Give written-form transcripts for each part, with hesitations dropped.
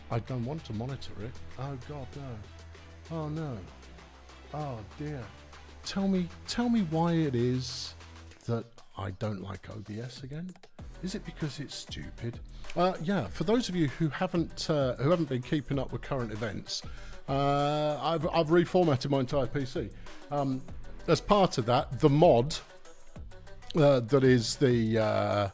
I don't want to monitor it. Oh God, no. Oh no. Oh dear. Tell me why it is that I don't like OBS again. Is it because it's stupid? Yeah. For those of you who haven't been keeping up with current events, I've reformatted my entire PC. As part of that, the mod that is the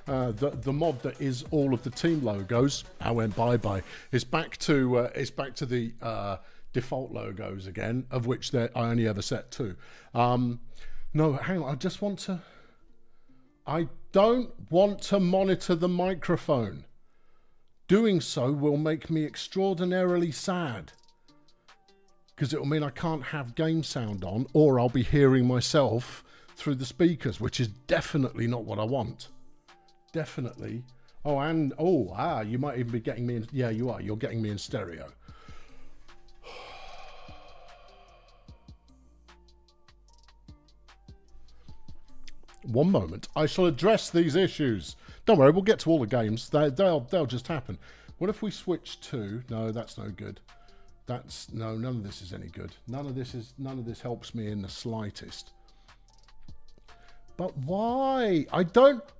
the mod that is all of the team logos, I went bye is back to the default logos again, of which I only ever set 2. No, hang on. I don't want to monitor the microphone. Doing so will make me extraordinarily sad, because it will mean I can't have game sound on, or I'll be hearing myself through the speakers, which is definitely not what I want. Definitely. Oh, and you might even be getting me in. Yeah, you are. You're getting me in stereo. One moment. I shall address these issues. Don't worry, we'll get to all the games. They'll just happen. What if we switch to? No, that's no good. None of this is any good. None of this helps me in the slightest. But why?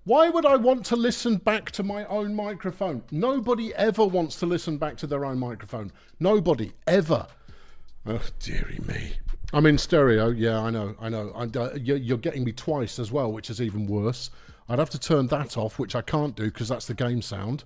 Why would I want to listen back to my own microphone? Nobody ever wants to listen back to their own microphone. Nobody, ever. Oh, dearie me. I'm in stereo. Yeah, I know. You're getting me twice as well, which is even worse. I'd have to turn that off, which I can't do because that's the game sound.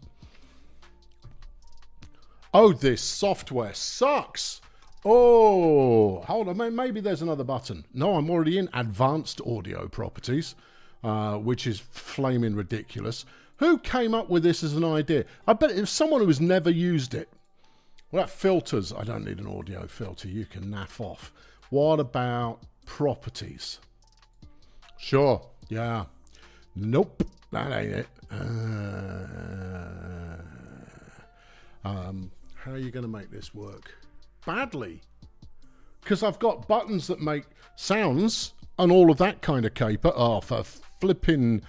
Oh, this software sucks. Oh, hold on. Maybe there's another button. No, I'm already in advanced audio properties, which is flaming ridiculous. Who came up with this as an idea? I bet it was someone who has never used it. Well, that filters. I don't need an audio filter. You can naff off. What about properties? Sure. Yeah. Nope. That ain't it. How are you going to make this work? Badly. Because I've got buttons that make sounds and all of that kind of caper. Oh, for flipping,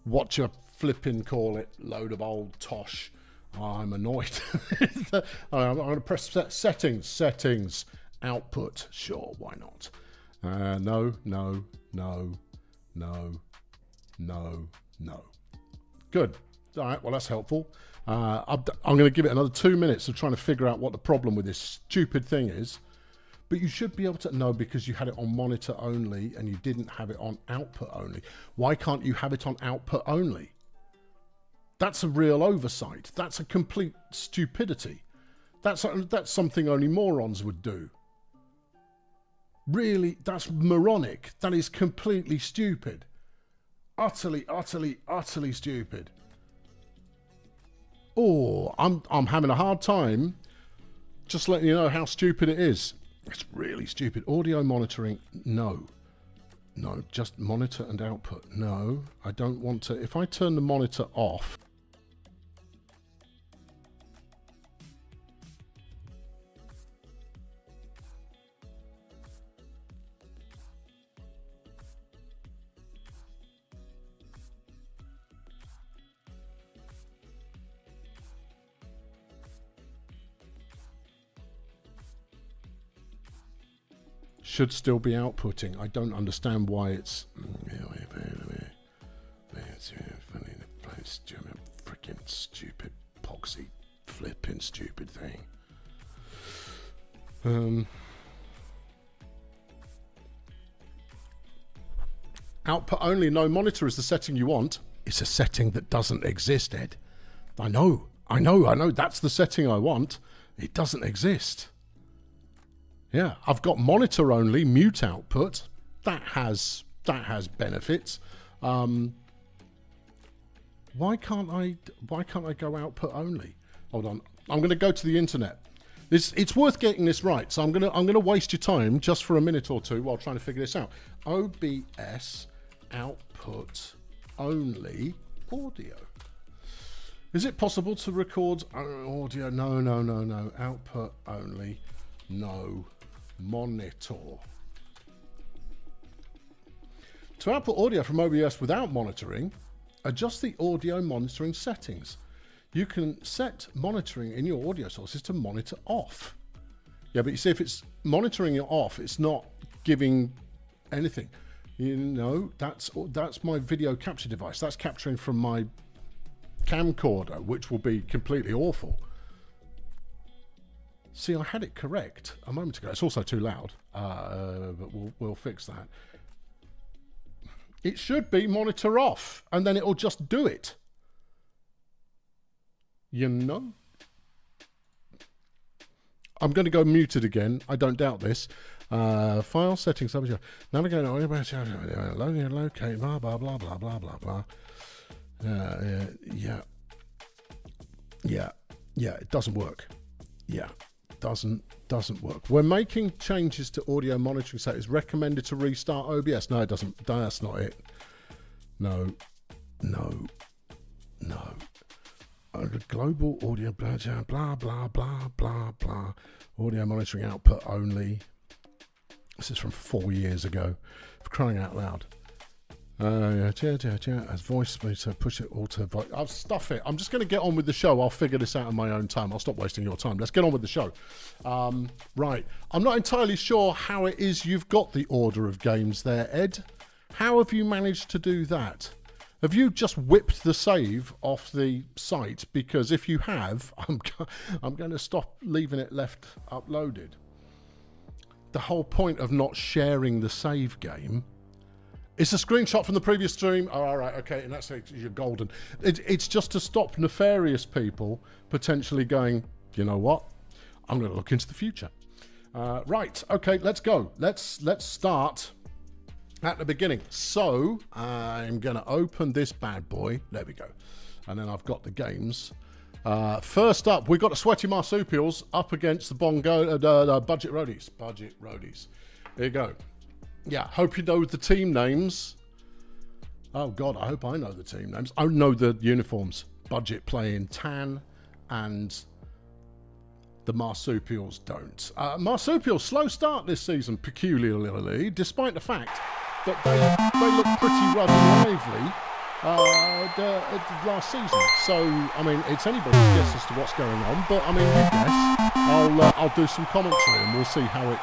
what you flipping call it, load of old tosh. Oh, I'm annoyed. I'm going to press settings, output. Sure, why not? No. Good. All right, well, that's helpful. I'm going to give it another 2 minutes of trying to figure out what the problem with this stupid thing is. But you should be able to know, because you had it on monitor only and you didn't have it on output only. Why can't you have it on output only? That's a real oversight. That's a complete stupidity. That's something only morons would do. Really, that's moronic. That is completely stupid. Utterly stupid. Oh, I'm having a hard time just letting you know how stupid it is. It's really stupid. Audio monitoring, no. No, just monitor and output. No, I don't want to. If I turn the monitor off, should still be outputting. I don't understand why it's freaking stupid poxy flipping stupid thing. Output only, no monitor is the setting you want. It's a setting that doesn't exist, Ed. I know. That's the setting I want. It doesn't exist. Yeah, I've got monitor only, mute output. That has benefits. Why can't I go output only? Hold on. I'm going to go to the internet. It's worth getting this right. So I'm going to waste your time just for a minute or two while trying to figure this out. OBS output only audio. Is it possible to record audio? No. Output only. No. Monitor. To output audio from OBS without monitoring, adjust the audio monitoring settings. you can set monitoring in your audio sources to monitor off. Yeah, but you see, if it's monitoring it off, it's not giving anything. You know, that's my video capture device. That's capturing from my camcorder, which will be completely awful. See, I had it correct a moment ago. It's also too loud, but we'll fix that. It should be monitor off, and then it'll just do it. You know? I'm going to go muted again. I don't doubt this. File settings. Navigate on locate. Blah blah blah blah blah blah blah. Yeah. It doesn't work. Yeah, doesn't work. We're making changes to audio monitoring. So it's recommended to restart OBS. No, it doesn't. That's not it. No. Global audio blah blah blah blah blah blah. Audio monitoring output only. This is from 4 years ago. For crying out loud. As voice meter, push it all to voice. I'll stuff it. I'm just going to get on with the show. I'll figure this out in my own time. I'll stop wasting your time. Let's get on with the show. Right. I'm not entirely sure how it is you've got the order of games there, Ed. How have you managed to do that? Have you just whipped the save off the site? Because if you have, I'm going to stop leaving it left uploaded. The whole point of not sharing the save game. It's a screenshot from the previous stream. Oh, all right, okay, and that's you're golden. It's just to stop nefarious people potentially going, you know what? I'm going to look into the future. Right, okay, let's go. Let's start at the beginning. So I'm going to open this bad boy. There we go. And then I've got the games. First up, we've got the Sweaty Marsupials up against the Budget Roadies. Budget Roadies. There you go. Yeah, hope you know the team names. Oh, God, I hope I know the team names. I know the uniforms. Budget playing tan and the Marsupials don't. Marsupials, slow start this season, peculiarly, despite the fact that they look pretty ruddy and lively last season. So, I mean, it's anybody's guess as to what's going on, but, I mean, you guess. I'll do some commentary and we'll see how it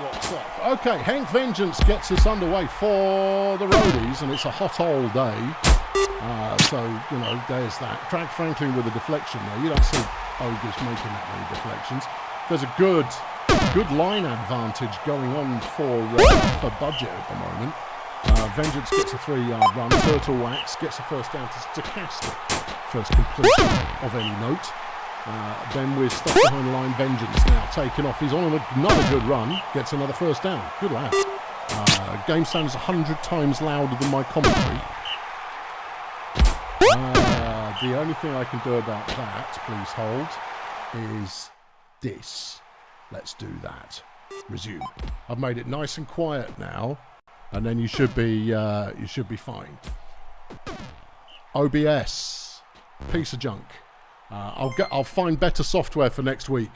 works up. Okay, Hank Vengeance gets us underway for the Roadies, and it's a hot old day. So, you know, there's that. Craig Franklin with a deflection there. You don't see Ogres making that many deflections. There's a good line advantage going on for Budget at the moment. Vengeance gets a 3-yard run. Turtle Wax gets a first down to Stochastic. First completion of any note. Then we're stuck behind the line. Vengeance now taking off. He's on another good run. Gets another first down. Good lad. Game sound is 100 times louder than my commentary. The only thing I can do about that, please hold, is this. Let's do that. Resume. I've made it nice and quiet now, and then you should be fine. OBS, piece of junk. I'll find better software for next week.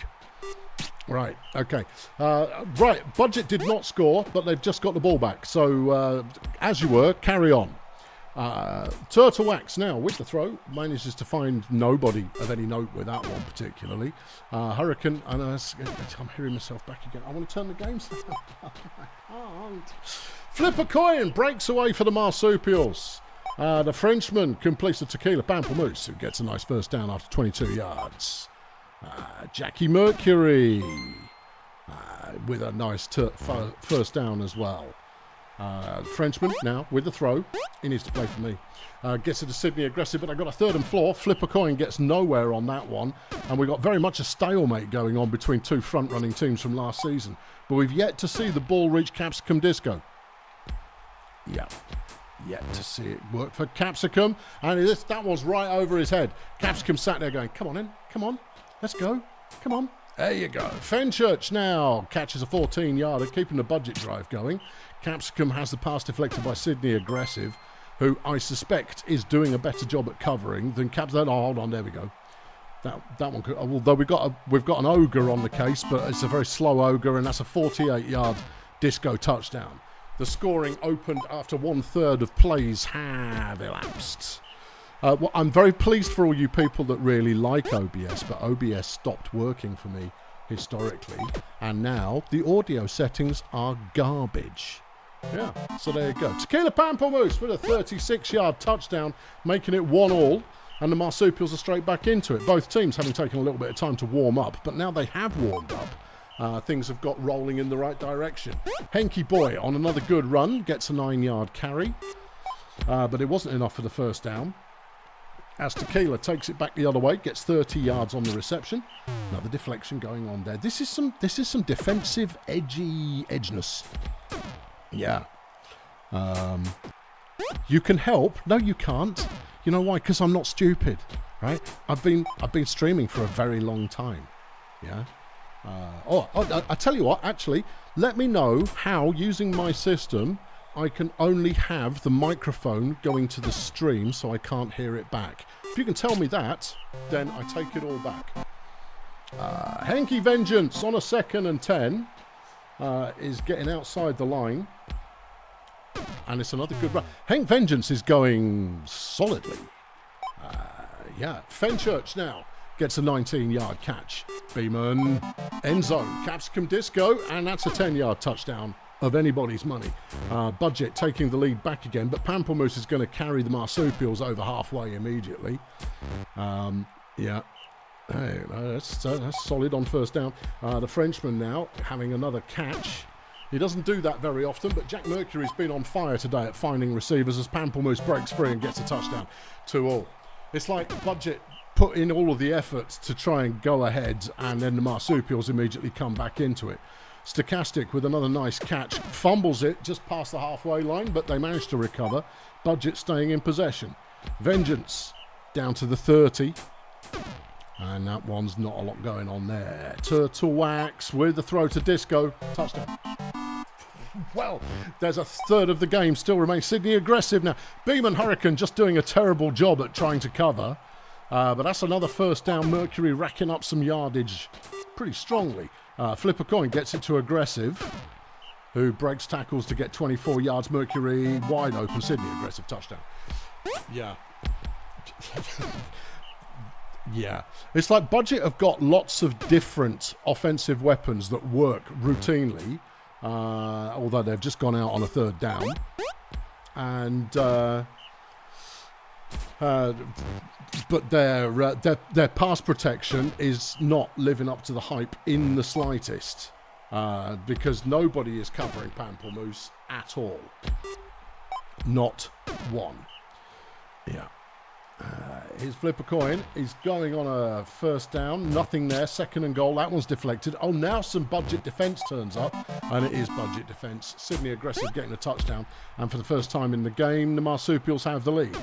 Right, okay. Right, Budget did not score, but they've just got the ball back. So, as you were, carry on. Turtle Wax now with the throw. Manages to find nobody of any note with that one particularly. Hurricane, and I'm hearing myself back again. I want to turn the games down. I can't. Flip a coin, breaks away for the Marsupials. The Frenchman completes the Tequila Pamplemousse, who gets a nice first down after 22 yards. Jackie Mercury with a nice first down as well. Frenchman now with the throw. He needs to play for me. Gets it to Sydney Aggressive, but I got a third and floor. Flip a coin gets nowhere on that one. And we've got very much a stalemate going on between two front-running teams from last season. But we've yet to see the ball reach Capsicum Disco. Yeah. Yet to see it work for Capsicum. And that was right over his head. Capsicum sat there going, come on in, come on, let's go, come on. There you go. Fenchurch now catches a 14-yarder, keeping the Budget drive going. Capsicum has the pass deflected by Sydney Aggressive, who I suspect is doing a better job at covering than Capsicum. Oh, hold on, there we go. That one could, although we've got an ogre on the case, but it's a very slow ogre, and that's a 48-yard disco touchdown. The scoring opened after 1/3 of plays have elapsed. Well, I'm very pleased for all you people that really like OBS, but OBS stopped working for me historically, and now the audio settings are garbage. Yeah, so there you go. Tequila Pamplemousse with a 36-yard touchdown, making it 1-1, and the Marsupials are straight back into it. Both teams having taken a little bit of time to warm up, but now they have warmed up, things have got rolling in the right direction. Henky Boy on another good run, gets a 9-yard carry, but it wasn't enough for the first down. As Tequila takes it back the other way, gets 30 yards on the reception. Another deflection going on there. This is some defensive edginess. Yeah. You can help. No, you can't. You know why? Because I'm not stupid, right? I've been streaming for a very long time. Yeah. I tell you what. Actually, let me know how, using my system, I can only have the microphone going to the stream so I can't hear it back. If you can tell me that, then I take it all back. Henky Vengeance on a 2nd and 10 is getting outside the line. And it's another good run. Hank Vengeance is going solidly. Yeah, Fenchurch now gets a 19-yard catch. Beeman, end zone, Capsicum Disco, and that's a 10-yard touchdown of anybody's money. Budget taking the lead back again, but Pamplemousse is going to carry the Marsupials over halfway immediately. Yeah. Hey, that's solid on first down. The Frenchman now having another catch. He doesn't do that very often, but Jack Mercury's been on fire today at finding receivers as Pamplemousse breaks free and gets a touchdown. 2-2. It's like Budget put in all of the effort to try and go ahead, and then the Marsupials immediately come back into it. Stochastic with another nice catch, fumbles it just past the halfway line, but they managed to recover. Budget staying in possession. Vengeance down to the 30. And that one's not a lot going on there. Turtle Wax with the throw to Disco. Touchdown. Well, there's a third of the game still remains. Sydney aggressive now. Beeman Hurricane just doing a terrible job at trying to cover. But that's another first down. Mercury racking up some yardage pretty strongly. Flip a Coin gets it to Aggressive, who breaks tackles to get 24 yards. Mercury wide open. Sydney aggressive touchdown. Yeah. Yeah. It's like Budget have got lots of different offensive weapons that work routinely, although they've just gone out on a third down. And but their pass protection is not living up to the hype in the slightest, because nobody is covering Pamplemousse at all. Not one. Yeah. His Flip a Coin is going on a first down. Nothing there. 2nd and goal. That one's deflected. Oh, now some Budget defence turns up. And it is Budget defence. Sydney aggressive getting a touchdown. And for the first time in the game, the Marsupials have the lead.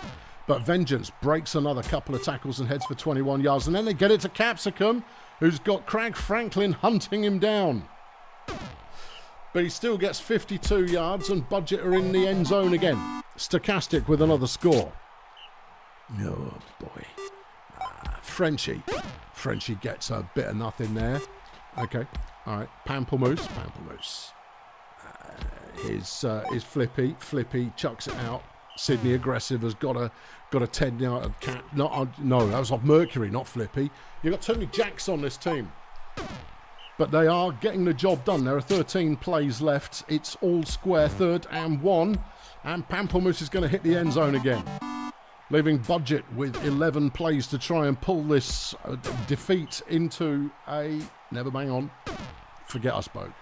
But Vengeance breaks another couple of tackles and heads for 21 yards. And then they get it to Capsicum, who's got Craig Franklin hunting him down. But he still gets 52 yards, and Budget are in the end zone again. Stochastic with another score. Oh boy. Frenchie gets a bit of nothing there. Okay, all right. Pamplemousse. His Flippy chucks it out. Sydney aggressive has got a 10-yard cat. No, that was off Mercury, not Flippy. You've got too many jacks on this team. But they are getting the job done. There are 13 plays left. It's all square, 3rd and 1. And Pamplemousse is going to hit the end zone again, leaving Budget with 11 plays to try and pull this defeat into a... Never bang on. Forget I spoke.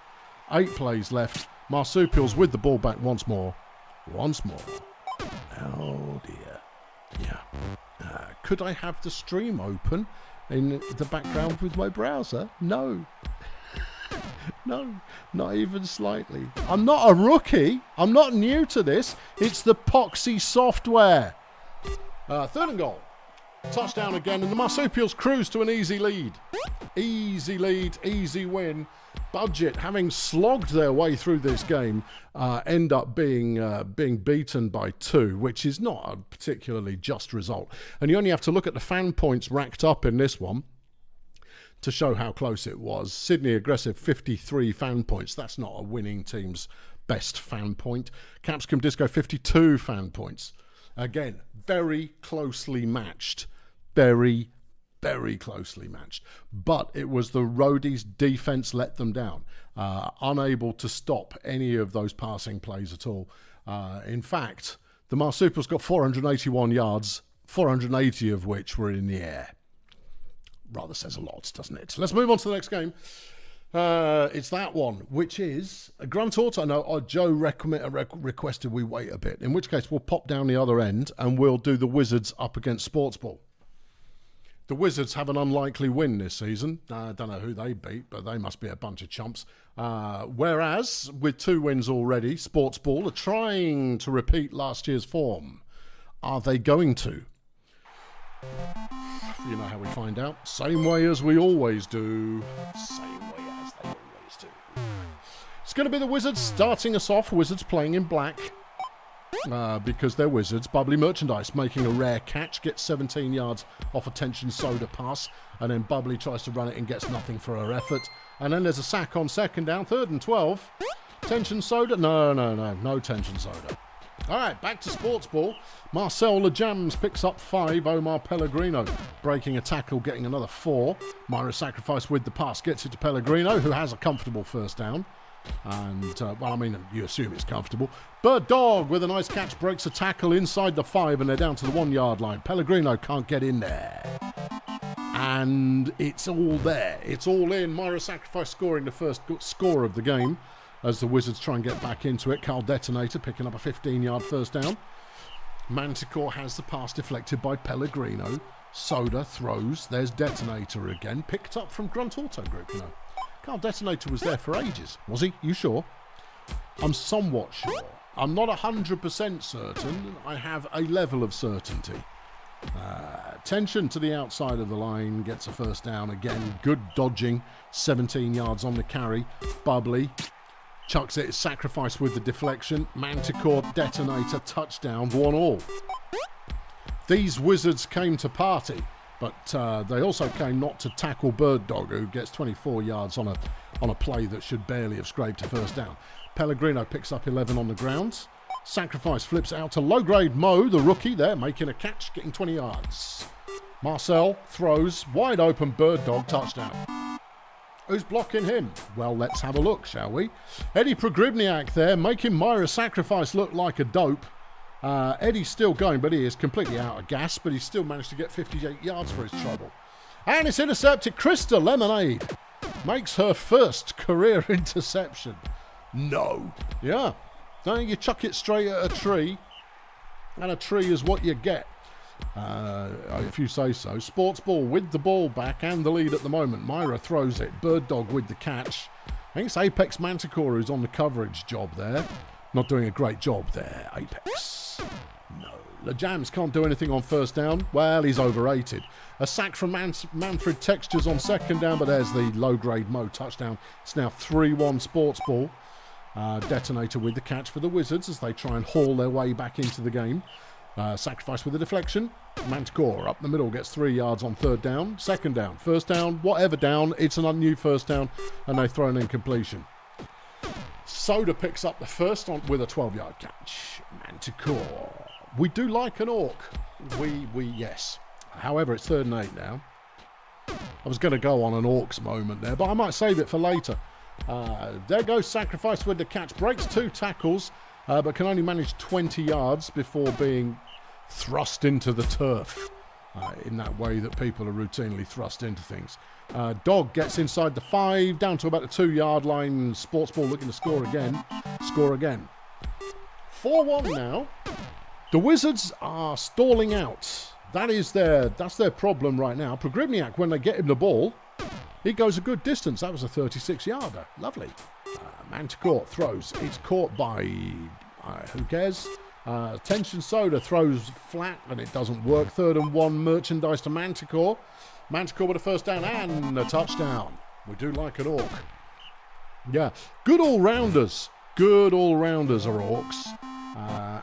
8 plays left. Marsupials with the ball back once more. Oh dear. Yeah. Could I have the stream open in the background with my browser? No. No, not even slightly. I'm not a rookie. I'm not new to this. It's the Poxy software. 3rd and goal. Touchdown again, and the Marsupials cruise to an easy lead. Easy lead, easy win. Budget, having slogged their way through this game, end up being beaten by 2, which is not a particularly just result. And you only have to look at the fan points racked up in this one to show how close it was. Sydney aggressive, 53 fan points. That's not a winning team's best fan point. Capsicum Disco, 52 fan points. Again, very closely matched. Very, very closely matched. But it was the Roadies' defense let them down. Unable to stop any of those passing plays at all. In fact, the Marsupials got 481 yards, 480 of which were in the air. Rather says a lot, doesn't it? Let's move on to the next game. It's that one, which is a Grunt Auto. No, Joe requested we wait a bit, in which case we'll pop down the other end and we'll do the Wizards up against Sportsball. The Wizards have an unlikely win this season. I don't know who they beat, but they must be a bunch of chumps. Whereas, with 2 wins already, Sportsball are trying to repeat last year's form. Are they going to? You know how we find out. Same way as we always do. Same way as they always do. It's going to be the Wizards starting us off. Wizards playing in black. Because they're Wizards. Bubbly Merchandise making a rare catch. Gets 17 yards off a Tension Soda pass. And then Bubbly tries to run it and gets nothing for her effort. And then there's a sack on second down. 3rd and 12. Tension Soda? No Tension Soda. All right, back to Sportsball. Marcel LeJams picks up 5. Omar Pellegrino breaking a tackle, getting another 4. Myra Sacrifice with the pass gets it to Pellegrino, who has a comfortable first down. And, well, I mean, you assume it's comfortable. Bird Dog with a nice catch breaks a tackle inside the 5, and they're down to the 1 yard line. Pellegrino can't get in there. And it's all there. It's all in. Myra Sacrifice scoring the first score of the game as the Wizards try and get back into it. Carl Detonator picking up a 15-yard first down. Manticore has the pass deflected by Pellegrino. Soda throws. There's Detonator again. Picked up from Grunt Auto Group, you know. Carl Detonator was there for ages. Was he? You sure? I'm somewhat sure. I'm not 100% certain. I have a level of certainty. Tension to the outside of the line. Gets a first down again. Good dodging. 17 yards on the carry. Bubbly chucks it. Sacrifice with the deflection. Manticore, Detonator, touchdown. 1-1. These Wizards came to party. But they also came not to tackle Bird Dog, who gets 24 yards on a play that should barely have scraped a first down. Pellegrino picks up 11 on the ground. Sacrifice flips out to low-grade Mo, the rookie there, making a catch, getting 20 yards. Marcel throws, wide open Bird Dog, touchdown. Who's blocking him? Well, let's have a look, shall we? Eddie Progribniak there, making Myra Sacrifice look like a dope. Eddie's still going, but he is completely out of gas, but he's still managed to get 58 yards for his trouble. And it's intercepted. Krista Lemonade makes her first career interception. No. Yeah. Don't you chuck it straight at a tree, and a tree is what you get. If you say so. Sportsball with the ball back and the lead at the moment. Myra throws it. Bird Dog with the catch. I think it's Apex Manticore who's on the coverage job there. Not doing a great job there, Apex. No. LeJams can't do anything on first down. Well, he's overrated. A sack from Manfred Textures on second down, but there's the low-grade Mo touchdown. It's now 3-1 Sportsball. Detonator with the catch for the Wizards as they try and haul their way back into the game. Sacrifice with the deflection. Manticore up the middle gets 3 yards on third down. Second down, first down, whatever down. It's an new first down, and they throw an incompletion. Soda picks up the first on with a 12-yard catch. Manticore. We do like an orc. Yes. However, it's 3rd and 8 now. I was going to go on an orcs moment there, but I might save it for later. There goes Sacrifice with the catch. Breaks 2 tackles, but can only manage 20 yards before being thrust into the turf in that way that people are routinely thrust into things. Dog gets inside the 5, down to about the 2-yard line. Sportsball looking to score again. 4-1 now. The Wizards are stalling out. That's their problem right now. Progribniak, when they get him the ball, he goes a good distance. That was a 36-yarder. Lovely. Manticore throws. It's caught by... who cares? Tension Soda throws flat, and it doesn't work. 3rd and 1. Merchandise to Manticore. Manticore with a first down and a touchdown. We do like an orc. Yeah. Good all-rounders. Good all-rounders are orcs.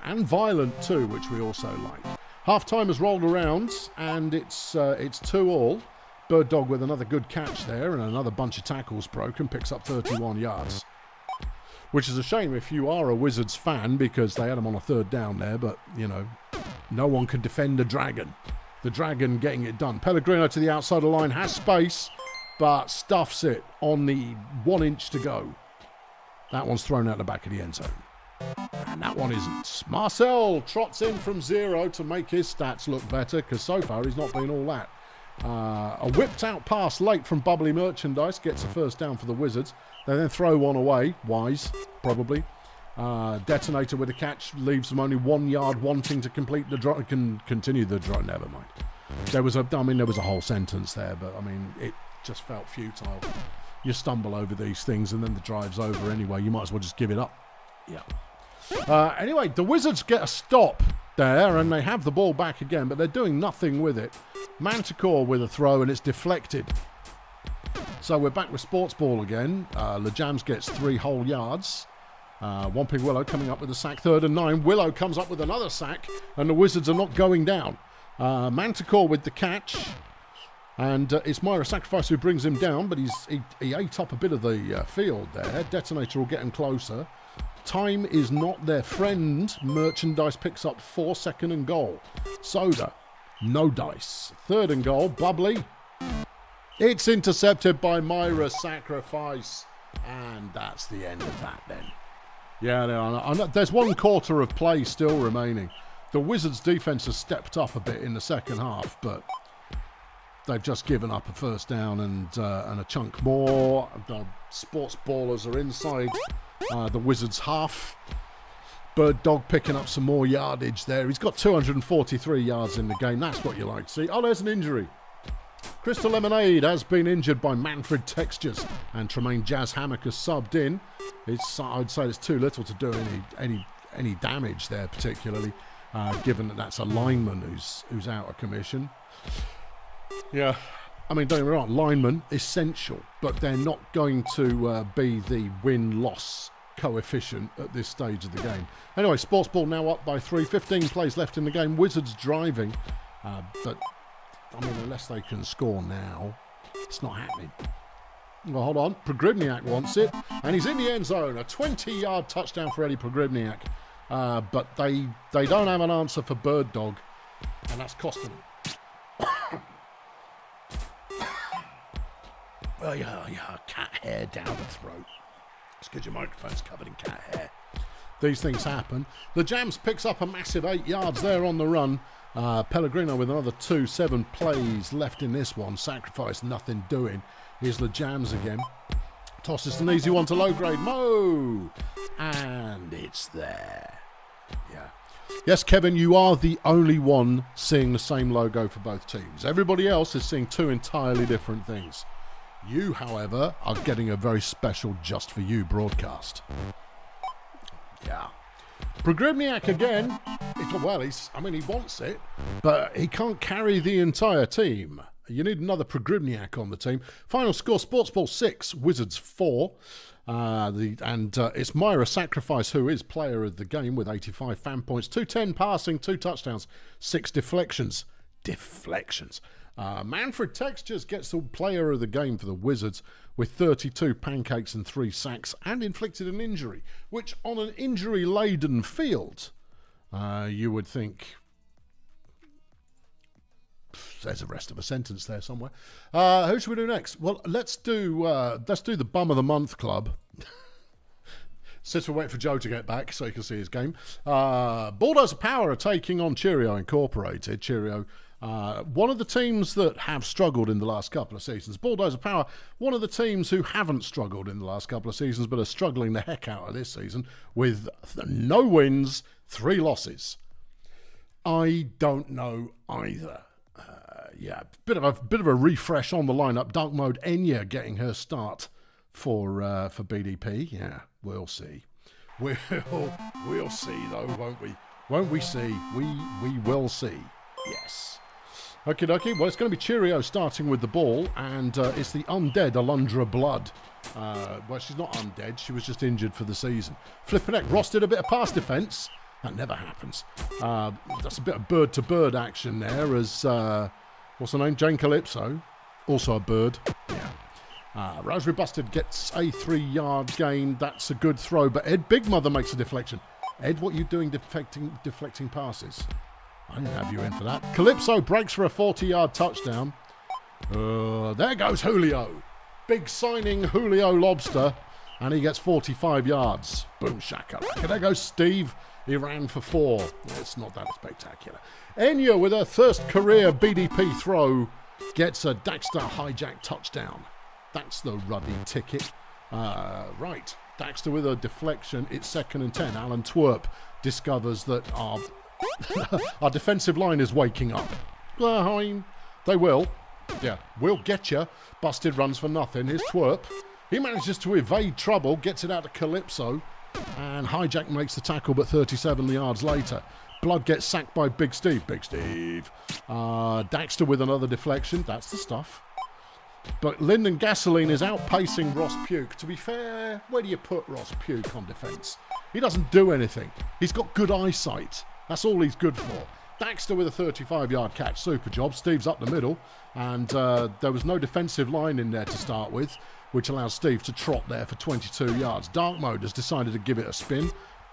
And violent too, which we also like. Half-time has rolled around, and it's 2-2. Bird Dog with another good catch there, and another bunch of tackles broken. Picks up 31 yards. Which is a shame if you are a Wizards fan, because they had them on a 3rd down there, but, you know, No one can defend the dragon. The dragon getting it done. Pellegrino to the outside of the line, has space, but stuffs it on the 1 inch to go. That one's thrown out the back of the end zone. And that one isn't. Marcel trots in from 0 to make his stats look better, because so far he's not been all that. A whipped out pass late from Bubbly Merchandise gets a first down for the Wizards. They then throw one away. Wise, probably. Detonator with a catch leaves them only 1 yard, wanting to complete the drive. Continue the drive. Never mind. There was a whole sentence there, but I mean, it just felt futile. You stumble over these things, and then the drive's over anyway. You might as well just give it up. Yeah. Anyway, the Wizards get a stop there, and they have the ball back again, but they're doing nothing with it. Manticore with a throw, and it's deflected. So we're back with Sports Ball again. LeJams gets 3 whole yards. Whomping Willow coming up with a sack, 3rd and 9. Willow comes up with another sack, and the Wizards are not going down. Manticore with the catch, and it's Myra Sacrifice who brings him down, but he ate up a bit of the field there. Detonator will get him closer. Time is not their friend. Merchandise picks up 4, 2nd and goal. Soda, no dice. 3rd and goal, Bubbly. It's intercepted by Myra Sacrifice, and that's the end of that then. Yeah, there's 1 quarter of play still remaining. The Wizards' defense has stepped up a bit in the second half, but they've just given up a first down and a chunk more. The Sports Ballers are inside the Wizards' half. Bird Dog picking up some more yardage there. He's got 243 yards in the game. That's what you like to see. Oh, there's an injury. Crystal Lemonade has been injured by Manfred Textures, and Tremaine Jazz Hammock has subbed in. I'd say it's too little to do any damage there, particularly given that that's a lineman who's out of commission. Yeah, I mean, don't get me wrong, linemen essential, but they're not going to be the win-loss coefficient at this stage of the game. Anyway, Sports Ball now up by 3. 15 plays left in the game. Wizards driving, but I mean, unless they can score now, it's not happening. Well, hold on. Pogribniak wants it, and he's in the end zone. A 20-yard touchdown for Eddie Pogribniak. But they don't have an answer for Bird Dog, and that's costing them. Well, yeah, cat hair down the throat. It's because your microphone's covered in cat hair. These things happen. The Jams picks up a massive 8 yards there on the run. Pellegrino with another 2, 7 plays left in this one. Sacrifice, nothing doing. Here's the Jams again. Tosses an easy one to low grade. Mo! And it's there. Yeah. Yes, Kevin, you are the only one seeing the same logo for both teams. Everybody else is seeing 2 entirely different things. You, however, are getting a very special just for you broadcast. Yeah. Pogribniak again. He wants it, but he can't carry the entire team. You need another Pogribniak on the team. Final score, Sports Ball 6, Wizards 4. It's Myra Sacrifice who is player of the game with 85 fan points, 210 passing, 2 touchdowns, 6 deflections. Manfred Textures gets the player of the game for the Wizards with 32 pancakes and 3 sacks, and inflicted an injury, which on an injury-laden field, you would think there's the rest of a sentence there somewhere. Who should we do next? Well, let's do the Bum of the Month club. Since we're waiting for Joe to get back so he can see his game. Bulldozer Power are taking on Cheerio Incorporated. Cheerio, one of the teams that have struggled in the last couple of seasons. Bulldozer Power, one of the teams who haven't struggled in the last couple of seasons but are struggling the heck out of this season with no wins, 3 losses. I don't know either. Bit of a refresh on the lineup. Dark Mode Enya getting her start for BDP. Yeah, we'll see. We'll see though, won't we? Won't we see? We will see. Yes. Okie dokie. Well, it's going to be Cheerio starting with the ball, and it's the undead Alundra Blood. Well, she's not undead. She was just injured for the season. Flipping heck, Ross did a bit of pass defence. That never happens. That's a bit of bird-to-bird action there as, what's her name? Jane Calypso. Also a bird. Yeah. Rosary Busted gets a 3-yard gain. That's a good throw, but Ed Big Mother makes a deflection. Ed, what are you doing deflecting passes? I didn't have you in for that. Calypso breaks for a 40-yard touchdown. There goes Julio. Big signing Julio Lobster. And he gets 45 yards. Boom shakalaka. There goes Steve. He ran for 4. It's not that spectacular. Enya with her first career BDP throw gets a Daxter hijack touchdown. That's the ruddy ticket. Right. Daxter with a deflection. It's 2nd and 10. Alan Twerp discovers that our our defensive line is waking up. They will. Yeah, we'll get you. Busted runs for nothing. Here's Twerp. He manages to evade trouble, gets it out to Calypso, and Hijack makes the tackle, but 37 yards later. Blood gets sacked by Big Steve. Big Steve. Daxter with another deflection. That's the stuff. But Lyndon Gasoline is outpacing Ross Puke. To be fair, where do you put Ross Puke on defence? He doesn't do anything. He's got good eyesight. That's all he's good for. Daxter with a 35-yard catch. Super job. Steve's up the middle. And there was no defensive line in there to start with, which allows Steve to trot there for 22 yards. Dark Mode has decided to give it a spin.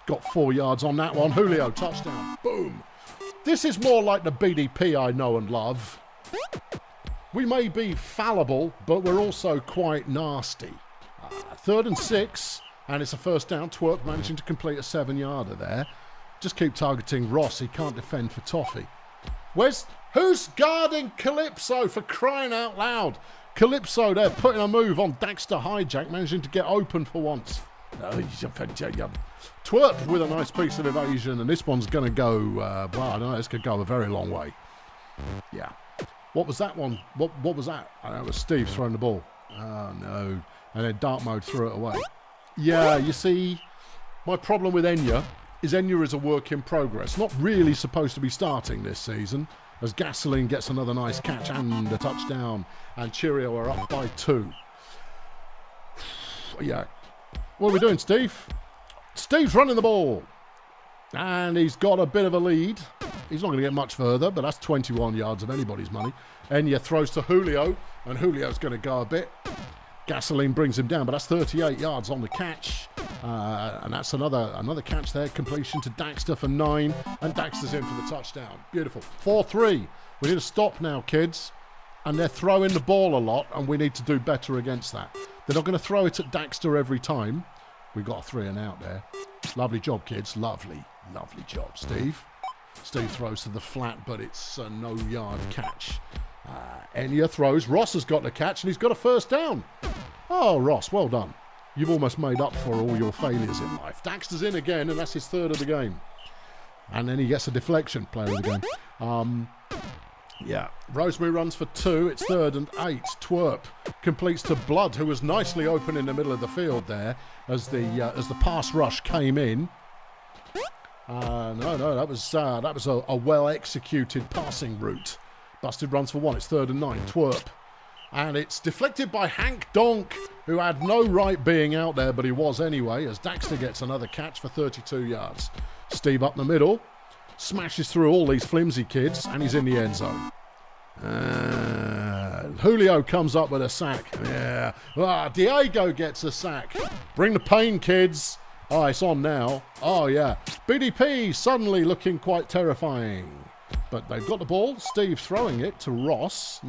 Got 4 yards on that one. Julio, touchdown. Boom. This is more like the BDP I know and love. We may be fallible, but we're also quite nasty. 3rd and 6, and it's a first down. Twerp managing to complete a 7-yarder there. Just keep targeting Ross. He can't defend for Toffee. Who's guarding Calypso, for crying out loud? Calypso there putting a move on Daxter Hijack, managing to get open for once. Twerp with a nice piece of evasion, and this one's going to go, well, I don't know, this could go a very long way. Yeah. What was that one? What was that? I know it was Steve throwing the ball. Oh, no. And then Dark Mode threw it away. Yeah, you see, my problem with Enya is a work in progress. Not really supposed to be starting this season, as Gasoline gets another nice catch and a touchdown, and Cheerio are up by 2. Yeah. What are we doing, Steve? Steve's running the ball. And he's got a bit of a lead. He's not going to get much further, but that's 21 yards of anybody's money. Enya throws to Julio, and Julio's going to go a bit. Gasoline brings him down, but that's 38 yards on the catch. And that's another catch there. Completion to Daxter for 9, and Daxter's in for the touchdown. Beautiful. 4-3. We need to stop now, kids. And they're throwing the ball a lot, and we need to do better against that. They're not going to throw it at Daxter every time. We've got a 3 and out there. Lovely job, kids. Lovely job. Steve throws to the flat, but it's a no-yard catch. Enya throws. Ross has got the catch, and he's got a first down. Oh, Ross, well done. You've almost made up for all your failures in life. Daxter's in again, and that's his 3rd of the game. And then he gets a deflection, player of the game. Yeah, Rosemary runs for 2. It's 3rd and 8. Twerp completes to Blood, who was nicely open in the middle of the field there as the pass rush came in. No, that was a well-executed passing route. Busted runs for 1. It's 3rd and 9. Twerp. And it's deflected by Hank Donk, who had no right being out there, but he was anyway, as Daxter gets another catch for 32 yards. Steve up the middle. Smashes through all these flimsy kids, and he's in the end zone. Julio comes up with a sack. Yeah. Diego gets a sack. Bring the pain, kids. Oh, it's on now. Oh, yeah. BDP suddenly looking quite terrifying. But they've got the ball. Steve throwing it to Ross.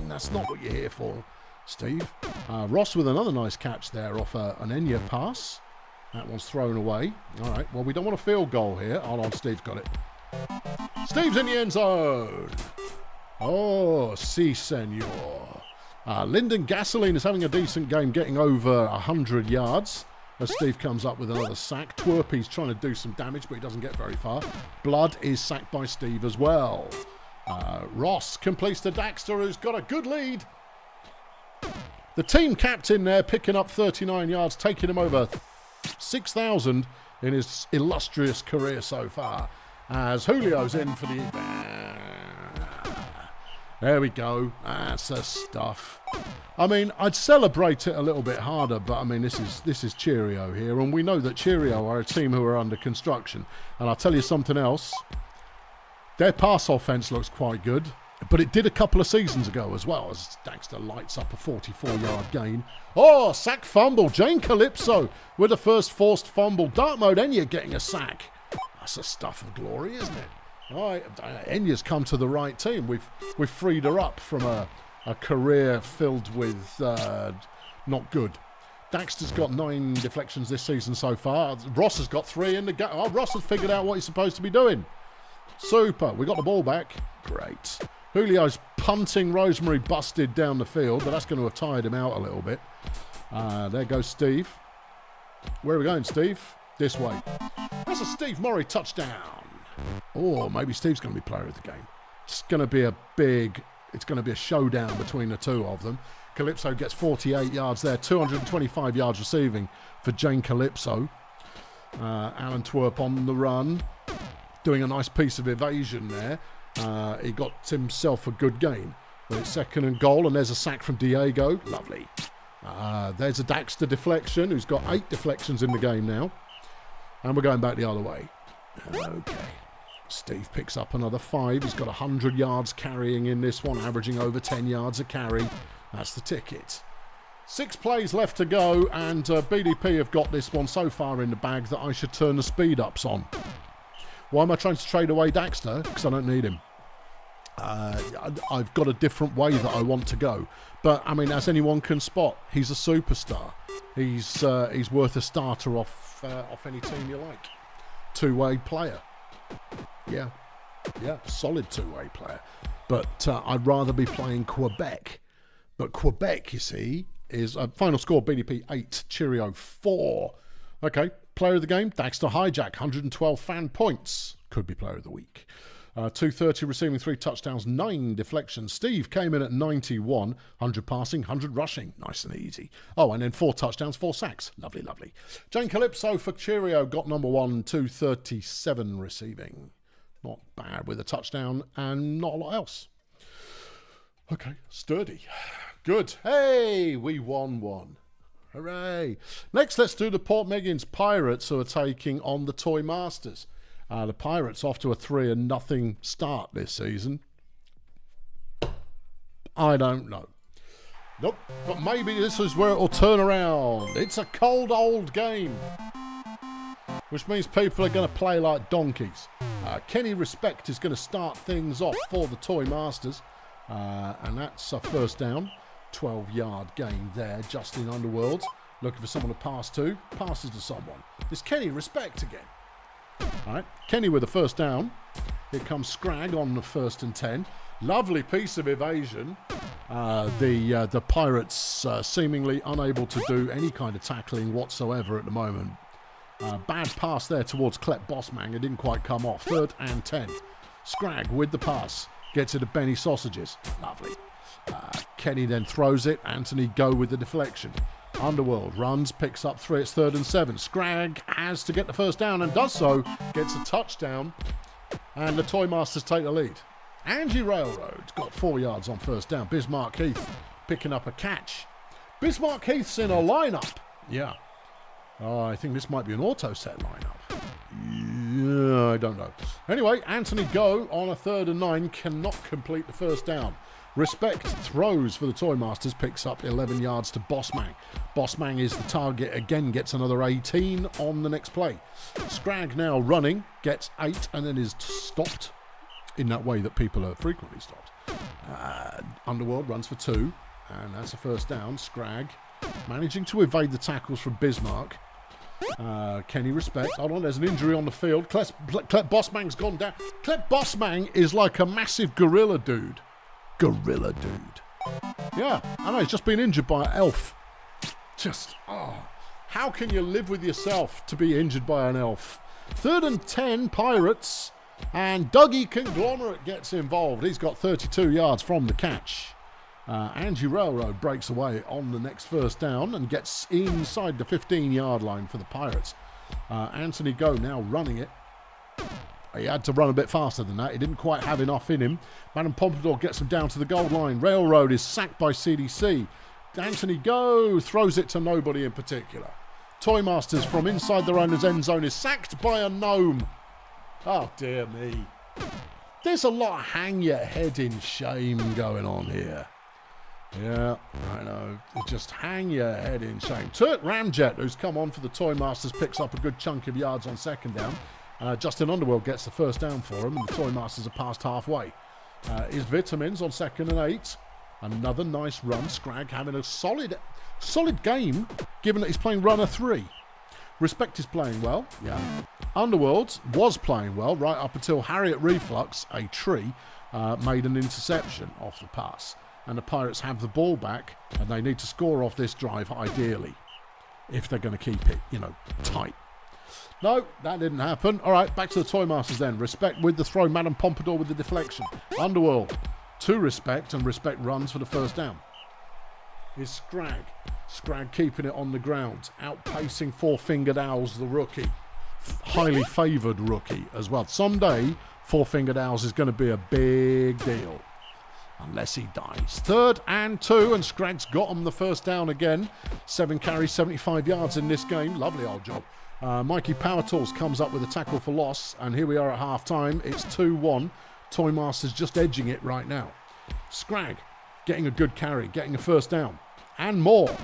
That's not what you're here for, Steve. Ross with another nice catch there off an Enya pass. That one's thrown away. All right, well, we don't want a field goal here. Hold on, Steve's got it. Steve's in the end zone. Oh, si, senor. Lyndon Gasoline is having a decent game, getting over 100 yards. As Steve comes up with another sack. Twerpy's trying to do some damage, but he doesn't get very far. Blood is sacked by Steve as well. Ross completes to Daxter, who's got a good lead. The team captain there picking up 39 yards, taking him over 6,000 in his illustrious career so far. As Julio's in for the... There we go. That's the stuff. I mean, I'd celebrate it a little bit harder, but I mean, this is Cheerio here, and we know that Cheerio are a team who are under construction. And I'll tell you something else. Their pass offense looks quite good, but it did a couple of seasons ago as well, as Daxter lights up a 44-yard gain. Oh, sack fumble. Jane Calypso with the first forced fumble. Dark Mode Enya getting a sack. That's the stuff of glory, isn't it? All right, Enya's come to the right team. We've freed her up from a career filled with not good. Daxter's got 9 deflections this season so far. Ross has got 3 in the game. Oh, Ross has figured out what he's supposed to be doing. Super. We got the ball back. Great. Julio's punting Rosemary busted down the field, but that's going to have tired him out a little bit. There goes Steve. Where are we going, Steve? This way. That's a Steve Murray touchdown. Or maybe Steve's going to be player of the game. It's going to be a showdown between the two of them. Calypso gets 48 yards there, 225 yards receiving for Jane Calypso. Alan Twerp on the run, doing a nice piece of evasion there. He got himself a good gain. But it's 2nd and goal, and there's a sack from Diego. Lovely. There's a Daxter deflection, who's got 8 deflections in the game now. And we're going back the other way. Okay. Steve picks up another 5. He's got 100 yards carrying in this one, averaging over 10 yards a carry. That's the ticket. 6 plays left to go, and BDP have got this one so far in the bag that I should turn the speed ups on. Why am I trying to trade away Daxter? Because I don't need him. I've got a different way that I want to go. But, I mean, as anyone can spot, he's a superstar. He's worth a starter off any team you like. 2-way player. Yeah, solid 2-way player. But I'd rather be playing Quebec. But Quebec, you see, is a final score, BDP 8, Cheerio 4. Okay, player of the game, Daxter Hijack, 112 fan points. Could be player of the week. 230 receiving, 3 touchdowns, 9 deflections. Steve came in at 91, 100 passing, 100 rushing. Nice and easy. Oh, and then 4 touchdowns, 4 sacks. Lovely, lovely. Jane Calypso for Cheerio got number 1, 237 receiving. Not bad with a touchdown and not a lot else. Okay, sturdy. Good. Hey, we won one. Hooray. Next, let's do the Port Meggins Pirates, who are taking on the Toy Masters. The Pirates off to a 3-0 start this season. I don't know. Nope. But maybe this is where it will turn around. It's a cold old game, which means people are going to play like donkeys. Kenny Respect is going to start things off for the Toy Masters. And that's a first down. 12-yard gain there. Justin Underworld looking for someone to pass to. Passes to someone. It's Kenny Respect again. All right, Kenny with the first down. Here comes Scrag on the 1st and 10. Lovely piece of evasion. The Pirates seemingly unable to do any kind of tackling whatsoever at the moment. Bad pass there towards Klep Bossman. It didn't quite come off. 3rd and 10. Scrag with the pass. Gets it to Benny Sausages. Lovely. Kenny then throws it. Anthony Go with the deflection. Underworld runs, picks up 3. It's 3rd and 7. Scrag has to get the first down and does so. Gets a touchdown. And the Toy Masters take the lead. Angie Railroad's got 4 yards on first down. Bismarck Heath picking up a catch. Bismarck Heath's in a lineup. Yeah. I think this might be an auto set lineup. Yeah, I don't know. Anyway, Anthony Go on a 3rd and 9 cannot complete the first down. Respect throws for the Toy Masters, picks up 11 yards to Bossmang. Bossmang is the target again, gets another 18 on the next play. Scrag now running, gets 8 and then is stopped in that way that people are frequently stopped. Underworld runs for 2 and that's a first down. Scrag managing to evade the tackles from Bismarck. Kenny Respect. Hold on, there's an injury on the field. Klep Bossmang's gone down. Klep Bossmang is like a massive gorilla dude. Gorilla dude. Yeah, I know, he's just been injured by an elf. Just, how can you live with yourself to be injured by an elf? 3rd and 10, Pirates. And Dougie Conglomerate gets involved. He's got 32 yards from the catch. Angie Railroad breaks away on the next first down and gets inside the 15-yard line for the Pirates. Anthony Go now running it. He had to run a bit faster than that. He didn't quite have enough in him. Madame Pompadour gets him down to the goal line. Railroad is sacked by CDC. Anthony Go throws it to nobody in particular. Toy Masters from inside their owner's end zone is sacked by a gnome. Oh, dear me. There's a lot of hang your head in shame going on here. Yeah, I know. Just hang your head in shame. Turk Ramjet, who's come on for the Toy Masters, picks up a good chunk of yards on second down. Justin Underworld gets the first down for him, and the Toy Masters are past halfway. Is Vitamins on 2nd and 8. Another nice run. Scrag having a solid game, given that he's playing runner 3. Respect is playing well. Yeah. Underworld was playing well right up until Harriet Reflux, a tree, made an interception off the pass. And the Pirates have the ball back, and they need to score off this drive, ideally, if they're going to keep it, tight. No, that didn't happen. All right, back to the Toy Masters then. Respect with the throw. Madame Pompadour with the deflection. Underworld to Respect, and Respect runs for the first down. Is Scrag. Scrag keeping it on the ground. Outpacing Four-Fingered Owls, the rookie. Highly favoured rookie as well. Someday, Four-Fingered Owls is going to be a big deal. Unless he dies. 3rd and 2, and Scrag's got him the first down again. 7 carries, 75 yards in this game. Lovely old job. Mikey Power Tools comes up with a tackle for loss, and here we are at half-time. It's 2-1. Toy Masters just edging it right now. Scrag getting a good carry, getting a first down, and more.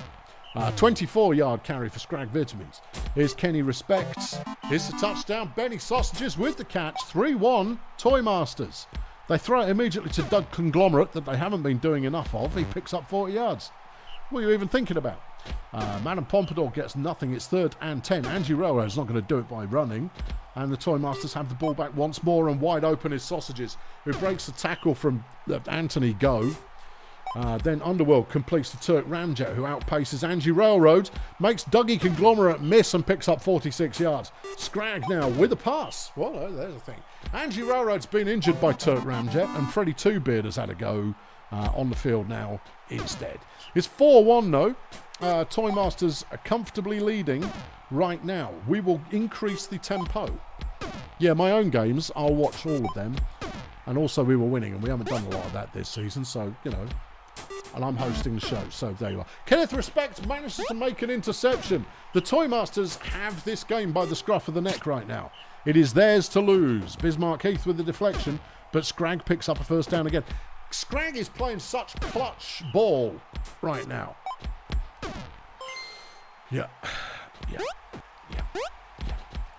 24-yard carry for Scrag Vitamins. Here's Kenny Respects. Here's the touchdown. Benny Sausages with the catch. 3-1 Toy Masters. They throw it immediately to Doug Conglomerate that they haven't been doing enough of. He picks up 40 yards. What are you even thinking about? Madame Pompadour gets nothing. It's 3rd and 10. Angie Railroad's not going to do it by running. And the Toy Masters have the ball back once more, and wide open is Sausages, who breaks the tackle from Anthony Go. Then Underworld completes the Turk Ramjet, who outpaces Angie Railroad, makes Dougie Conglomerate miss and picks up 46 yards. Scrag now with a pass. Well, there's the thing. Angie Railroad's been injured by Turk Ramjet, and Freddie Twobeard has had a go on the field now instead. It's 4-1 though. Toy Masters are comfortably leading right now. We will increase the tempo. Yeah, my own games, I'll watch all of them. And also we were winning, and we haven't done a lot of that this season, so, and I'm hosting the show, so there you are. Kenneth Respect manages to make an interception. The Toy Masters have this game by the scruff of the neck right now. It is theirs to lose. Bismarck Heath with the deflection, but Scrag picks up a first down again. Scrag is playing such clutch ball right now. Yeah.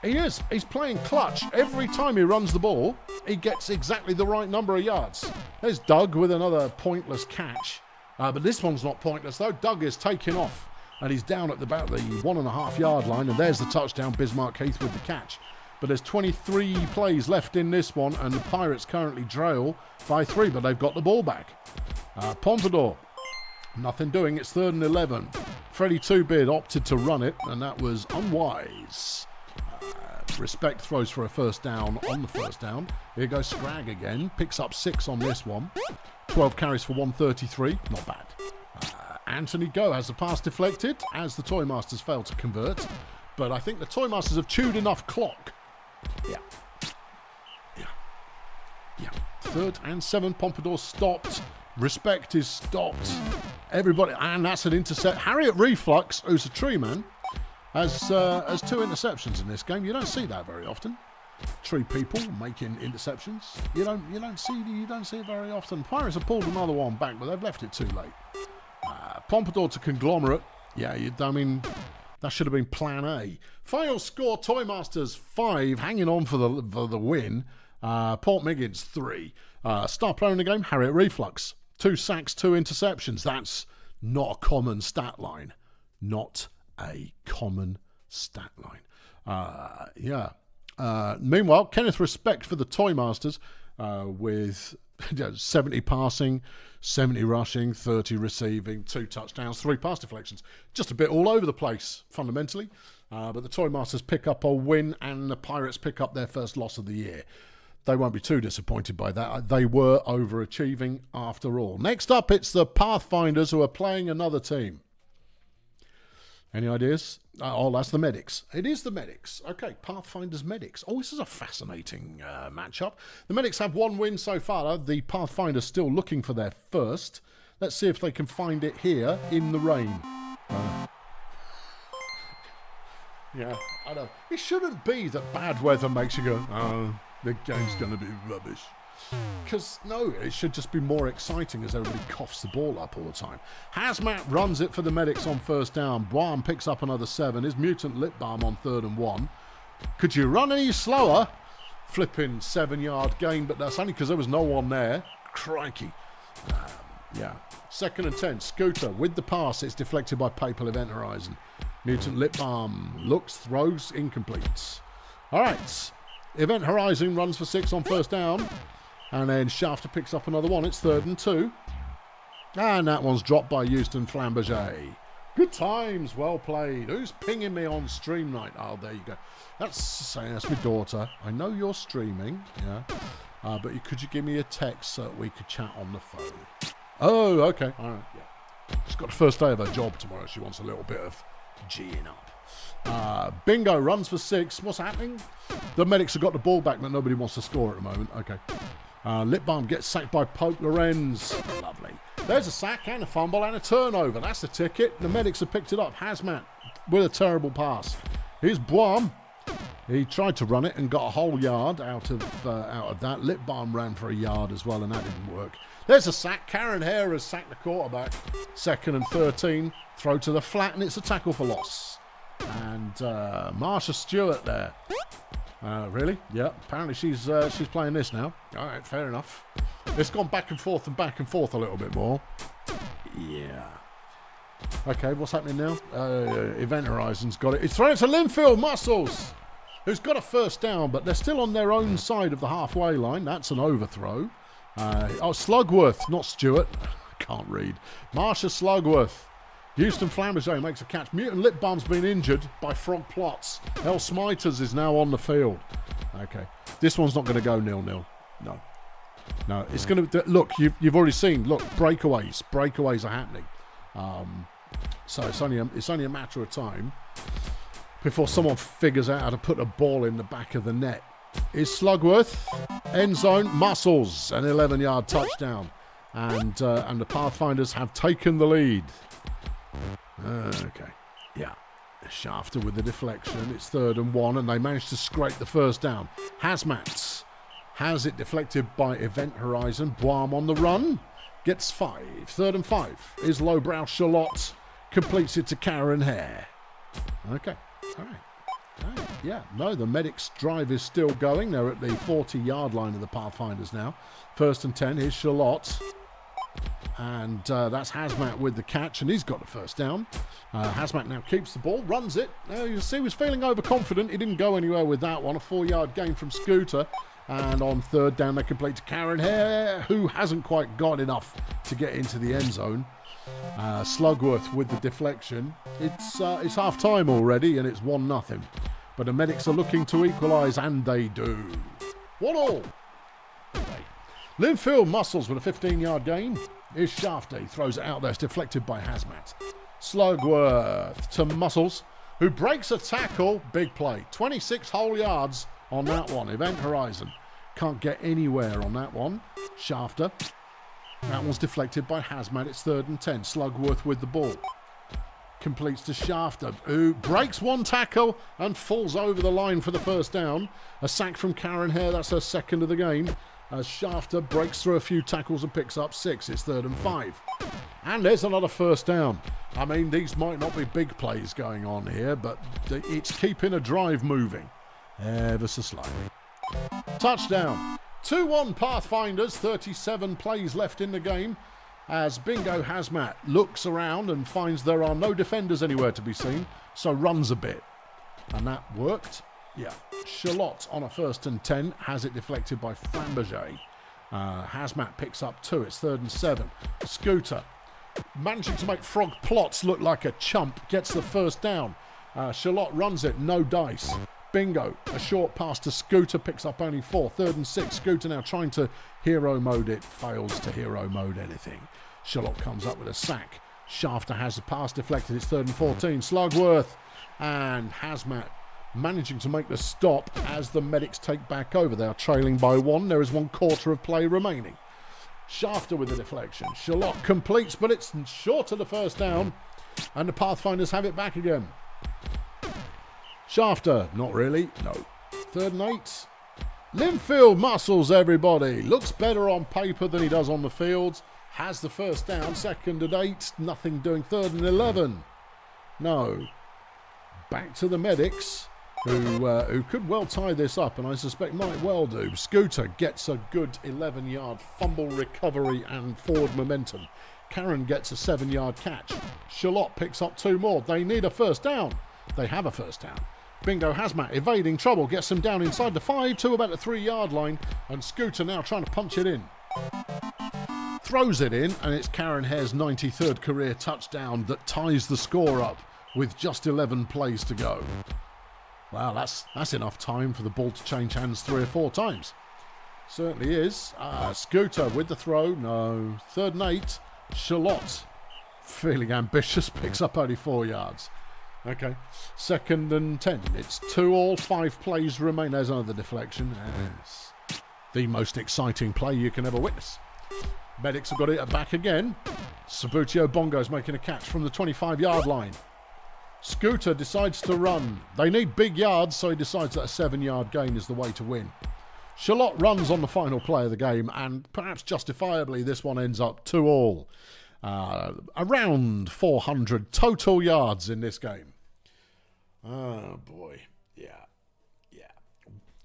He is. He's playing clutch. Every time he runs the ball, he gets exactly the right number of yards. There's Doug with another pointless catch. But this one's not pointless, though. Doug is taking off, and he's down at about the 1.5-yard line, and there's the touchdown, Bismarck Heath with the catch. But there's 23 plays left in this one, and the Pirates currently trail by 3, but they've got the ball back. Pompadour, nothing doing. It's 3rd and 11. Freddie Twobeard opted to run it, and that was unwise. Respect throws for a first down on the first down. Here goes Scrag again. Picks up 6 on this one. 12 carries for 133. Not bad. Anthony Go has the pass deflected as the Toy Masters fail to convert. But I think the Toy Masters have chewed enough clock. Yeah. 3rd and 7. Pompadour stopped. Respect is stopped. Everybody, and that's an intercept. Harriet Reflux, who's a tree man, has 2 interceptions in this game. You don't see that very often. Tree people making interceptions. You don't see it very often. Pirates have pulled another one back, but they've left it too late. Pompadour to Conglomerate. Yeah, that should have been plan A. Final score: Toy Masters 5, hanging on for the win. Port Miggins 3. Star player in the game: Harriet Reflux. 2 sacks, 2 interceptions. That's not a common stat line. Not a common stat line. Meanwhile, Kenneth Respect for the Toy Masters with 70 passing, 70 rushing, 30 receiving, 2 touchdowns, 3 pass deflections. Just a bit all over the place, fundamentally. But the Toy Masters pick up a win, and the Pirates pick up their first loss of the year. They won't be too disappointed by that. They were overachieving after all. Next up, it's the Pathfinders, who are playing another team. Any ideas? That's the Medics. It is the Medics. Okay, Pathfinders Medics. Oh, this is a fascinating matchup. The Medics have 1 win so far. The Pathfinders still looking for their first. Let's see if they can find it here in the rain. Yeah, I know. It shouldn't be that bad weather makes you go, oh, the game's going to be rubbish. Because, no, it should just be more exciting as everybody coughs the ball up all the time. Hazmat runs it for the Medics on first down. Brahm picks up another 7. His Mutant Lip Balm on 3rd and 1. Could you run any slower? Flipping 7-yard gain, but that's only because there was no one there. Crikey. Yeah. 2nd and 10. Scooter with the pass. It's deflected by Papal Event Horizon. Mutant Lip Balm looks, throws, incomplete. All right. Event Horizon runs for 6 on first down. And then Shafter picks up another one. It's 3rd and 2. And that one's dropped by Houston Flamberger. Good times. Well played. Who's pinging me on stream night? Oh, there you go. That's my daughter. I know you're streaming. Yeah. But could you give me a text so that we could chat on the phone? Oh, okay. All right. Yeah. She's got the first day of her job tomorrow. She wants a little bit of G'ing up. Bingo runs for 6. What's happening? The medics have got the ball back, but nobody wants to score at the moment. Okay. Lip Balm gets sacked by Pope Lorenz. Lovely. There's a sack and a fumble and a turnover. That's the ticket. The medics have picked it up. Hazmat with a terrible pass. Here's Blum. He tried to run it and got a whole yard out of that. Lip Balm ran for a yard as well, and that didn't work. There's a sack. Karen Hare has sacked the quarterback. 2nd and 13. Throw to the flat, and it's a tackle for loss. And Marsha Stewart there. Really? Yeah. Apparently she's playing this now. All right, fair enough. It's gone back and forth a little bit more. Yeah. Okay, what's happening now? Event Horizon's got it. It's thrown to Linfield Muscles, who's got a first down, but they're still on their own side of the halfway line. That's an overthrow. Slugworth, not Stewart. Can't read. Marsha Slugworth. Houston Flamberger makes a catch. Mutant Lip Balm's been injured by Frog Plots. El Smiters is now on the field. Okay. This one's not going to go 0-0. No. No, it's going to... Look, you've already seen. Look, breakaways. Breakaways are happening. So it's only a matter of time before someone figures out how to put a ball in the back of the net. Is Slugworth. End zone. Muscles. An 11-yard touchdown. And the Pathfinders have taken the lead. Okay. Yeah. Shafter with the deflection. It's 3rd and 1, and they managed to scrape the first down. Hazmats has it deflected by Event Horizon. Boam on the run. Gets 5. 3rd and 5. Is Lowbrow Charlotte. Completes it to Karen Hare. Okay. All right. Yeah. No, the medics' drive is still going. They're at the 40-yard line of the Pathfinders now. 1st and 10. Here's Charlotte. And that's Hazmat with the catch, and he's got the first down. Hazmat now keeps the ball, runs it. You see, he was feeling overconfident. He didn't go anywhere with that one. A 4-yard gain from Scooter. And on 3rd down, they complete to Karen Hare, who hasn't quite got enough to get into the end zone. Slugworth with the deflection. It's half-time already, and it's 1-0. But the medics are looking to equalise, and they do. 1-1. Linfield Muscles with a 15-yard gain. Is Shafty. Throws it out there. It's deflected by Hazmat. Slugworth to Muscles, who breaks a tackle. Big play. 26 whole yards on that one. Event Horizon can't get anywhere on that one. Shafter. That one's deflected by Hazmat. It's 3rd and 10. Slugworth with the ball. Completes to Shafter, who breaks one tackle and falls over the line for the first down. A sack from Karen Hare. That's her 2nd of the game. As Shafter breaks through a few tackles and picks up 6. It's 3rd and 5. And there's another first down. I mean, these might not be big plays going on here, but it's keeping a drive moving ever so slightly. Touchdown. 2-1 Pathfinders. 37 plays left in the game. As Bingo Hazmat looks around and finds there are no defenders anywhere to be seen, so runs a bit. And that worked. Yeah. Charlotte on a 1st and 10 has it deflected by Flamberger. Hazmat picks up 2. It's 3rd and 7. Scooter managing to make Frog Plots look like a chump gets the first down. Charlotte runs it. No dice. Bingo. A short pass to Scooter picks up only 4. 3rd and 6. Scooter now trying to hero mode it. Fails to hero mode anything. Charlotte comes up with a sack. Shafter has the pass deflected. It's 3rd and 14. Slugworth and Hazmat managing to make the stop as the medics take back over. They are trailing by 1. There is 1/4 of play remaining. Shafter with the deflection. Charlotte completes, but it's short of the first down. And the Pathfinders have it back again. Shafter, not really. No. 3rd and 8. Linfield Muscles, everybody. Looks better on paper than he does on the field. Has the first down. 2nd and 8. Nothing doing. 3rd and 11. No. Back to the medics. who could well tie this up, and I suspect might well do. Scooter gets a good 11-yard fumble recovery and forward momentum. Karen gets a 7-yard catch. Charlotte picks up 2 more. They need a first down. They have a first down. Bingo Hazmat evading trouble, gets them down inside the 5 to about the 3-yard line, and Scooter now trying to punch it in. Throws it in, and it's Karen Hare's 93rd career touchdown that ties the score up with just 11 plays to go. Wow, that's enough time for the ball to change hands 3 or 4 times. Certainly is. Scooter with the throw. No. 3rd and 8. Charlotte, feeling ambitious, picks up only 4 yards. Okay. 2nd and 10. It's 2 all, 5 plays remain. There's another deflection. Yes. The most exciting play you can ever witness. Medics have got it back again. Sabutio Bongo's making a catch from the 25-yard line. Scooter decides to run. They need big yards, so he decides that a 7-yard gain is the way to win. Charlotte runs on the final play of the game, and perhaps justifiably this one ends up 2 all. Around 400 total yards in this game. Oh boy.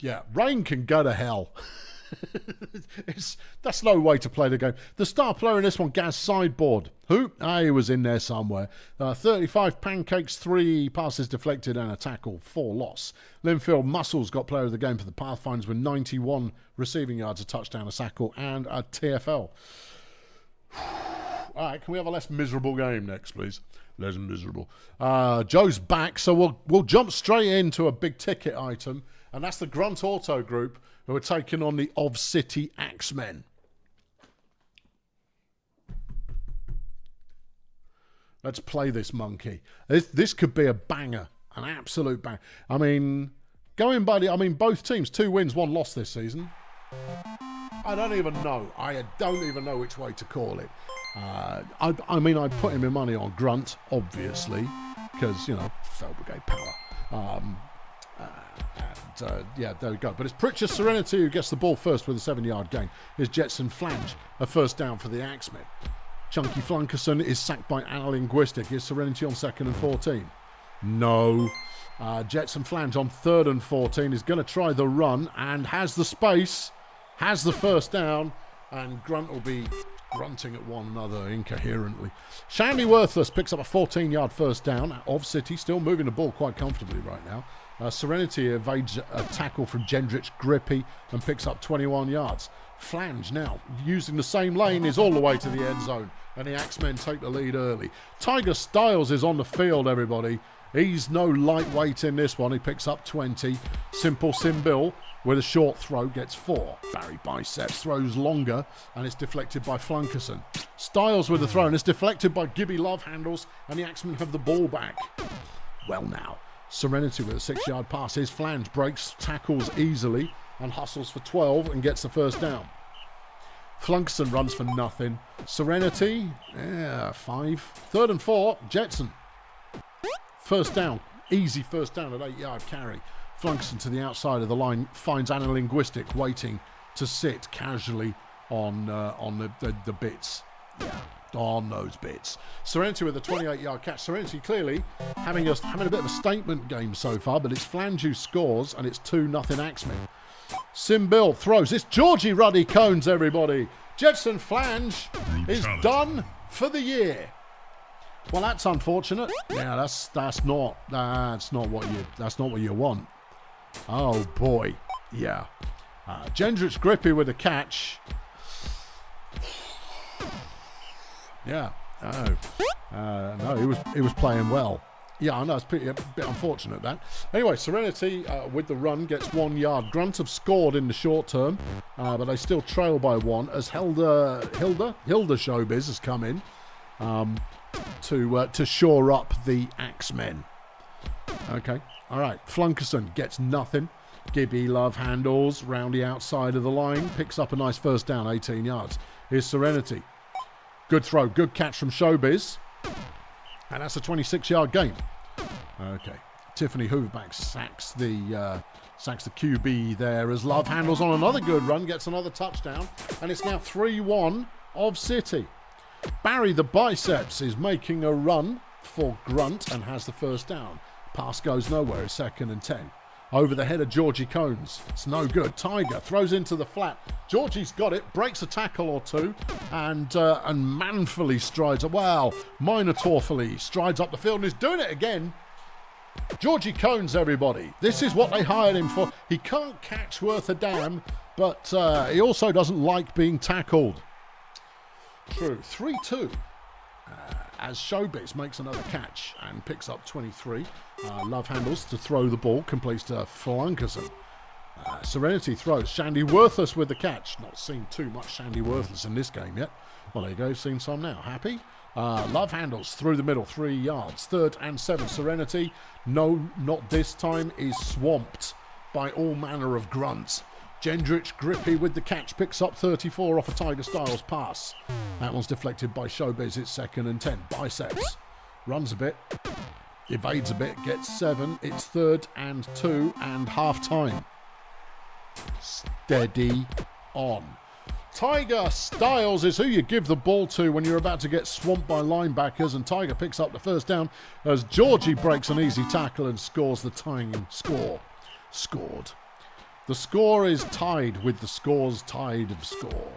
Yeah. Rain can go to hell. That's no way to play the game. The star player in this one, Gaz Sideboard. Who? He was in there somewhere. 35 pancakes, 3 passes deflected and a tackle, 4 loss. Linfield Muscles got player of the game for the Pathfinders with 91 receiving yards, a touchdown, a sackle and a TFL. Alright, can we have a less miserable game next, please? Less miserable. Joe's back, so we'll jump straight into a big ticket item, and that's the Grunt Auto Group, who are taking on the Of City Axemen. Let's play this monkey. This could be a banger, an absolute banger. I mean, both teams, 2 wins, 1 loss this season. I don't even know. I don't even know which way to call it. I'm putting my money on Grunt, obviously, because, you know, Fell Brigade power. Yeah, there we go. But it's Pritchard Serenity who gets the ball first with a 7-yard gain. Here's Jetson Flange, a first down for the Axemen. Chunky Flunkerson is sacked by Analinguistic. Here's Serenity on 2nd and 14. No. Jetson Flange on 3rd and 14 is going to try the run and has the space, has the first down, and Grunt will be grunting at one another incoherently. Shandy Worthless picks up a 14-yard first down. Of City still moving the ball quite comfortably right now. Serenity evades a tackle from Gendrich Grippy and picks up 21 yards. Flange now, using the same lane, is all the way to the end zone, and the Axemen take the lead early. Tiger Styles is on the field, everybody. He's no lightweight in this one. He picks up 20. Simple Simbil with a short throw gets 4. Barry Biceps throws longer, and it's deflected by Flunkerson. Styles with the throw, and it's deflected by Gibby Love Handles, and the Axemen have the ball back. Well now. Serenity with a 6-yard pass. His Flange breaks tackles easily and hustles for 12 and gets the first down. Flunkerson runs for nothing. Serenity, 5. 3rd and 4, Jetson. First down, easy first down at 8-yard carry. Flunkerson to the outside of the line finds Analinguistic waiting to sit casually on the bits. Yeah. On those bits. Serenity with a 28-yard catch. Serenity clearly having a bit of a statement game so far, but it's Flange who scores, and it's 2-0 Axemen. Simbil throws. It's Georgie Ruddy Cones, everybody. Jetson Flange is done for the year. Well, that's unfortunate. Yeah, that's not what you want. Oh boy, yeah. Gendrich Grippy with a catch. Yeah. No, he was playing well. Yeah, I know, it's a bit unfortunate that. Anyway, Serenity with the run gets 1 yard. Grunt have scored in the short term, but they still trail by 1 as Hilda Showbiz has come in to shore up the Axemen. Okay, all right. Flunkerson gets nothing. Gibby Love handles round the outside of the line, picks up a nice first down, 18 yards. Here's Serenity. Good throw, good catch from Showbiz. And that's a 26-yard gain. Okay. Tiffany Hooverback sacks the QB there as Love handles on another good run, gets another touchdown, and it's now 3-1 Of City. Barry the Biceps is making a run for Grunt and has the first down. Pass goes nowhere, it's 2nd and 10. over the head of Georgie Cones. It's no good. Tiger throws into the flat. Georgie's got it, breaks a tackle or two, and manfully strides up. Well, Minotaurfully strides up the field and is doing it again. Georgie Cones, everybody. This is what they hired him for. He can't catch worth a damn, but he also doesn't like being tackled. True. 3-2. As Showbiz makes another catch and picks up 23. Love handles to throw the ball, completes to Flunkerson. Serenity throws. Shandy Worthless with the catch. Not seen too much Shandy Worthless in this game yet. Well, there you go. Seen some now. Happy? Love handles through the middle, 3 yards. 3rd and 7. Serenity, no, not this time, is swamped by all manner of grunts. Gendrich Grippy with the catch, picks up 34 off a Tiger Styles pass. That one's deflected by Showbiz. It's 2nd and 10. Biceps runs a bit, evades a bit, gets 7. It's 3rd and 2 and half time. Steady on. Tiger Styles is who you give the ball to when you're about to get swamped by linebackers, and Tiger picks up the first down as Georgie breaks an easy tackle and scores the tying score. Scored. The score is tied with the scores tied of score.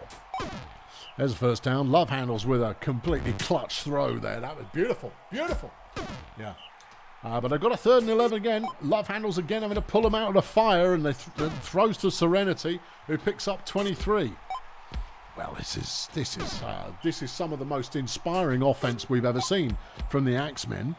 There's the first down. Love handles with a completely clutch throw there. That was beautiful. Beautiful. Yeah. But they've got a 3rd and 11 again. Love handles again, having to pull them out of the fire, and they throws to Serenity, who picks up 23. Well, this is some of the most inspiring offense we've ever seen from the Axemen,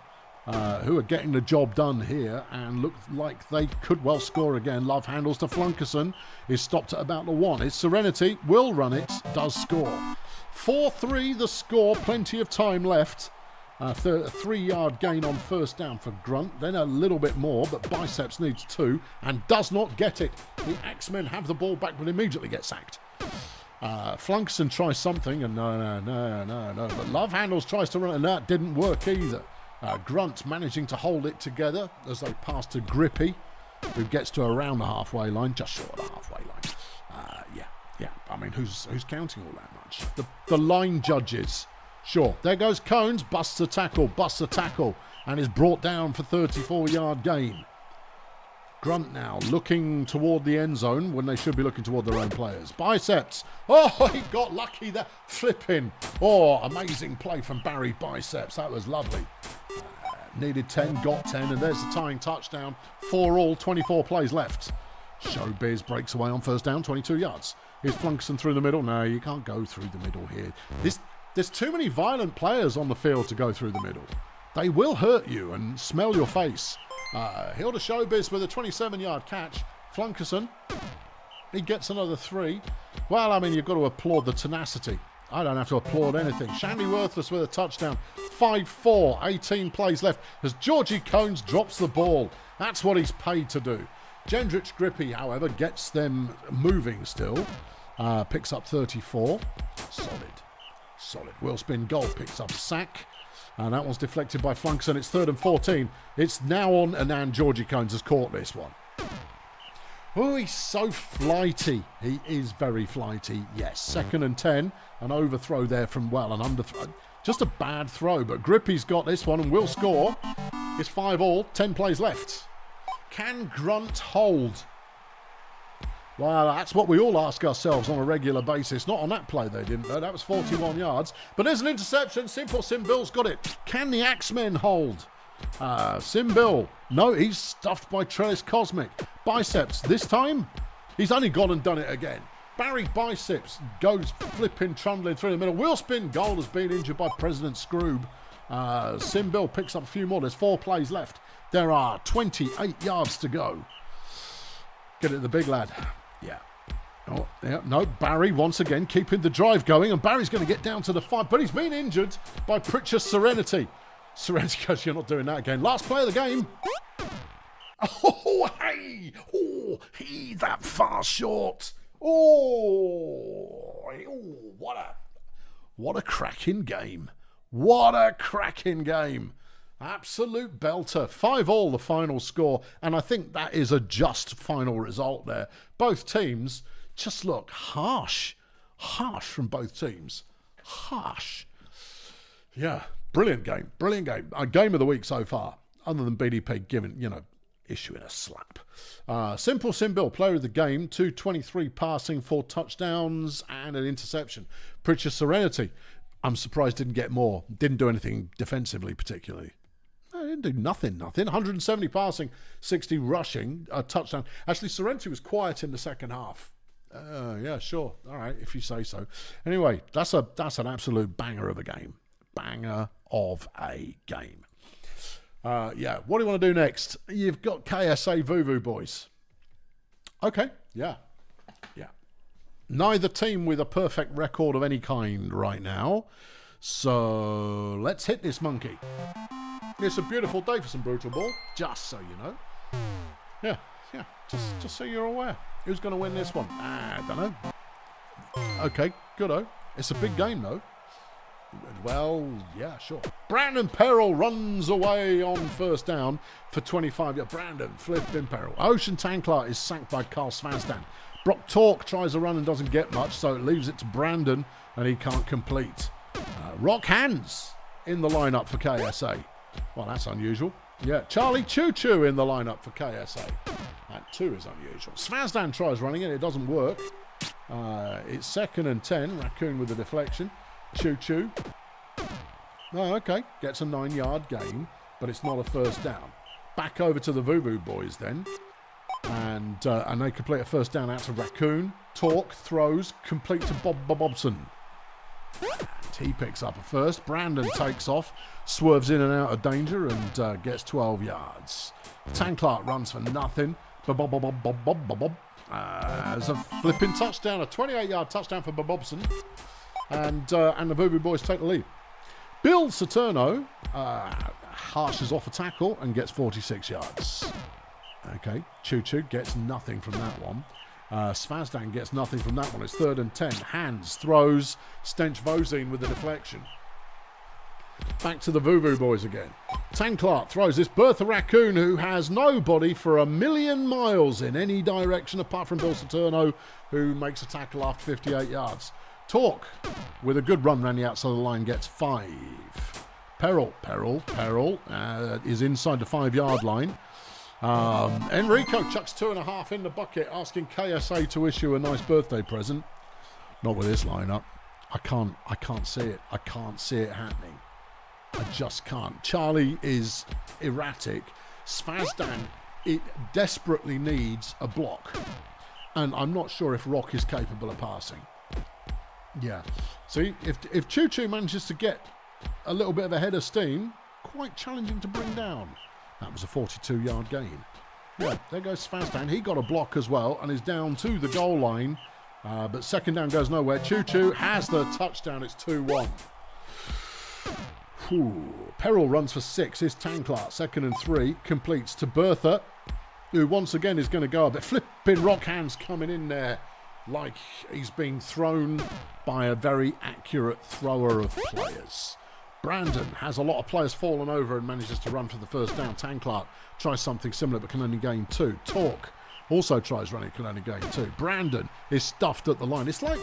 who are getting the job done here and look like they could well score again. Love handles to Flunkerson, is stopped at about the 1. It's Serenity, will run it, does score. 4-3 the score, plenty of time left. A 3-yard gain on first down for Grunt, then a little bit more, but Biceps needs 2 and does not get it. The Axemen have the ball back but immediately get sacked. Flunkerson tries something, and no. But Love handles, tries to run it, and that didn't work either. Grunt managing to hold it together as they pass to Grippy, who gets to around the halfway line, just short of the halfway line. Yeah. I mean, who's counting all that much? The line judges. Sure. There goes Cones, busts a tackle, and is brought down for 34-yard gain. Grunt now looking toward the end zone when they should be looking toward their own players. Biceps. Oh, he got lucky there. Flipping. Oh, amazing play from Barry Biceps. That was lovely. Needed 10, got 10, and there's the tying touchdown. 4 all, 24 plays left. Showbiz breaks away on first down, 22 yards. Here's Flunkerson through the middle. No, you can't go through the middle here. There's too many violent players on the field to go through the middle. They will hurt you and smell your face. Hilda Showbiz with a 27-yard catch. Flunkerson, he gets another 3. Well, I mean, you've got to applaud the tenacity. I don't have to applaud anything. Shandy Worthless with a touchdown. 5-4, 18 plays left as Georgie Cones drops the ball. That's what he's paid to do. Gendrich Grippy, however, gets them moving still. Picks up 34. Solid. Will spin goal, picks up sack. And that one's deflected by Flunkerson. It's 3rd and 14. It's now on, and Georgie Cones has caught this one. Oh, he's so flighty. He is very flighty. Yes, 2nd and 10. An overthrow there from, well, an underthrow. Just a bad throw, but Grippy's got this one and will score. It's 5 all, 10 plays left. Can Grunt hold? Well, that's what we all ask ourselves on a regular basis. Not on that play, they didn't, though. That was 41 yards. But there's an interception. Simple Simbil's got it. Can the Axemen hold? Simbil. No, he's stuffed by Trellis Cosmic. Biceps. This time, he's only gone and done it again. Barry Biceps goes flipping, trundling through the middle. Wheel spin goal has been injured by President Scroob. Simbil picks up a few more. There's 4 plays left. There are 28 yards to go. Get it, the big lad. Yeah. Oh, yeah. No, Barry once again keeping the drive going, and Barry's going to get down to the 5, but he's been injured by Pritchard's Serenity. Serenity goes, you're not doing that again. Last play of the game. Oh, hey. Oh, he that far short. Oh, what a cracking game. What a cracking game. Absolute belter. 5 all the final score, and I think that is a just final result there. Both teams just look harsh. Harsh from both teams. Harsh. Yeah, brilliant game. Brilliant game. A game of the week so far, other than BDP giving, issuing a slap. Simple Simbill, player of the game, 223 passing, 4 touchdowns and an interception. Pritchard Serenity, I'm surprised didn't get more. Didn't do anything defensively particularly. No, didn't do nothing. 170 passing, 60 rushing, a touchdown. Actually, Serenity was quiet in the second half. Yeah, sure. All right, if you say so. Anyway, that's an absolute banger of a game. Banger of a game. Yeah, what do you want to do next? You've got KSA Voodoo Boys. Okay, yeah. Neither team with a perfect record of any kind right now. So let's hit this monkey. It's a beautiful day for some Brutalball, just so you know. Yeah, just so you're aware. Who's going to win this one? I don't know. Okay, good-o. It's a big game, though. Well, yeah, sure. Brandon Peril runs away on first down for 25. Yeah, Brandon flipping Peril. Ocean Tanklar is sacked by Carl Svazdan. Brock Torque tries a run and doesn't get much, so it leaves it to Brandon, and he can't complete. Rock Hands in the lineup for KSA. Well, that's unusual. Yeah, Charlie Choo Choo in the lineup for KSA. That too is unusual. Svazdan tries running it doesn't work. It's 2nd and 10. Raccoon with a deflection. Choo Choo. Oh, okay. Gets a 9-yard gain, but it's not a first down. Back over to the Voodoo Boys then. And they complete a first down out to Raccoon. Torque throws, complete to Bob Bobson. And he picks up a first. Brandon takes off, swerves in and out of danger, and gets 12 yards. Tanklark runs for nothing. Bob. There's a flipping touchdown, a 28-yard touchdown for Bobson. And the Voodoo Boys take the lead. Bill Saturno harshes off a tackle and gets 46 yards. Okay, Choo Choo gets nothing from that one. Svazdan gets nothing from that one. It's 3rd and 10. Hands throws. Stench Vozine with the deflection. Back to the Voodoo Boys again. Tanklark throws this Bertha Raccoon, who has nobody for a million miles in any direction apart from Bill Saturno, who makes a tackle after 58 yards. Torque, with a good run around the outside of the line, gets 5. Peril is inside the 5-yard line. Enrico chucks 2.5 in the bucket, asking KSA to issue a nice birthday present. Not with this lineup. I can't see it. I can't see it happening. I just can't. Charlie is erratic. Svazdan, it desperately needs a block. And I'm not sure if Rock is capable of passing. Yeah. See, if Choo Choo manages to get a little bit of a head of steam, quite challenging to bring down. That was a 42-yard gain. Yeah, there goes Svazdan. He got a block as well and is down to the goal line. But second down goes nowhere. Choo Choo has the touchdown. It's 2-1. Peril runs for 6. Here's Tanklark. 2nd and 3. Completes to Bertha, who once again is going to go a bit. Flipping Rock Hands coming in there like he's being thrown by a very accurate thrower of players. Brandon has a lot of players fallen over and manages to run for the first down. Tanklark tries something similar but can only gain 2. Torque also tries running, can only gain 2. Brandon is stuffed at the line. It's like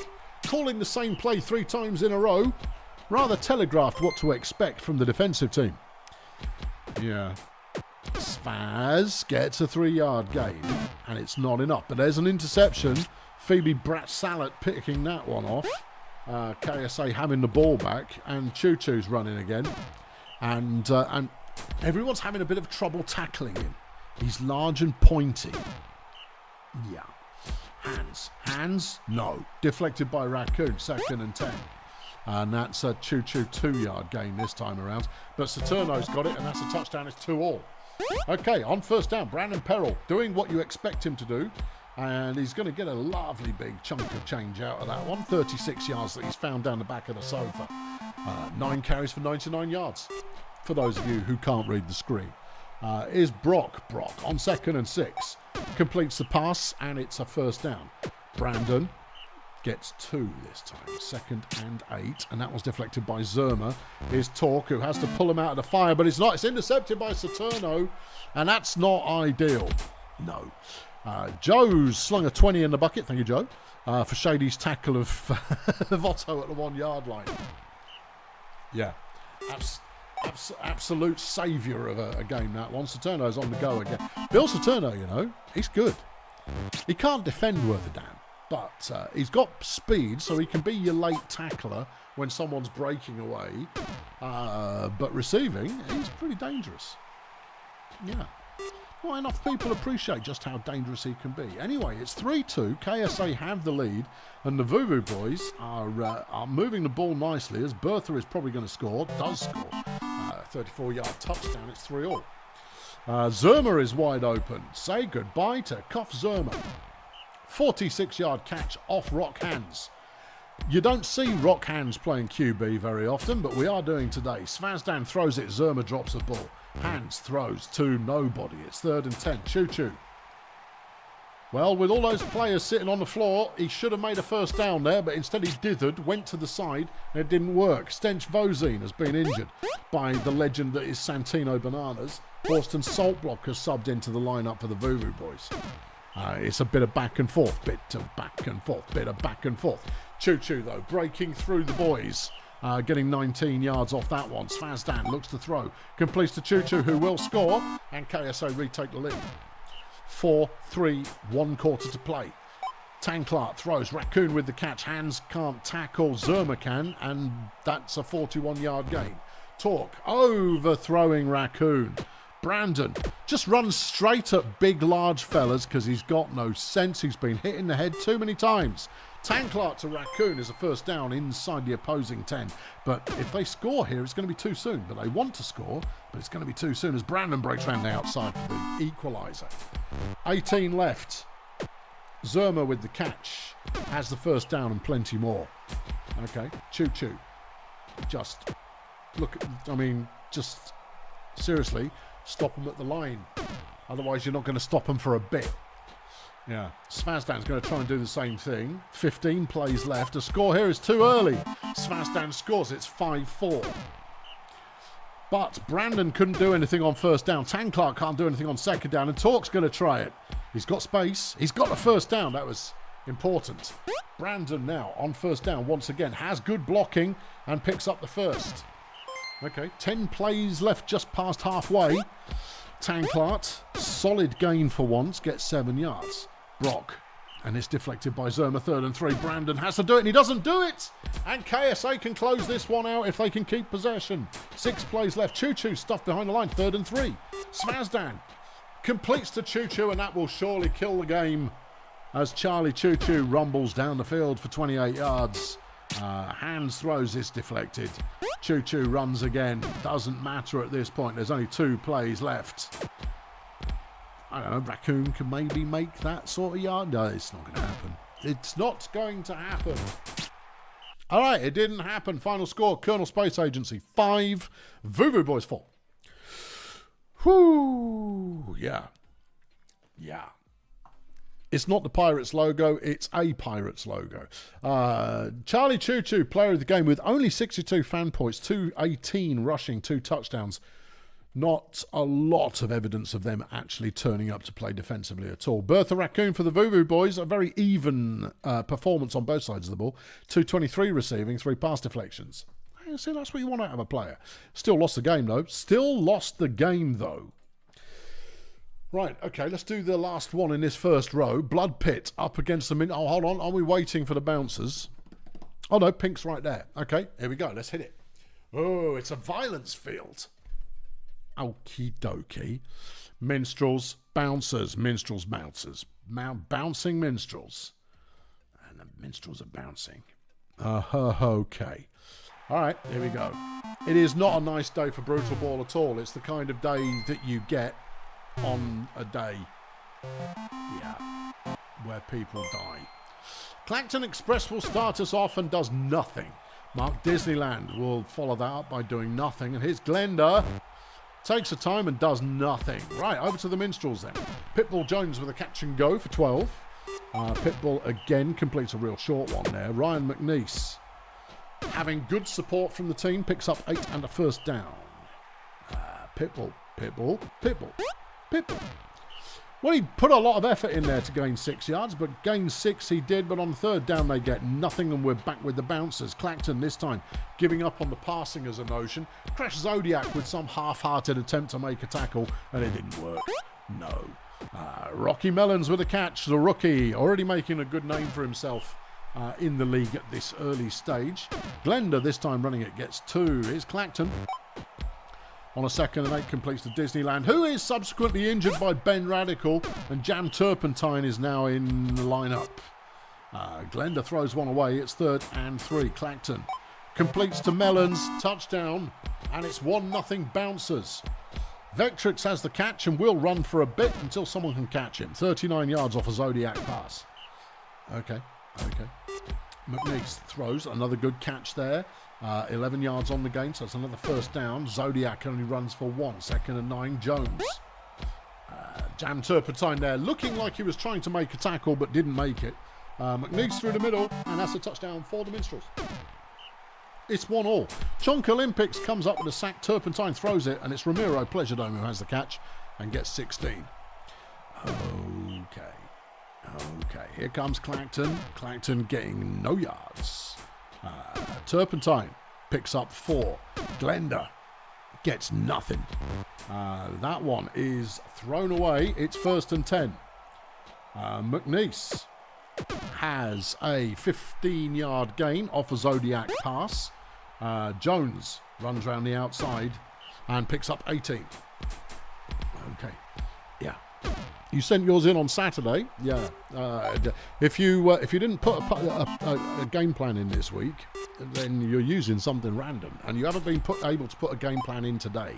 calling the same play 3 times in a row. Rather telegraphed what to expect from the defensive team. Yeah. Spaz gets a 3-yard gain, and it's not enough. But there's an interception. Phoebe Brat-Salat picking that one off. KSA having the ball back, and Choo Choo's running again. And everyone's having a bit of trouble tackling him. He's large and pointy. Yeah. Hands? No. Deflected by Raccoon, 2nd and 10. And that's a Choo Choo 2-yard gain this time around. But Saturno's got it, and that's a touchdown. It's 2-all. Okay, on first down, Brandon Peril doing what you expect him to do. And he's going to get a lovely big chunk of change out of that one. 36 yards that he's found down the back of the sofa. 9 carries for 99 yards. For those of you who can't read the screen. Is Brock on 2nd and 6. Completes the pass, and it's a first down. Brandon gets 2 this time. 2nd and 8. And that was deflected by Zerma. Here's Torque, who has to pull him out of the fire, but it's not. It's intercepted by Saturno. And that's not ideal. No. Joe's slung a 20 in the bucket, thank you, Joe, for Shady's tackle of Otto at the 1-yard line. Yeah, Absolute saviour of a game, that one. Saturno's on the go again. Bill Saturno, you know, he's good. He can't defend worth a damn, but he's got speed, so he can be your late tackler when someone's breaking away. But receiving, he's pretty dangerous. Yeah. Not enough people appreciate just how dangerous he can be. Anyway, it's 3-2. KSA have the lead, and the Voodoo Boys are moving the ball nicely, as Bertha is probably going to score. Does score. 34-yard touchdown. It's 3-all. Zerma is wide open. Say goodbye to Cuff Zerma. 46-yard catch off Rock Hands. You don't see Rock Hands playing QB very often, but we are doing today. Svazdan throws it. Zerma drops the ball. Hands throws to nobody. It's 3rd and 10. Choo-choo. Well, with all those players sitting on the floor, he should have made a first down there, but instead he dithered, went to the side, and it didn't work. Stench Vozine has been injured by the legend that is Santino Bananas. Boston Saltblock has subbed into the lineup for the Voodoo Boys. It's a bit of back and forth, bit of back and forth. Choo-choo, though, breaking through the boys. Getting 19 yards off that one. Svazdan looks to throw. Completes to Choo-choo, who will score. And KSO retake the lead. 4-3, 1 quarter to play. Tanklar throws. Raccoon with the catch. Hands can't tackle. Zerma can. And that's a 41-yard gain. Torque overthrowing Raccoon. Brandon just runs straight at big, large fellas because he's got no sense. He's been hit in the head too many times. Tanklar to Raccoon is a first down inside the opposing 10. But if they score here, it's going to be too soon. But they want to score, but it's going to be too soon as Brandon breaks around the outside for the equaliser. 18 left. Zerma with the catch. Has the first down and plenty more. Okay, Choo-choo. Just look at, just seriously, stop them at the line. Otherwise, you're not going to stop them for a bit. Yeah, Svazdan's going to try and do the same thing. 15 plays left. A score here is too early. Svazdan scores. It's 5-4. But Brandon couldn't do anything on first down. Tanklar can't do anything on second down. And Torque's going to try it. He's got space. He's got the first down. That was important. Brandon now on first down once again. Has good blocking and picks up the first. Okay, 10 plays left just past halfway. Tanklart, solid gain for once, gets 7 yards. Brock, and it's deflected by Zerma, 3rd and 3. Brandon has to do it, and he doesn't do it. And KSA can close this one out if they can keep possession. 6 plays left. Choo-choo stuffed behind the line, 3rd and 3. Svazdan completes to Choo-choo, and that will surely kill the game as Charlie Choo-choo rumbles down the field for 28 yards. Hands throws this deflected. Choo-choo runs again. Doesn't matter at this point. There's only 2 plays left. I don't know, Raccoon can maybe make that sort of yard. No, it's not going to happen. It's not going to happen. All right, it didn't happen. Final score, Colonel Space Agency 5, Voodoo Boys 4. Whoo, yeah. Yeah. It's not the Pirates logo, it's a Pirates logo. Charlie Choo-choo, player of the game with only 62 fan points, 218 rushing, 2 touchdowns. Not a lot of evidence of them actually turning up to play defensively at all. Bertha Raccoon for the Voodoo Boys, a very even performance on both sides of the ball. 223 receiving, 3 pass deflections. See, that's what you want out of a player. Still lost the game, though. Right, okay, let's do the last one in this first row. Blood Pit up against the Oh, hold on, are we waiting for the bouncers? Oh, no, Pink's right there. Okay, here we go, let's hit it. Oh, it's a violence field. Okie dokie. Minstrels, bouncers, minstrels, bouncers. Bouncing minstrels. And the minstrels are bouncing. Okay. All right, here we go. It is not a nice day for Brutalball at all. It's the kind of day that you get on a day, where people die. Clacton Express will start us off and does nothing. Mark Disneyland will follow that up by doing nothing. And here's Glenda. Takes her time and does nothing. Right, over to the Minstrels then. Pitbull Jones with a catch and go for 12. Pitbull again completes a real short one there. Ryan McNeese, having good support from the team, picks up 8 and a first down. Pitbull. Well, he put a lot of effort in there to gain 6 yards, but gain 6 he did, but on third down they get nothing, and we're back with the bouncers. Clacton this time giving up on the passing as a notion. Crash Zodiac with some half-hearted attempt to make a tackle, and it didn't work. No. Rocky Melons with a catch, the rookie, already making a good name for himself in the league at this early stage. Glenda this time running it, gets 2. Here's Clacton. On a 2nd and 8 completes to Disneyland, who is subsequently injured by Ben Radical, and Jam Turpentine is now in the lineup. Glenda throws one away. It's 3rd and 3. Clacton completes to Melons, touchdown, and it's 1-0 Bouncers. Vectrix has the catch and will run for a bit until someone can catch him. 39 yards off a Zodiac pass. Okay. McNeese throws, another good catch there. 11 yards on the gain, so it's another 1st down. Zodiac only runs for 1. 2nd and 9, Jones. Jam Turpentine there, looking like he was trying to make a tackle, but didn't make it. McNeese through the middle, and that's a touchdown for the Minstrels. It's 1-1. Chonk Olympics comes up with a sack. Turpentine throws it, and it's Ramiro Pleasuredome who has the catch and gets 16. Okay, here comes Clacton. Clacton getting no yards. Turpentine picks up 4. Glenda gets nothing. That one is thrown away. It's 1st and 10. McNeese has a 15-yard gain off a Zodiac pass. Jones runs around the outside and picks up 18. Okay, yeah. You sent yours in on Saturday, yeah. If you didn't put a game plan in this week, then you're using something random, and you haven't been able to put a game plan in today.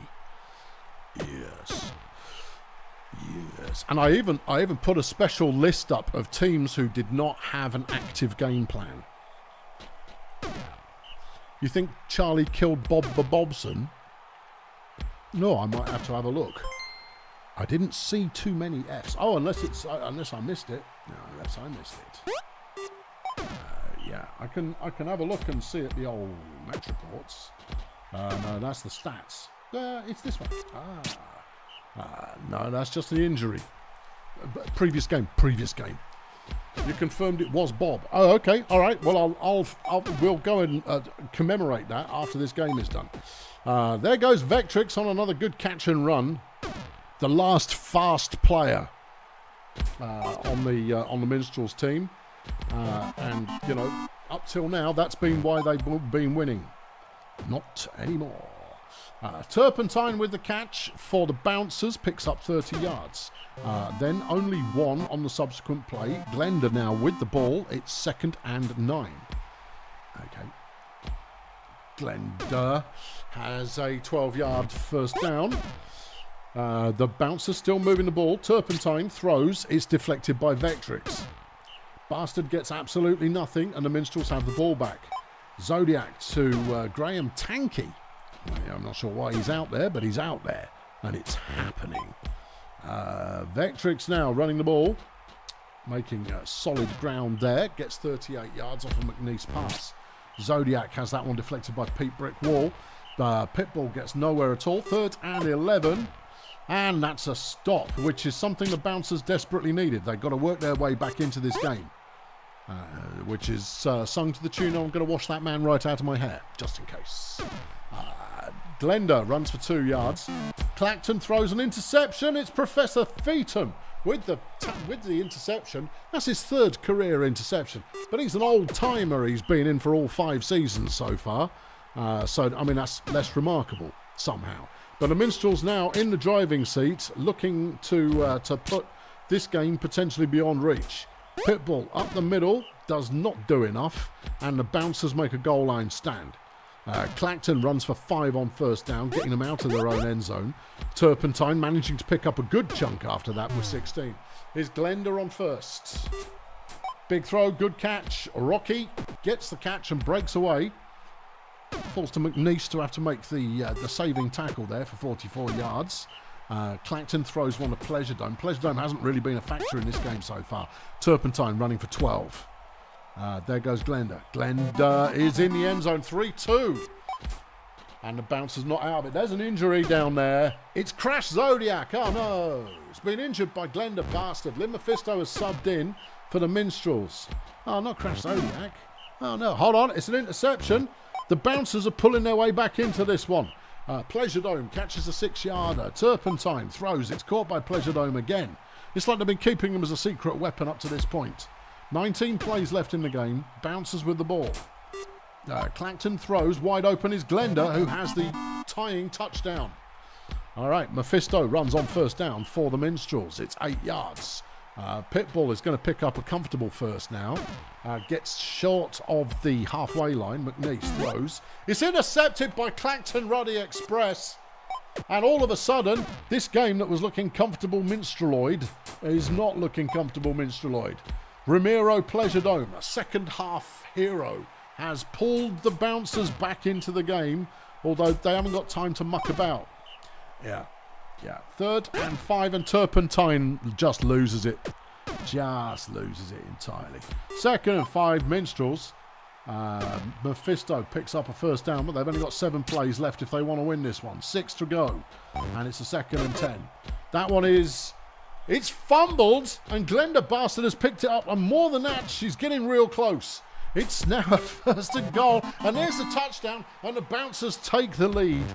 Yes. And I even put a special list up of teams who did not have an active game plan. You think Charlie killed Bob Bobson? No, I might have to have a look. I didn't see too many Fs. Oh, unless I missed it. No, unless I missed it. Yeah, I can have a look and see at the old match reports. No, that's the stats. It's this one. No, that's just the injury. Previous game. You confirmed it was Bob. Oh, okay. All right. Well, we'll go and commemorate that after this game is done. There goes Vectrix on another good catch and run. The last fast player on the Minstrels team, and you know, up till now, that's been why they've been winning. Not anymore. Turpentine with the catch for the Bouncers, picks up 30 yards. Then only 1 on the subsequent play. Glenda now with the ball. It's 2nd and 9. Okay. Glenda has a 12-yard 1st down. The Bouncer still moving the ball. Turpentine throws. It's deflected by Vectrix. Bastard gets absolutely nothing, and the Minstrels have the ball back. Zodiac to Graham Tanky. I'm not sure why he's out there, but he's out there, and it's happening. Vectrix now running the ball, making solid ground there. Gets 38 yards off a McNeese pass. Zodiac has that one deflected by Pete Brick Wall. Pitbull gets nowhere at all. 3rd and 11. And that's a stop, which is something the Bouncers desperately needed. They've got to work their way back into this game, which is sung to the tune, I'm going to wash that man right out of my hair, just in case. Glenda runs for 2 yards. Clacton throws an interception. It's Professor Feetham with the interception. That's his 3rd career interception. But he's an old-timer. He's been in for all 5 seasons so far. So, I mean, that's less remarkable somehow. But the Minstrels now in the driving seat, looking to put this game potentially beyond reach. Pitbull up the middle, does not do enough, and the Bouncers make a goal line stand. Clacton runs for 5 on 1st down, getting them out of their own end zone. Turpentine managing to pick up a good chunk after that with 16. Here's Glenda on 1st. Big throw, good catch. Rocky gets the catch and breaks away. Falls to McNeese to have to make the saving tackle there for 44 yards. Clacton throws one to Pleasuredome. Pleasuredome hasn't really been a factor in this game so far. Turpentine running for 12. There goes Glenda. Glenda is in the end zone. 3-2. And the bouncer's not out of it. There's an injury down there. It's Crash Zodiac. Oh, no. It's been injured by Glenda Bastard. Lynn Mephisto has subbed in for the Minstrels. Oh, not Crash Zodiac. Oh, no. Hold on. It's an interception. The bouncers are pulling their way back into this one. Pleasure Dome catches a 6-yarder. Turpentine throws. It's caught by Pleasure Dome again. It's like they've been keeping him as a secret weapon up to this point. 19 plays left in the game. Bouncers with the ball. Clacton throws. Wide open is Glenda, who has the tying touchdown. All right, Mephisto runs on first down for the Minstrels. It's 8 yards. Pitbull is going to pick up a comfortable first now. Gets short of the halfway line. McNeese throws. It's intercepted by Clacton Ruddy Express. And all of a sudden, this game that was looking comfortable Minstreloid is not looking comfortable Minstreloid. Ramiro Pleasure Dome, a second half hero, has pulled the bouncers back into the game, although they haven't got time to muck about. Yeah. 3rd and 5, and Turpentine just loses it. Just loses it entirely. 2nd and 5, Minstrels. Mephisto picks up a first down, but they've only got 7 plays left if they want to win this one. 6 to go, and it's a 2nd and 10. That one is... It's fumbled, and Glenda Bastard has picked it up, and more than that, she's getting real close. It's now a 1st and goal, and there's the touchdown, and the bouncers take the lead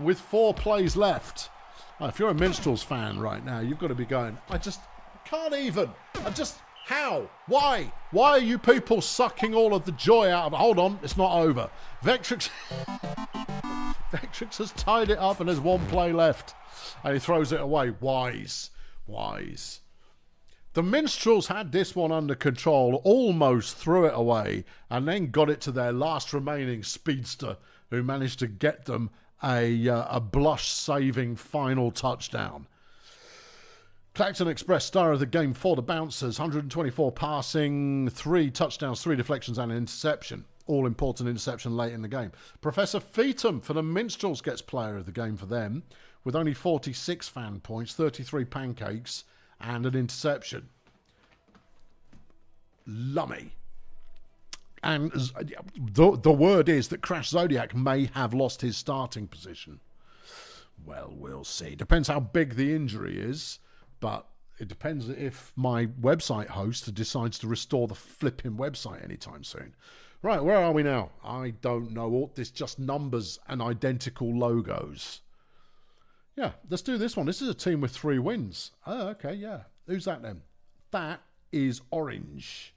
with 4 plays left. If you're a Minstrels fan right now, you've got to be going, I just can't even. How? Why? Why are you people sucking all of the joy out of it? Hold on, it's not over. Vectrix has tied it up, and there's 1 play left, and he throws it away. Wise. The Minstrels had this one under control, almost threw it away, and then got it to their last remaining speedster, who managed to get them a blush-saving final touchdown. Clacton Express, star of the game for the Bouncers, 124 passing, 3 touchdowns, 3 deflections and an interception. All-important interception late in the game. Professor Feetham for the Minstrels gets player of the game for them, with only 46 fan points, 33 pancakes, and an interception. Lummy. And the word is that Crash Zodiac may have lost his starting position. Well, we'll see. Depends how big the injury is, but it depends if my website host decides to restore the flipping website anytime soon. Right, where are we now? I don't know. There's just numbers and identical logos. Yeah, let's do this one. This is a team with 3 wins. Oh, okay, yeah. Who's that then? That is Orange.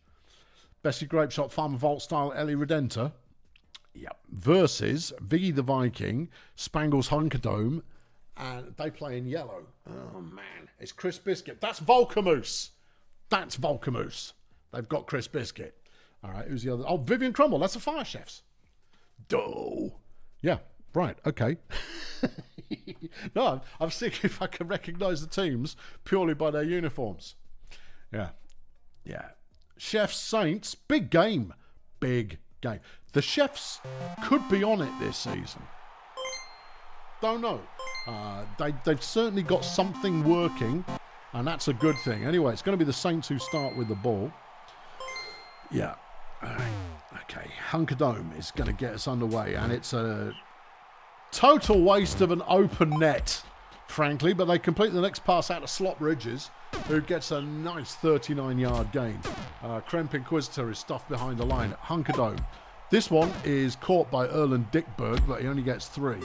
Bessie Grapeshot, Farmer Vault Style, Ellie Redenta. Yep. Versus Viggy the Viking, Spangles Hunkerdome, and they play in yellow. Oh, man. It's Chris Biscuit. That's Volcamoose. They've got Chris Biscuit. All right, who's the other? Oh, Vivian Crumble. That's the Fire Chefs. Doh. Yeah, right. Okay. No, I'm seeing if I can recognise the teams purely by their uniforms. Yeah. Chefs Saints, big game. The Chefs could be on it this season. Don't know. They've certainly got something working, and that's a good thing. Anyway, it's going to be the Saints who start with the ball. Yeah. All right. Okay. Hunkerdome is going to get us underway, and it's a total waste of an open net, frankly, but they complete the next pass out of Slop Ridges, who gets a nice 39-yard gain. Kremp Inquisitor is stuffed behind the line. Hunkerdome. This one is caught by Erland Dickberg, but he only gets 3.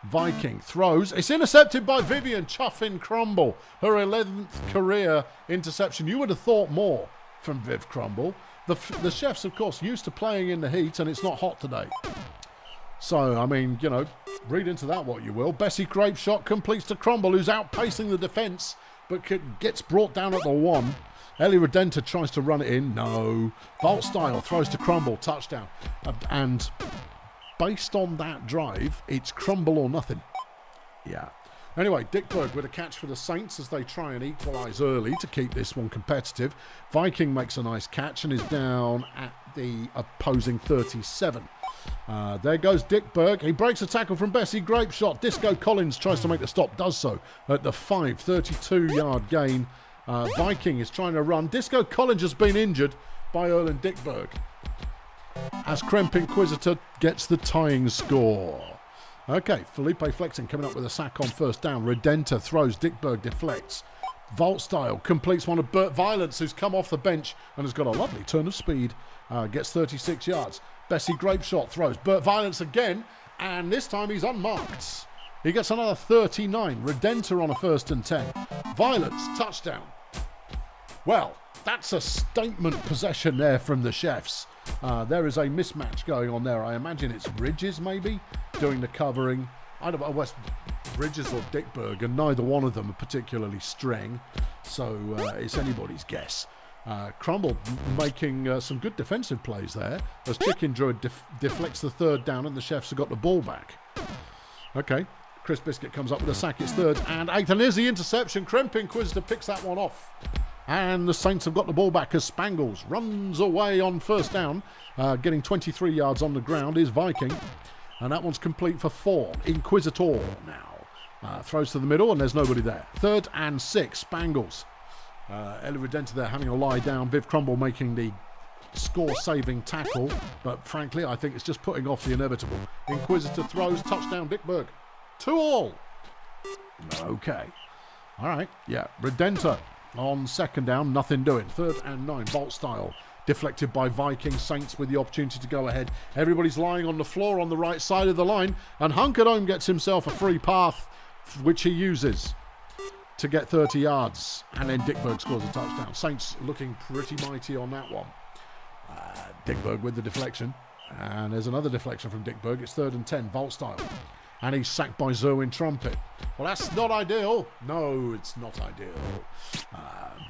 Viking throws. It's intercepted by Vivian Chuffin Crumble. Her 11th career interception. You would have thought more from Viv Crumble. The Chefs, of course, used to playing in the heat, and it's not hot today. So, I mean, you know, read into that what you will. Bessie Grapeshot completes to Crumble, who's outpacing the defence, but gets brought down at the 1. Ellie Redenta tries to run it in. No. Vault Style throws to Crumble. Touchdown. And based on that drive, it's Crumble or nothing. Yeah. Anyway, Dickberg with a catch for the Saints as they try and equalise early to keep this one competitive. Viking makes a nice catch and is down at the opposing 37. There goes Dickberg. He breaks a tackle from Bessie Grapeshot. Disco Collins tries to make the stop, does so at the 5, 32-yard gain. Viking is trying to run. Disco Collins has been injured by Erland Dickberg as Kremp Inquisitor gets the tying score. Okay, Felipe flexing, coming up with a sack on first down. Redenta throws, Dickberg deflects. Vault style completes one of Burt Violence, who's come off the bench and has got a lovely turn of speed. Gets 36 yards. Bessie Grapeshot throws. Burt Violence again, and this time he's unmarked. He gets another 39. Redenta on a 1st and 10. Violence, touchdown. Well, that's a statement possession there from the Chefs. There is a mismatch going on there. I imagine it's Ridges, maybe, doing the covering. I don't know whether Ridges or Dickberg, and neither one of them are particularly strong. So it's anybody's guess. Crumble making some good defensive plays there as Chicken Druid deflects the 3rd down and the Chefs have got the ball back. Okay, Chris Biscuit comes up with a sack. It's 3rd and 8, and here's the interception. Kremp Inquisitor picks that one off. And the Saints have got the ball back as Spangles runs away on 1st down. Getting 23 yards on the ground is Viking. And that one's complete for 4. Inquisitor now. Throws to the middle and there's nobody there. 3rd and 6. Spangles. Ellie Redenta there having a lie down. Viv Crumble making the score-saving tackle. But frankly, I think it's just putting off the inevitable. Inquisitor throws. Touchdown, Dickberg. 2-all. Okay. All right. Yeah. Redenta. On 2nd down, nothing doing. 3rd and 9, Bolt style. Deflected by Viking. Saints with the opportunity to go ahead. Everybody's lying on the floor on the right side of the line. And Hunkered Home gets himself a free path, which he uses to get 30 yards. And then Dickberg scores a touchdown. Saints looking pretty mighty on that one. Dickberg with the deflection. And there's another deflection from Dickberg. It's 3rd and 10, Bolt style. And he's sacked by Zerwin Trumpet. Well, that's not ideal. No, it's not ideal.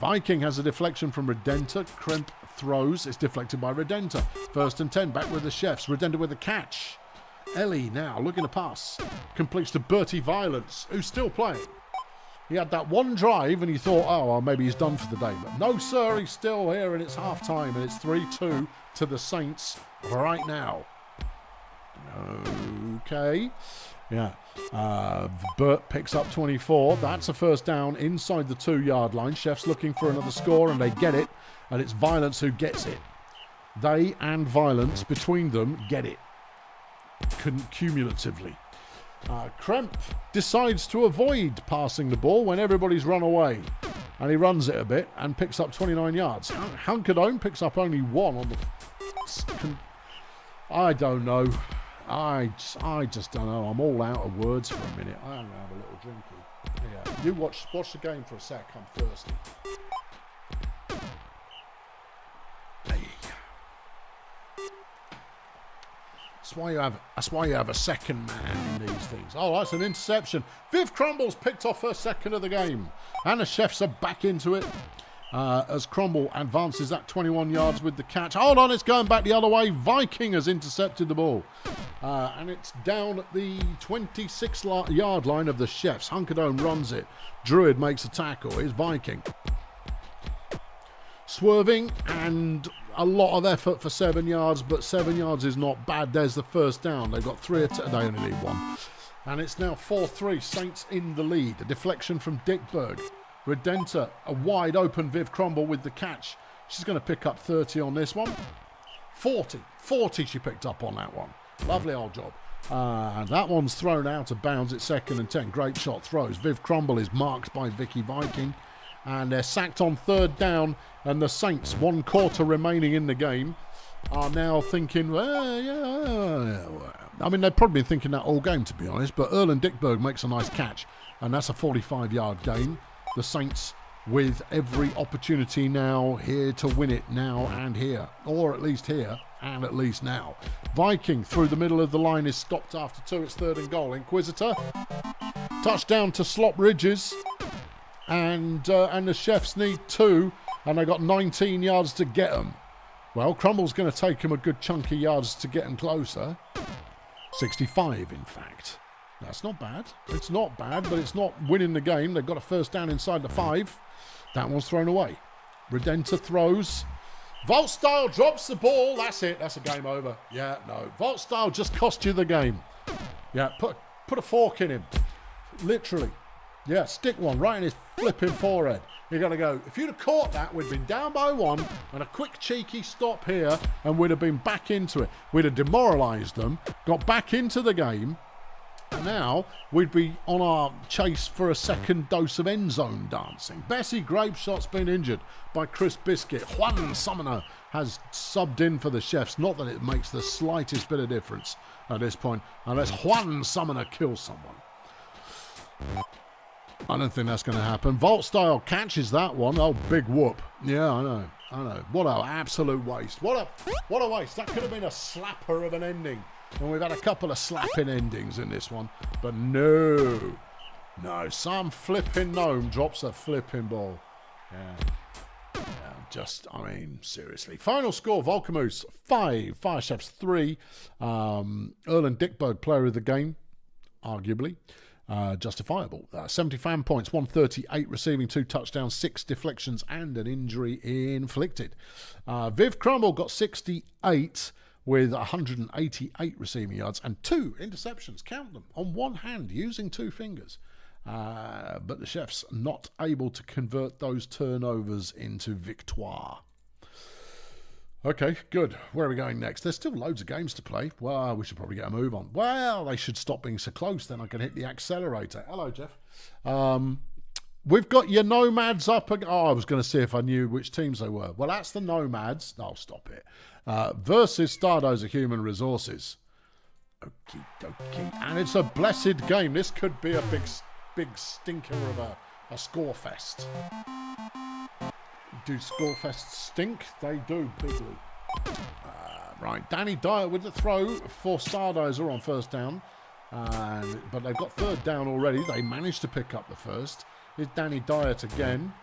Viking has a deflection from Redenta. Kremp throws. It's deflected by Redenta. 1st and 10, back with the Chefs. Redenta with a catch. Ellie now looking to pass. Completes to Bertie Violence, who's still playing. He had that one drive and he thought, oh, well, maybe he's done for the day. But no, sir, he's still here and it's half-time and it's 3-2 to the Saints right now. Okay. Yeah. Burt picks up 24. That's a 1st down inside the 2-yard line. Chefs looking for another score and they get it. And it's Violence who gets it. They and Violence, between them, get it. Cumulatively. Kremp decides to avoid passing the ball when everybody's run away. And he runs it a bit and picks up 29 yards. Hunkered Home picks up only 1 on the... I don't know. I just don't know. I'm all out of words for a minute. I'm going to have a little drinky. Yeah. You watch the game for a sec. I'm thirsty. Hey. That's why you have a second man in these things. Oh, that's an interception. Viv Crumble's picked off her 2nd of the game. And the Chefs are back into it. As Crumble advances at 21 yards with the catch. Hold on, it's going back the other way. Viking has intercepted the ball. And it's down at the 26-yard line of the Chefs. Hunkered Home runs it. Druid makes a tackle. Here's Viking. Swerving and a lot of effort for 7 yards, but 7 yards is not bad. There's the 1st down. They've got 3 they only need 1. And it's now 4-3. Saints in the lead. A deflection from Dickberg. Redenta, a wide open Viv Crumble with the catch. She's going to pick up 30 on this one. 40 she picked up on that one. Lovely old job. And that one's thrown out of bounds at 2nd and 10. Great shot throws. Viv Crumble is marked by Vicky Viking. And they're sacked on 3rd down. And the Saints, 1 quarter remaining in the game, are now thinking, well, yeah. I mean, they've probably been thinking that all game, to be honest. But Erlen Dickberg makes a nice catch. And that's a 45-yard gain. The Saints with every opportunity now here to win it now and here. Or at least here and at least now. Viking through the middle of the line is stopped after 2. It's 3rd and goal. Inquisitor. Touchdown to Slop Ridges. And the Chefs need 2. And they got 19 yards to get them. Well, Crumble's going to take him a good chunk of yards to get him closer. 65, in fact. That's not bad. It's not bad, but it's not winning the game. They've got a 1st down inside the 5. That one's thrown away. Redenta throws. Vault Style drops the ball. That's it. That's a game over. Yeah, no. Vault Style just cost you the game. Yeah, put a fork in him. Literally. Yeah, stick one right in his flipping forehead. You're going to go, if you'd have caught that, we'd been down by 1 and a quick cheeky stop here and we'd have been back into it. We'd have demoralised them, got back into the game, And now we'd be on our chase for a second dose of end zone dancing. Bessie Grapeshot's been injured by Chris Biscuit. Juan Summoner has subbed in for the Chefs. Not that it makes the slightest bit of difference at this point, unless Juan Summoner kills someone. I don't think that's going to happen. Volt Style catches that one. Oh, big whoop. Yeah, I know. What an absolute waste. What a waste. That could have been a slapper of an ending. And we've had a couple of slapping endings in this one. But no. No, some flipping gnome drops a flipping ball. Yeah, seriously. Final score, Volcamoose 5, Fire Chefs 3. Erlen Dickberg, player of the game, arguably. Justifiable. 70 fan points, 138 receiving, 2 touchdowns, 6 deflections, and an injury inflicted. Viv Crumble got 68 with 188 receiving yards and 2 interceptions. Count them on one hand using 2 fingers. But the Chefs not able to convert those turnovers into victoire. Okay, good. Where are we going next? There's still loads of games to play. Well, we should probably get a move on. Well, they should stop being so close, then I can hit the accelerator. Hello, Jeff. We've got your Nomads up. I was going to see if I knew which teams they were. Well, that's the Nomads. Oh, stop it. Versus Stardos of Human Resources. Okie dokie. And it's a blessed game. This could be a big stinker of a score fest. Do Scorefests stink? They do, bigly. Right, Danny Dyer with the throw for Stardozer on first down. But they've got third down already. They managed to pick up the first. Here's Danny Dyer again.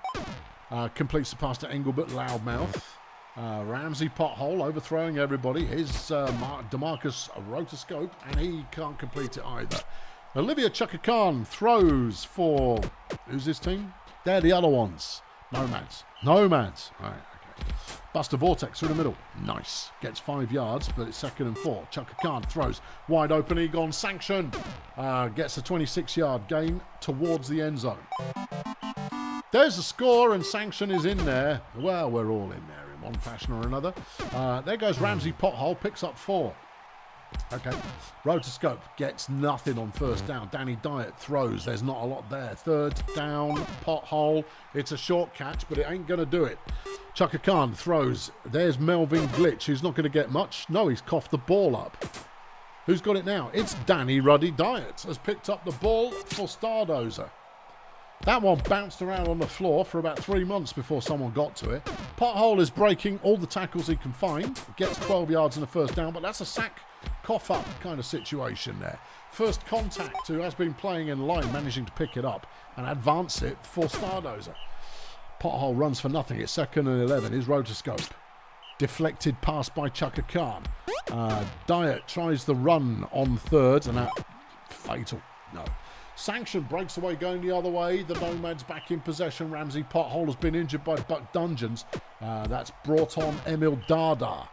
Completes the pass to Engelbert Loudmouth. Ramsey Pothole overthrowing everybody. Here's DeMarcus Rotoscope, and he can't complete it either. Olivia Chaka Khan throws for... Who's this team? They're the other ones. Nomads. Right, okay. Buster Vortex through the middle. Nice. Gets 5 yards, but it's 2nd and 4. Chaka Khan throws. Wide open Egon Sanction. Gets a 26-yard gain towards the end zone. There's a score, and Sanction is in there. Well, we're all in there in one fashion or another. There goes Ramsey Pothole. Picks up 4. Okay, Rotoscope gets nothing on first down. Danny Diet throws. There's not a lot there. Third down, Pothole. It's a short catch, but it ain't going to do it. Chaka Khan throws. There's Melvin Glitch, who's not going to get much. No, he's coughed the ball up. Who's got it now? It's Danny Ruddy Diet has picked up the ball for Stardozer. That one bounced around on the floor for about 3 months before someone got to it. Pothole is breaking all the tackles he can find. Gets 12 yards in the first down, but that's a sack, cough up kind of situation there. First contact, who has been playing in line, managing to pick it up and advance it for Stardozer. Pothole runs for nothing. It's 2nd and 11. His rotoscope. Deflected pass by Chaka Khan. Diet tries the run on third, and that fatal. No. Sanction breaks away going the other way. The Nomads back in possession. Ramsey Pothole has been injured by Buck Dungeons. That's brought on Emil Dada.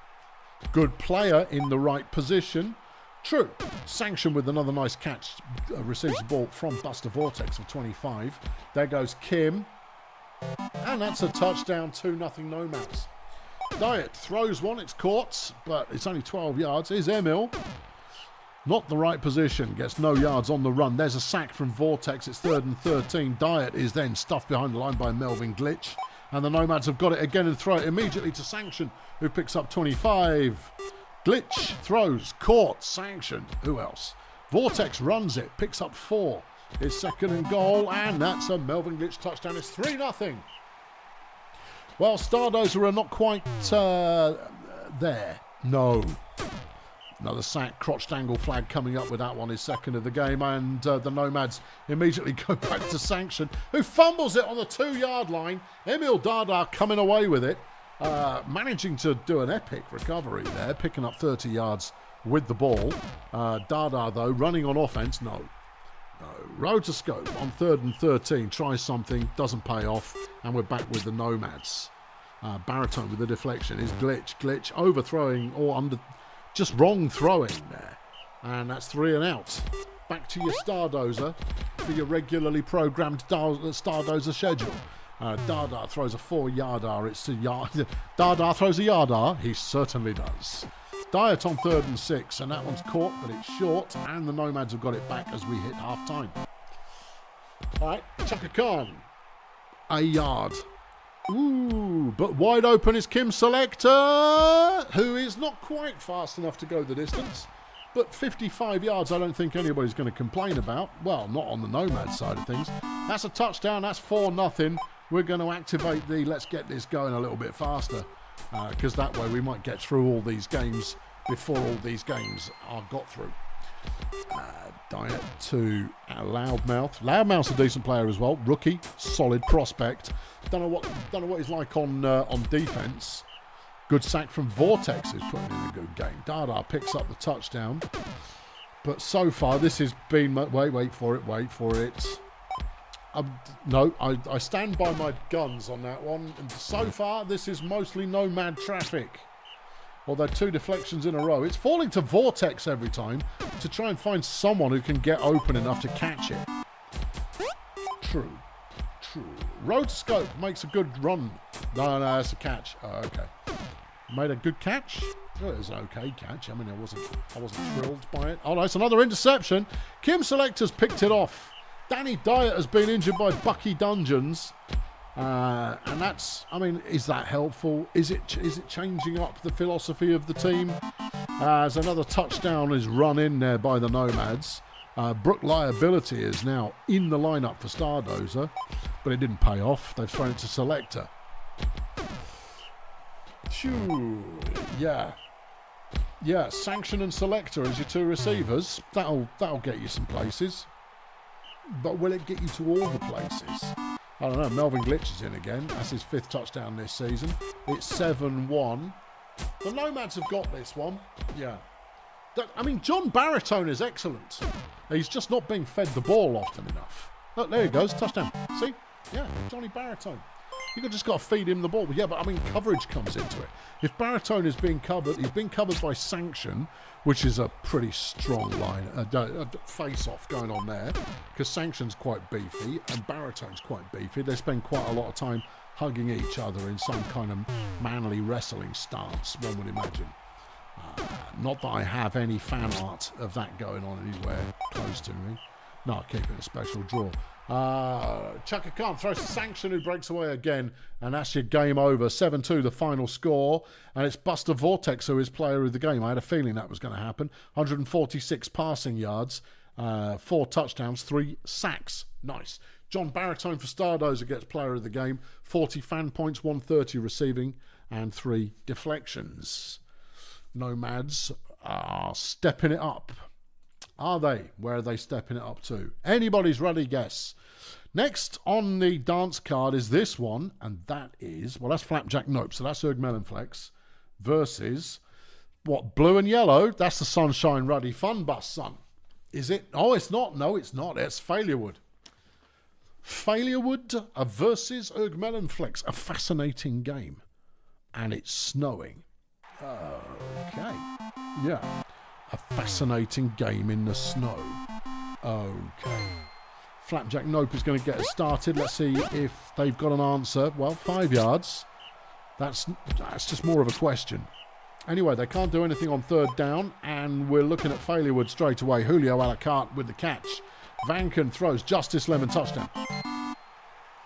Good player in the right position. True. Sanction with another nice catch. Receives the ball from Buster Vortex of 25. There goes Kim. And that's a touchdown, 2-0 Nomads. Diet throws one. It's caught, but it's only 12 yards. Here's Emil. Not the right position. Gets no yards on the run. There's a sack from Vortex. It's 3rd and 13. Diet is then stuffed behind the line by Melvin Glitch. And the Nomads have got it again and throw it immediately to Sanction, who picks up 25. Glitch throws. Caught. Sanction. Who else? Vortex runs it. Picks up 4. It's 2nd and goal. And that's a Melvin Glitch touchdown. It's 3-0. Well, Stardozer are not quite there. No. Another sack, crotched angle flag coming up with that one is 2nd of the game, and the Nomads immediately go back to Sanction, who fumbles it on the 2-yard line. Emil Dada coming away with it, managing to do an epic recovery there, picking up 30 yards with the ball. Dada, though, running on offense, no. Rotoscope on 3rd and 13, tries something, doesn't pay off, and we're back with the Nomads. Baritone with the deflection is Glitch. Glitch overthrowing or under... Just wrong throwing there. And that's 3 and out. Back to your Stardozer for your regularly programmed Stardozer schedule. Dada throws a 4-yarder. It's a yard. Dada throws a yarder. He certainly does. Diet on 3rd and 6, and that one's caught, but it's short, and the Nomads have got it back as we hit half-time. All right, Chaka Khan. A yard. Ooh, but wide open is Kim Selector, who is not quite fast enough to go the distance. But 55 yards, I don't think anybody's going to complain about. Well, not on the Nomad side of things. That's a touchdown. That's 4-0. We're going to activate the let's get this going a little bit faster. Because that way we might get through all these games before all these games are got through. Diet to Loudmouth. Loudmouth's a decent player as well. Rookie, solid prospect. Don't know what he's like on defense. Good sack from Vortex, who's putting in a good game. Dada picks up the touchdown. But so far, this has been... Wait for it. No, I stand by my guns on that one. And so far, this is mostly Nomad traffic. Although 2 deflections in a row. It's falling to Vortex every time to try and find someone who can get open enough to catch it. True. Roadscope makes a good run. No, that's a catch. Oh, okay. Made a good catch. Oh, it was an okay catch. I mean, I wasn't thrilled by it. Oh, no, it's another interception. Kim Selector's picked it off. Danny Diet has been injured by Bucky Dungeons. And that's, I mean, is that helpful? Is it changing up the philosophy of the team? As another touchdown is run in there by the Nomads. Brook Liability is now in the lineup for Stardozer, but it didn't pay off. They've thrown it to Selector. Phew, yeah, Sanction and Selector as your 2 receivers. That'll get you some places. But will it get you to all the places? I don't know. Melvin Glitch is in again. That's his 5th touchdown this season. It's 7-1. The Nomads have got this one. Yeah. I mean, John Baritone is excellent. He's just not being fed the ball often enough. Look, there he goes. Touchdown. See? Yeah, Johnny Baritone. You've just got to feed him the ball. But yeah, but I mean, coverage comes into it. If Baritone is being covered, he's being covered by Sanction, which is a pretty strong line, face-off going on there, because Sanction's quite beefy and Baritone's quite beefy. They spend quite a lot of time hugging each other in some kind of manly wrestling stance, one would imagine. Not that I have any fan art of that going on anywhere close to me. No, I'll keep it a special draw. Chaka Khan throws to Sanction, who breaks away again, and that's your game over. 7-2 the final score, and it's Buster Vortex who is player of the game. I had a feeling that was going to happen. 146 passing yards, 4 touchdowns, 3 sacks. Nice. John Baritone for Stardozer gets player of the game. 40 fan points, 130 receiving, and 3 deflections. Nomads are stepping it up. Are they? Where are they stepping it up to? Anybody's ready guess. Next on the dance card is this one, and that is, well, that's Flapjack Nope, so that's Erg Melonflex versus, what, blue and yellow? That's the Sunshine Ruddy Fun Bus, son. Is it? Oh, it's not. No, it's not. It's Failurewood. Failurewood versus Erg Melonflex. A fascinating game. And it's snowing. Okay. Yeah. A fascinating game in the snow. Okay. Flapjack Nope is going to get us started. Let's see if they've got an answer. Well, 5 yards. That's just more of a question. Anyway, they can't do anything on 3rd down, and we're looking at Failurewood straight away. Julio a la carte with the catch. Vanken throws. Justice Lemon touchdown.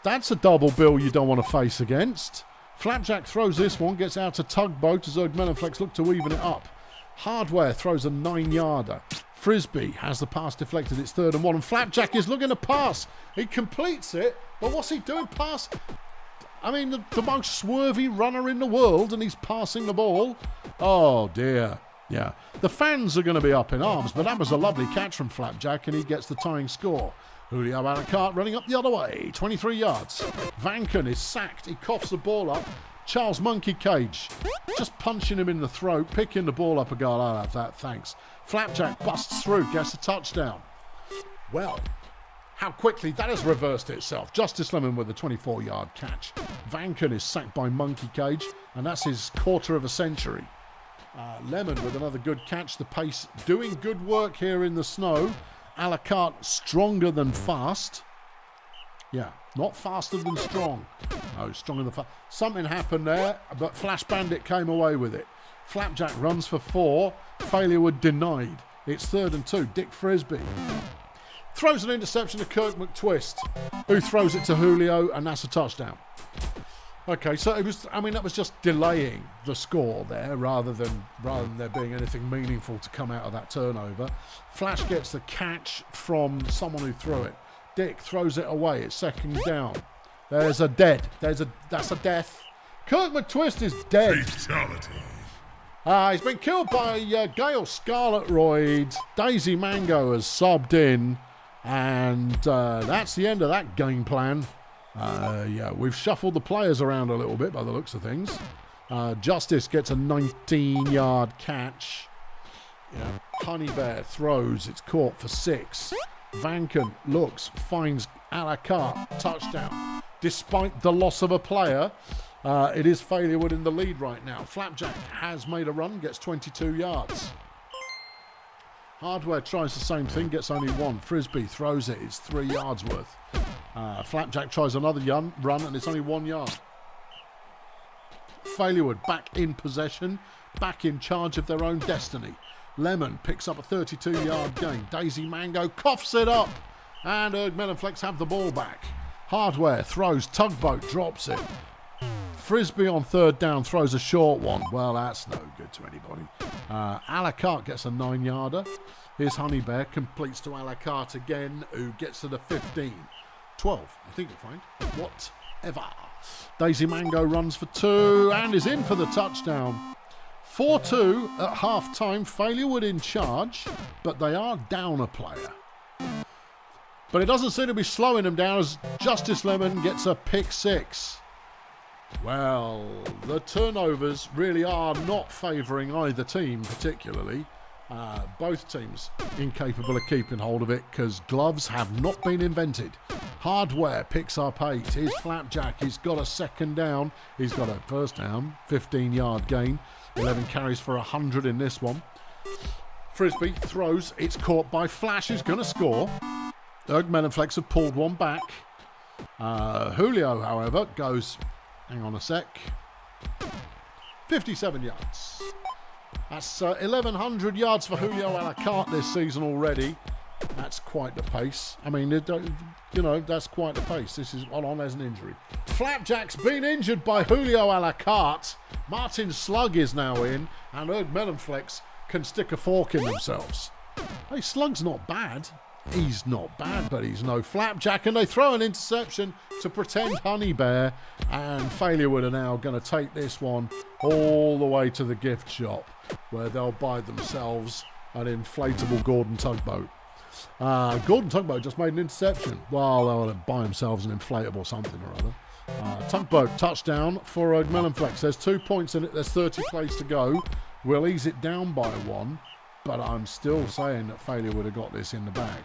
That's a double bill you don't want to face against. Flapjack throws this one, gets out to Tugboat as Erg Melonflex look to even it up. Hardware throws a 9-yarder. Frisbee has the pass deflected. It's 3rd and 1. And Flapjack is looking to pass. He completes it. But what's he doing? Pass. I mean, the most swervy runner in the world, and he's passing the ball. Oh, dear. Yeah. The fans are going to be up in arms, but that was a lovely catch from Flapjack, and he gets the tying score. Julio Alacart running up the other way. 23 yards. Vanken is sacked. He coughs the ball up. Charles Monkey Cage just punching him in the throat, picking the ball up and going, I'll have that, thanks. Flapjack busts through, gets a touchdown. Well, how quickly that has reversed itself. Justice Lemon with a 24-yard catch. Vanken is sacked by Monkey Cage, and that's his quarter of a century. Lemon with another good catch. The pace doing good work here in the snow. A la carte stronger than fast. Yeah, not faster than strong. No, stronger than fast. Something happened there, but Flash Bandit came away with it. Flapjack runs for 4. Failurewood denied. It's 3rd and 2. Dick Frisbee throws an interception to Kirk McTwist, who throws it to Julio, and that's a touchdown. Okay, so it was. I mean, that was just delaying the score there, rather than there being anything meaningful to come out of that turnover. Flash gets the catch from someone who threw it. Dick throws it away. It's 2nd down. There's a dead. That's a death. Kirk McTwist is dead. Fatality. He's been killed by Gale Scarlet Royd. Daisy Mango has subbed in, and that's the end of that game plan. Yeah, we've shuffled the players around a little bit by the looks of things. Justice gets a 19-yard catch. Yeah. Honey Bear throws. It's caught for 6. Vanken looks, finds a la carte, touchdown. Despite the loss of a player, it is Failurewood in the lead right now. Flapjack has made a run, gets 22 yards. Hardware tries the same thing, gets only 1. Frisbee throws it, it's 3 yards worth. Flapjack tries another run, and it's only 1 yard. Failurewood back in possession, back in charge of their own destiny. Lemon picks up a 32-yard gain. Daisy Mango coughs it up, and Melonflex have the ball back. Hardware throws, Tugboat drops it. Frisbee on 3rd down throws a short one. Well, that's no good to anybody. A la carte gets a 9-yarder. Here's Honey Bear, completes to a la carte again, who gets to the 15. 12, I think you'll find. Whatever. Daisy Mango runs for 2 and is in for the touchdown. 4-2 at half-time. Failurewood in charge, but they are down a player. But it doesn't seem to be slowing them down as Justice Lemon gets a pick 6. Well, the turnovers really are not favouring either team particularly. Both teams incapable of keeping hold of it because gloves have not been invented. Hardware picks up 8. Here's Flapjack. He's got a 2nd down. He's got a 1st down. 15-yard gain. 11 carries for 100 in this one. Frisbee throws. It's caught by Flash, who's going to score. Melonflex have pulled one back. Julio, however, goes... Hang on a sec. 57 yards. That's 1,100 yards for Julio a la carte this season already. That's quite the pace. I mean, that's quite the pace. This is on as an injury. Flapjack's been injured by Julio a la carte. Martin Slug is now in, and Melonflex can stick a fork in themselves. Hey, Slug's not bad. He's not bad, but he's no Flapjack, and they throw an interception to pretend Honey Bear, and Failurewood are now going to take this one all the way to the gift shop, where they'll buy themselves an inflatable Gordon Tugboat. Gordon Tugboat just made an interception. Well, they'll buy themselves an inflatable something or other. Tugboat touchdown for Melonflex. There's 2 points in it. There's 30 plays to go. We'll ease it down by 1, but I'm still saying that Failurewood have got this in the bag.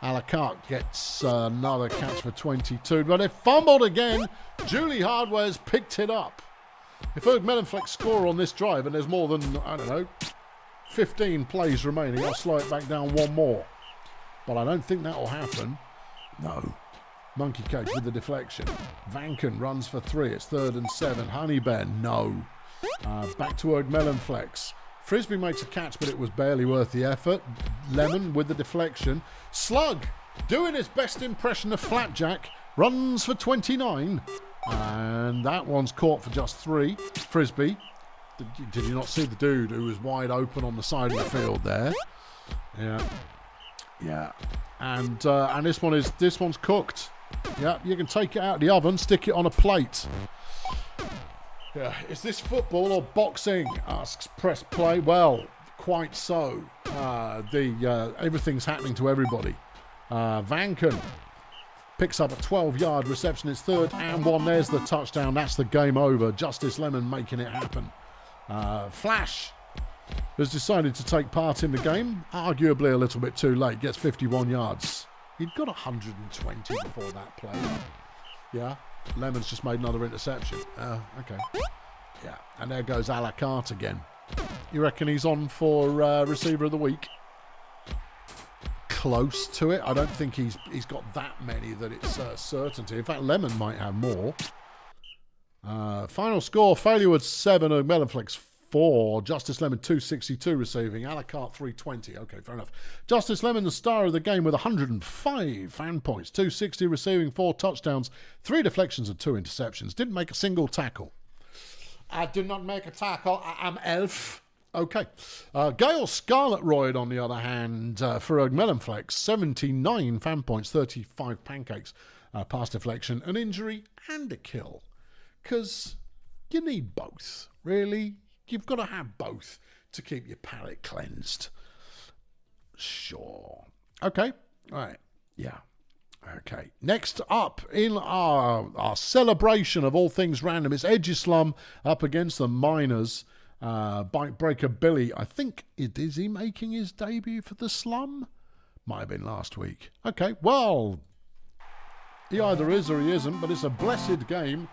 A la carte gets another catch for 22, but it fumbled again. Julie Hardware's picked it up. If Melonflex score on this drive, and there's more than, 15 plays remaining, I'll slow it back down 1 more. But I don't think that will happen. No. Monkey Cage with the deflection. Vanken runs for 3. It's 3rd and 7. Honey Bear, no. Back to Melonflex. Frisbee makes a catch, but it was barely worth the effort. Lemon with the deflection. Slug, doing his best impression of Flapjack, runs for 29. And that one's caught for just 3. Frisbee. Did you not see the dude who was wide open on the side of the field there? Yeah. And this one's cooked. Yeah, you can take it out of the oven, stick it on a plate. Yeah, is this football or boxing? Asks Press Play. Well, quite so. Everything's happening to everybody. Vanken picks up a 12-yard reception. It's 3rd and 1. There's the touchdown. That's the game over. Justice Lemon making it happen. Flash has decided to take part in the game. Arguably a little bit too late. Gets 51 yards. He'd got 120 before that play. Yeah. Lemon's just made another interception. Okay. Yeah. And there goes a la carte again. You reckon he's on for receiver of the week? Close to it. I don't think he's got that many that it's certainty. In fact, Lemon might have more. Final score, Failurewood 7, Melonflex 4. Justice Lemon 262 receiving. A la carte 320. Okay, fair enough. Justice Lemon, the star of the game with 105 fan points. 260 receiving, 4 touchdowns, 3 deflections and 2 interceptions. Didn't make a single tackle. I did not make a tackle. I am elf. Okay. Gale Scarlet Royd, on the other hand, for a Melon Flex, 79 fan points, 35 pancakes, pass deflection, an injury and a kill. Because you need both, really. You've got to have both to keep your palate cleansed. Sure. Okay. All right. Yeah. Okay. Next up in our celebration of all things random is Edgeslan up against the Miners. Bike Breaker Billy, I think is he making his debut for the Slum? Might have been last week. Okay, well, he either is or he isn't, but it's a blessed game,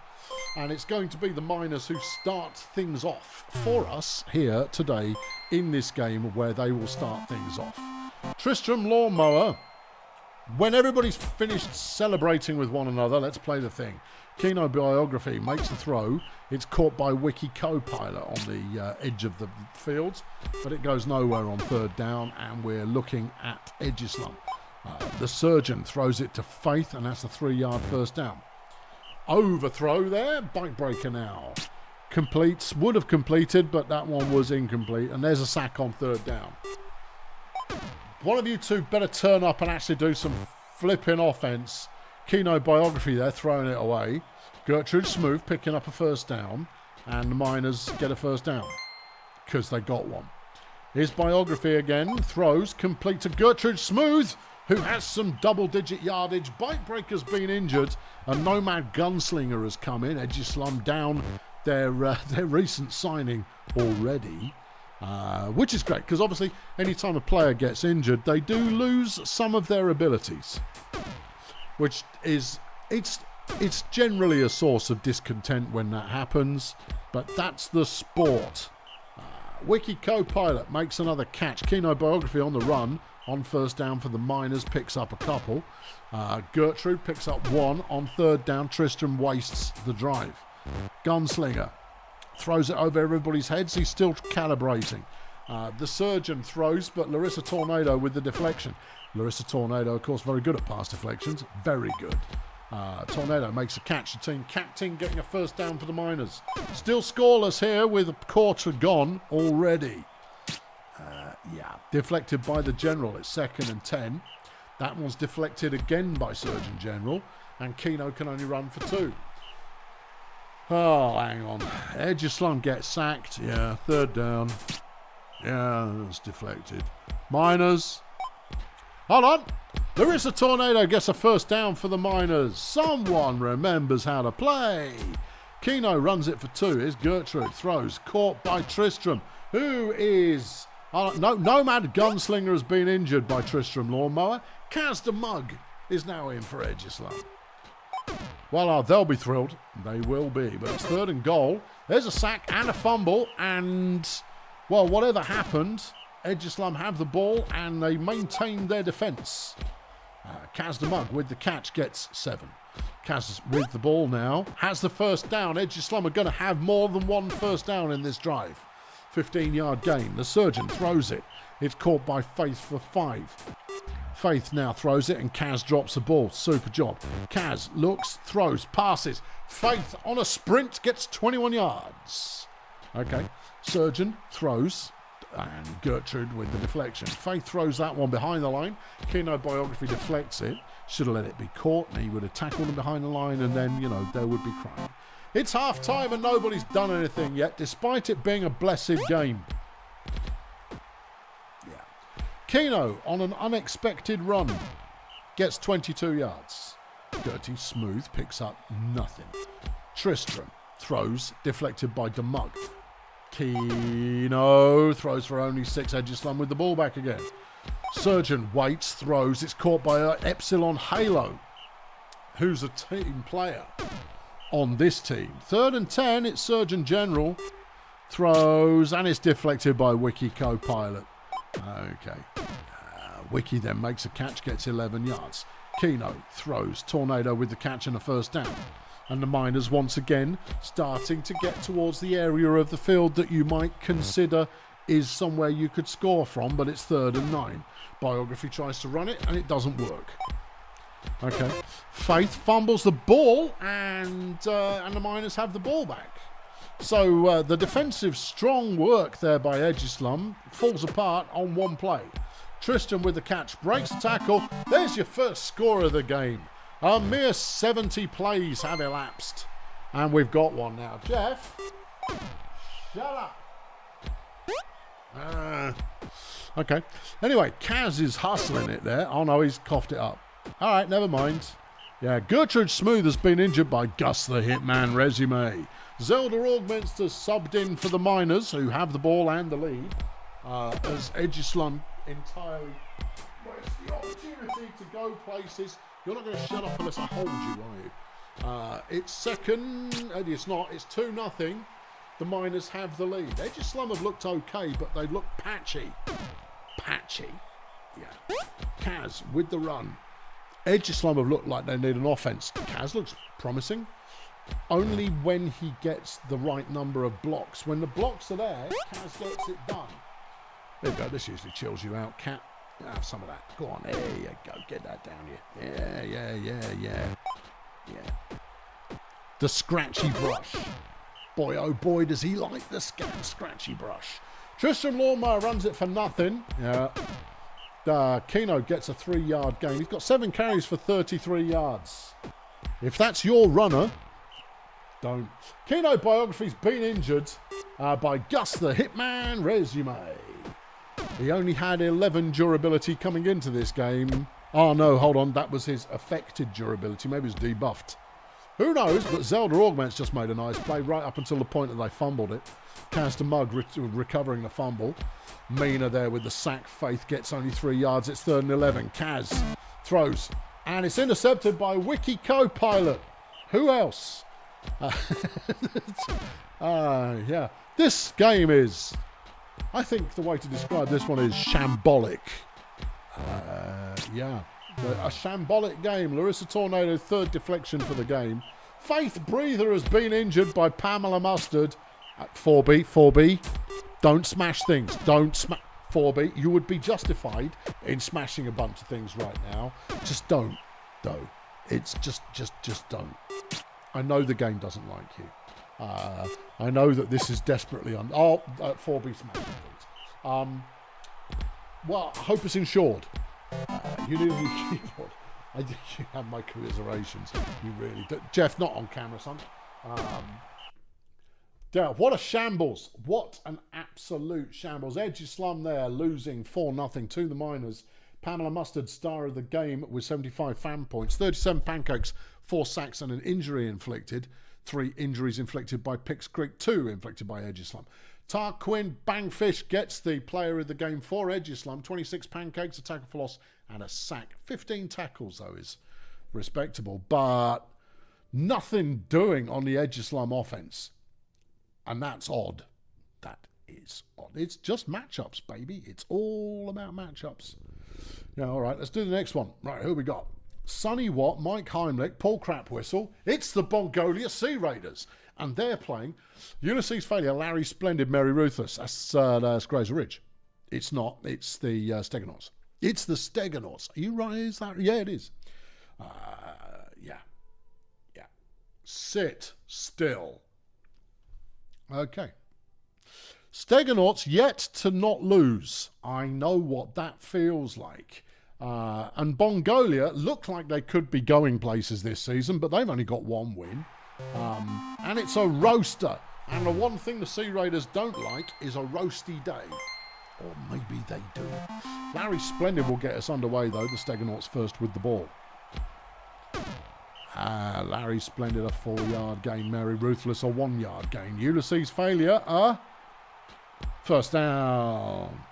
and it's going to be the Miners who start things off for us here today in this game where they will start things off. Tristram Lawnmower. When everybody's finished celebrating with one another, let's play the thing. Kino Biography makes the throw. It's caught by Wiki Copilot on the edge of the fields, but it goes nowhere on third down, and we're looking at Edgeslan. The Surgeon throws it to Faith, and that's a 3-yard first down. Overthrow there. Bike Breaker now completes. Would have completed, but that one was incomplete, and there's a sack on third down. One of you two better turn up and actually do some flipping offense. Kino Biography there, throwing it away. Gertrude Smooth picking up a first down. And the Miners get a first down. Because they got one. Here's Biography again. Throws, complete to Gertrude Smooth, who has some double-digit yardage. Bike Breaker's been injured. A Nomad Gunslinger has come in. Edgeslan down their recent signing already. Which is great, because obviously any time a player gets injured, they do lose some of their abilities. Which is, it's generally a source of discontent when that happens, but that's the sport. Wiki Copilot makes another catch. Kino Biography on the run, on first down for the Miners, picks up a couple. Gertrude picks up one. On third down, Tristram wastes the drive. Gunslinger throws it over everybody's heads. He's still calibrating. The Surgeon throws, but Larissa Tornado with the deflection. Larissa Tornado, of course, very good at pass deflections. Very good. Tornado makes a catch. The team captain getting a first down for the Miners. Still scoreless here with a quarter gone already. Deflected by the General. It's 2nd and 10. That one's deflected again by Surgeon General. And Kino can only run for 2. Oh, hang on. Edgeslan gets sacked. Yeah, third down. Yeah, that's deflected. Miners. Hold on. Larissa Tornado gets a first down for the Miners. Someone remembers how to play. Kino runs it for 2. Here's Gertrude. Throws. Caught by Tristram, who is... Nomad Gunslinger has been injured by Tristram Lawnmower. Kaz the Mug is now in for Edgeslan. Well, they'll be thrilled. They will be. But it's 3rd and goal. There's a sack and a fumble. And, well, whatever happened, Edgeslan have the ball and they maintain their defence. Kaz the Mug with the catch gets 7. Kaz with the ball now has the first down. Edgeslan are going to have more than one first down in this drive. 15-yard gain. The Surgeon throws it. It's caught by Faith for 5. Faith now throws it and Kaz drops the ball. Super job. Kaz looks, throws, passes. Faith on a sprint gets 21 yards. Okay. Surgeon throws and Gertrude with the deflection. Faith throws that one behind the line. Kino Biography deflects it. Should have let it be caught and he would have tackled him behind the line and then, there would be crying. It's half time and nobody's done anything yet, despite it being a blessed game. Kino on an unexpected run gets 22 yards. Gertie Smooth picks up nothing. Tristram throws, deflected by DeMug. Kino throws for only 6. Edgeslan with the ball back again. Surgeon waits, throws. It's caught by Epsilon Halo, who's a team player on this team. 3rd and 10, it's Surgeon General. Throws, and it's deflected by Wiki Copilot. Okay. Wiki then makes a catch, gets 11 yards. Kino throws. Tornado with the catch and a first down. And the Miners once again starting to get towards the area of the field that you might consider is somewhere you could score from, but it's 3rd and 9. Biography tries to run it and it doesn't work. Okay, Faith fumbles the ball and the Miners have the ball back. So the defensive strong work there by Edgeslan falls apart on one play. Tristan with the catch, breaks the tackle. There's your first score of the game. A mere 70 plays have elapsed. And we've got one now. Jeff, shut up. Okay. Anyway, Kaz is hustling it there. Oh no, he's coughed it up. All right, never mind. Yeah, Gertrude Smooth has been injured by Gus the Hitman Resume. Zelda Augminster subbed in for the Miners, who have the ball and the lead, as Edgeslan entirely gets the opportunity to go places. You're not going to shut up unless I hold you, are you? It's second, it's not, it's 2-0. The Miners have the lead. Edgeslan have looked okay, but they've looked patchy. Patchy. Yeah. Kaz with the run. Edgeslan have looked like they need an offense. Kaz looks promising. Only when he gets the right number of blocks. When the blocks are there, Kaz gets it done. There you go. This usually chills you out, Cat. Have some of that. Go on. There you go. Get that down here. Yeah. The scratchy brush. Boy, oh boy, does he like the scratchy brush. Tristram Lawmire runs it for nothing. Yeah. Keno gets a 3-yard gain. He's got 7 carries for 33 yards. If that's your runner, don't. Keno Biography's been injured by Gus the Hitman Resume. He only had 11 durability coming into this game. Oh no, hold on. That was his affected durability. Maybe it's debuffed. Who knows? But Zelda Augment's just made a nice play right up until the point that they fumbled it. Caster Mug recovering the fumble. Mina there with the sack. Faith gets only 3 yards. It's 3rd and 11. Kaz throws. And it's intercepted by Wiki Co-Pilot. Who else? Yeah. This game is... I think the way to describe this one is shambolic. Yeah. A shambolic game. Larissa Tornado, 3rd deflection for the game. Faith Breather has been injured by Pamela Mustard. 4B. Don't smash things. Don't smash. 4B. You would be justified in smashing a bunch of things right now. Just don't, though. It's just don't. I know the game doesn't like you. I know that this is desperately 4B smashing things. Well, I hope it's insured. You need a new keyboard. You have my commiserations. You really do. Jeff, not on camera, son. What a shambles. What an absolute shambles. Edgeslan there losing 4-0 to the Miners. Pamela Mustard, star of the game with 75 fan points. 37 pancakes, 4 sacks and an injury inflicted. 3 injuries inflicted by Pix Creek, 2 inflicted by Edgeslan. Tarquin Bangfish gets the player of the game for Edgeslan. 26 pancakes, a tackle for loss and a sack. 15 tackles, though, is respectable. But nothing doing on the Edgeslan offense. And that's odd. That is odd. It's just matchups, baby. It's all about matchups. Yeah, all right, let's do the next one. Right, who we got? Sonny Watt, Mike Heimlich, Paul Crapwhistle. It's the Bongolia Sea Raiders. And they're playing Ulysses Failure, Larry Splendid, Mary Ruthless. That's Graser Ridge. It's not. It's the Stegenauts. It's the Stegenauts. Are you right? Is that? Yeah, it is. Yeah. Sit still. Okay. Stegenauts yet to not lose. I know what that feels like. And Bongolia look like they could be going places this season, but they've only got 1 win. And it's a roaster. And the one thing the Sea Raiders don't like is a roasty day. Or maybe they do. Larry Splendid will get us underway, though. The Stegenauts first with the ball. Larry Splendid, a 4-yard gain. Mary Ruthless, a 1-yard gain. Ulysses Failure, first down.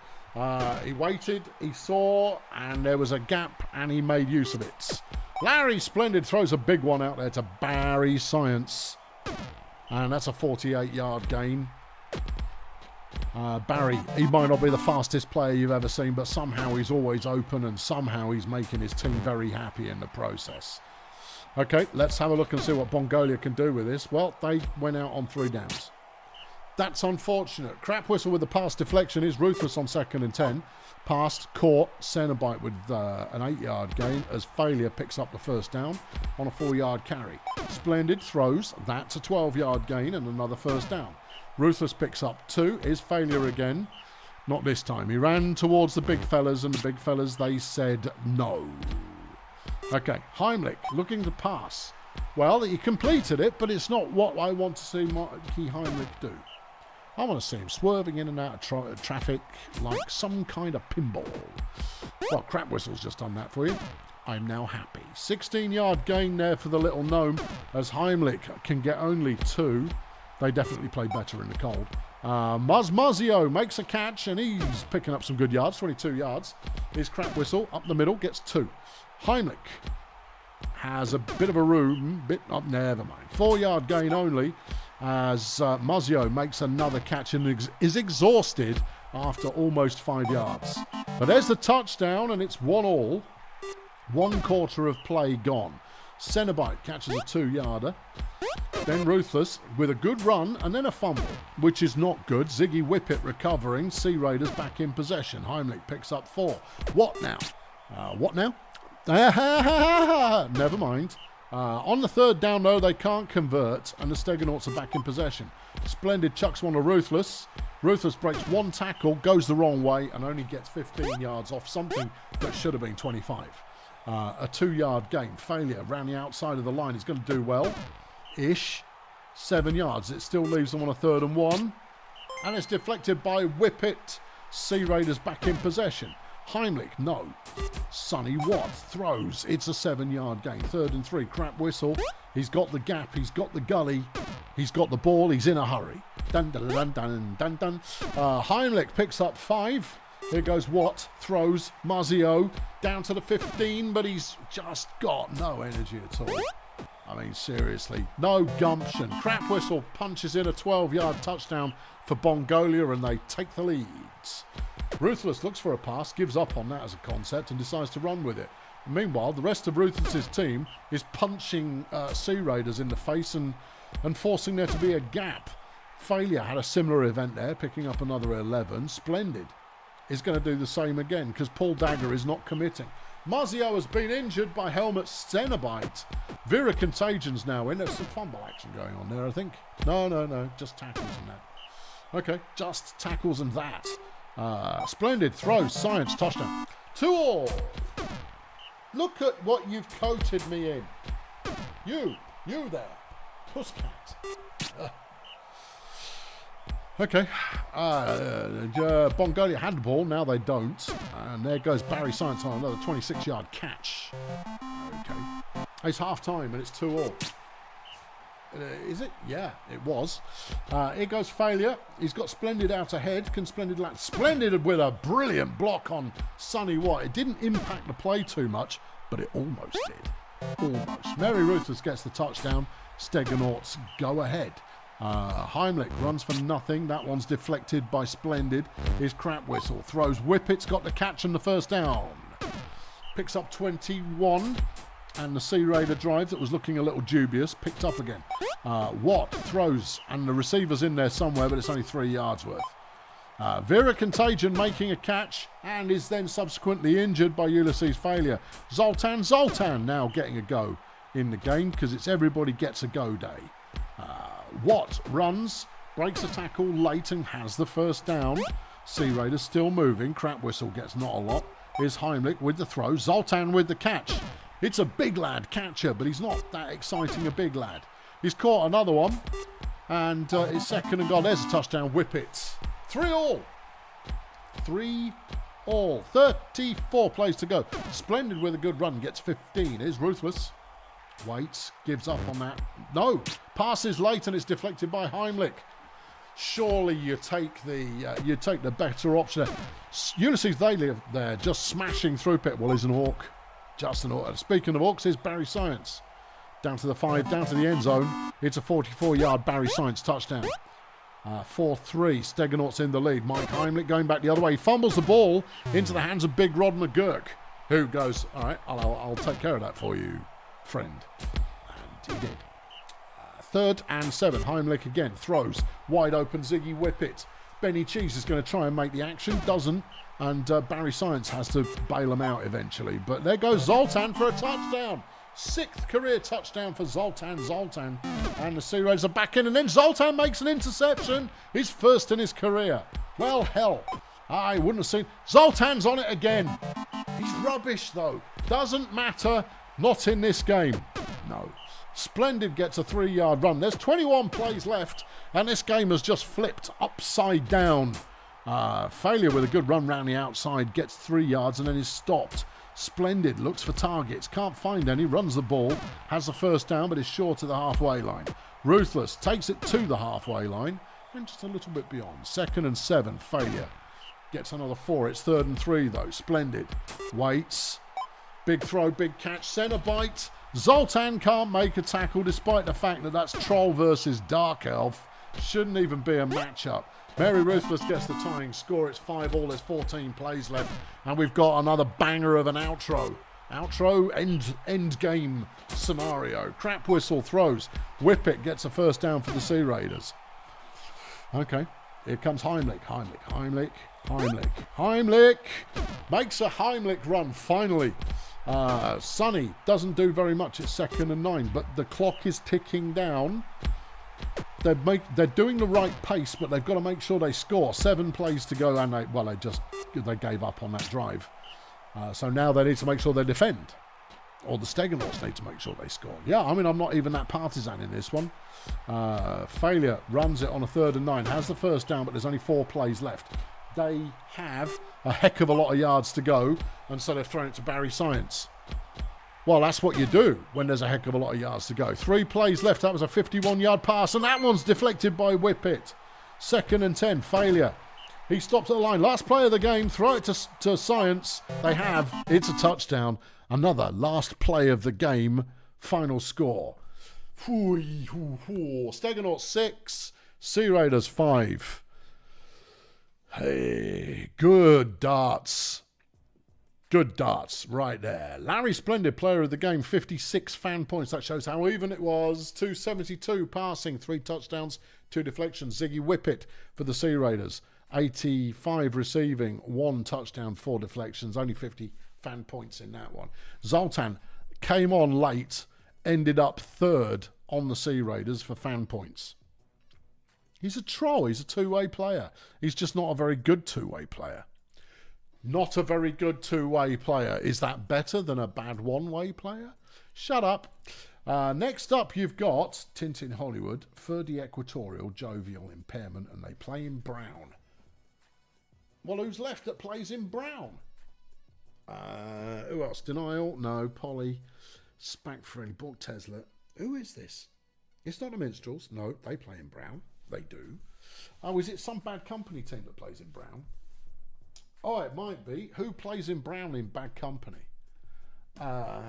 He waited, he saw, and there was a gap, and he made use of it. Larry Splendid throws a big one out there to Barry Science. And that's a 48-yard gain. Barry, he might not be the fastest player you've ever seen, but somehow he's always open, and somehow he's making his team very happy in the process. Okay, let's have a look and see what Bongolia can do with this. Well, they went out on 3 downs. That's unfortunate. Crap whistle with the pass deflection is Ruthless on 2nd and 10. Passed, caught, Cenobite with an 8-yard gain as Failure picks up the first down on a 4-yard carry. Splendid throws, that's a 12-yard gain and another first down. Ruthless picks up 2, is Failure again. Not this time. He ran towards the big fellas and the big fellas, they said no. Okay, Heimlich looking to pass. Well, he completed it, but it's not what I want to see Mikey Heimlich do. I want to see him swerving in and out of traffic like some kind of pinball. Well, Crap Whistle's just done that for you. I'm now happy. 16-yard gain there for the little gnome as Heimlich can get only 2. They definitely play better in the cold. Muzio makes a catch and he's picking up some good yards, 22 yards. His Crap Whistle up the middle gets 2. Heimlich has a bit of a room, never mind. 4-yard gain only as Muzio makes another catch and is exhausted after almost 5 yards. But there's the touchdown and it's 1-1. 1 quarter of play gone. Cenobite catches a 2-yarder. Then Ruthless with a good run and then a fumble, which is not good. Ziggy Whippet recovering. Sea Raiders back in possession. Heimlich picks up 4. What now? What now? Never mind. On the 3rd down, though, they can't convert, and the Stegenauts are back in possession. Splendid chucks one to Ruthless. Ruthless breaks 1 tackle, goes the wrong way, and only gets 15 yards off something that should have been 25. A 2-yard gain. Failure around the outside of the line. He's going to do well. Ish. 7 yards. It still leaves them on a 3rd and 1. And it's deflected by Whippet. Sea Raiders back in possession. Heimlich, no. Sonny Watt throws. It's a 7-yard gain. 3rd and 3. Crap Whistle. He's got the gap. He's got the gully. He's got the ball. He's in a hurry. Dun, dun, dun, dun, dun, dun. Heimlich picks up 5. Here goes Watt. Throws. Muzio down to the 15, but he's just got no energy at all. I mean, seriously. No gumption. Crap Whistle punches in a 12-yard touchdown for Bongolia, and they take the leads. Ruthless looks for a pass, gives up on that as a concept, and decides to run with it. Meanwhile, the rest of Ruthless's team is punching Sea Raiders in the face and forcing there to be a gap. Failure had a similar event there, picking up another 11. Splendid is going to do the same again because Paul Dagger is not committing. Muzio has been injured by Helmet Cenobite. Vera Contagion's now in. There's some fumble action going on there, I think. No. Just tackles and that. Okay, just tackles and that. Splendid throw. Science touchdown. 2-2. Look at what you've coated me in. You there. Pusscat. Okay. Bongolia had the ball. Now they don't. And there goes Barry Science on another 26-yard catch. Okay. It's half-time and it's 2-2. Is it? Yeah, it was. Here goes Failure. He's got Splendid out ahead. Can Splendid land? Splendid with a brilliant block on Sonny Watt. It didn't impact the play too much, but it almost did. Almost. Mary Ruthless gets the touchdown. Stegenauts go ahead. Heimlich runs for nothing. That one's deflected by Splendid. His Crap Whistle throws. Whippet's got the catch and the first down. Picks up 21. And the Sea Raider drive that was looking a little dubious picked up again. Watt throws, and the receiver's in there somewhere, but it's only 3 yards worth. Vera Contagion making a catch and is then subsequently injured by Ulysses Failure. Zoltan now getting a go in the game because it's everybody gets a go day. Watt runs, breaks a tackle late and has the first down. Sea Raider still moving. Crap Whistle gets not a lot. Here's Heimlich with the throw. Zoltan with the catch. It's a big lad catcher, but he's not that exciting a big lad. He's caught another one. And it's 2nd and goal. There's a touchdown. Whippets. 3-3. 3-3. 34 plays to go. Splendid with a good run. Gets 15. Here's Ruthless. Waits. Gives up on that. No. Passes late and it's deflected by Heimlich. Surely you take the better option. Ulysses Thalia there just smashing through pit. Well, he's an Hawk. Just an Hawk. Speaking of Hawks, here's Barry Science. Down to the 5, down to the end zone. It's a 44-yard Barry Science touchdown. 4-3. Stegenauts in the lead. Mike Heimlich going back the other way. He fumbles the ball into the hands of Big Rod McGurk, who goes, all right, I'll take care of that for you. friend. And he did. 3rd and 7. Heimlich again. Throws. Wide open. Ziggy Whippet. Benny Cheese is going to try and make the action. Doesn't. And Barry Science has to bail him out eventually. But there goes Zoltan for a touchdown. 6th career touchdown for Zoltan. And the Sea Raiders are back in. And then Zoltan makes an interception. His first in his career. Well, hell. I wouldn't have seen. Zoltan's on it again. He's rubbish, though. Doesn't matter. Not in this game. No. Splendid gets a 3-yard run. There's 21 plays left. And this game has just flipped upside down. Failure with a good run round the outside. Gets 3 yards and then is stopped. Splendid looks for targets. Can't find any. Runs the ball. Has the first down but is short of the halfway line. Ruthless takes it to the halfway line. And just a little bit beyond. 2nd and 7. Failure. Gets another 4. It's 3rd and 3 though. Splendid. Waits. Big throw, big catch. Centre bite. Zoltan can't make a tackle despite the fact that that's Troll versus Dark Elf. Shouldn't even be a matchup. Mary Ruthless gets the tying score. It's 5-all. There's 14 plays left. And we've got another banger of an outro. Outro, end game scenario. Crap whistle throws. Whippet gets a first down for the Sea Raiders. Okay. Here comes Heimlich. Heimlich makes a Heimlich run finally. Sonny doesn't do very much. It's 2nd and 9, but the clock is ticking down. They're doing the right pace, but they've got to make sure they score. 7 plays to go, and they gave up on that drive. So now they need to make sure they defend, or the Stegenauts need to make sure they score. Yeah, I mean, I'm not even that partisan in this one. Failure runs it on a 3rd and 9, has the first down, but there's only 4 plays left. They have a heck of a lot of yards to go, and so they've thrown it to Barry Science. Well, that's what you do when there's a heck of a lot of yards to go. 3 plays left. That was a 51-yard pass, and that one's deflected by Whippet. 2nd and 10. Failure. He stops at the line. Last play of the game. Throw it to Science. They have. It's a touchdown. Another last play of the game. Final score. Stegenauts 6. Sea Raiders 5. Hey, good darts. Good darts right there. Larry Splendid, player of the game, 56 fan points. That shows how even it was. 272 passing, 3 touchdowns, 2 deflections. Ziggy Whippet for the Sea Raiders, 85 receiving, 1 touchdown, 4 deflections. Only 50 fan points in that one. Zoltan came on late, ended up 3rd on the Sea Raiders for fan points. He's a troll. He's a 2-way player. He's just not a very good 2-way player. Not a very good 2-way player. Is that better than a bad 1-way player? Shut up. Next up, you've got Tintin Hollywood, Ferdy Equatorial, Jovial, Impairment, and they play in brown. Well, who's left that plays in brown? Who else? Denial? No. Polly. Spack Friendly. Borg Tesla. Who is this? It's not the Minstrels. No, they play in brown. They do. Oh, is it some Bad Company team that plays in brown? Oh, it might be. Who plays in brown in Bad Company? I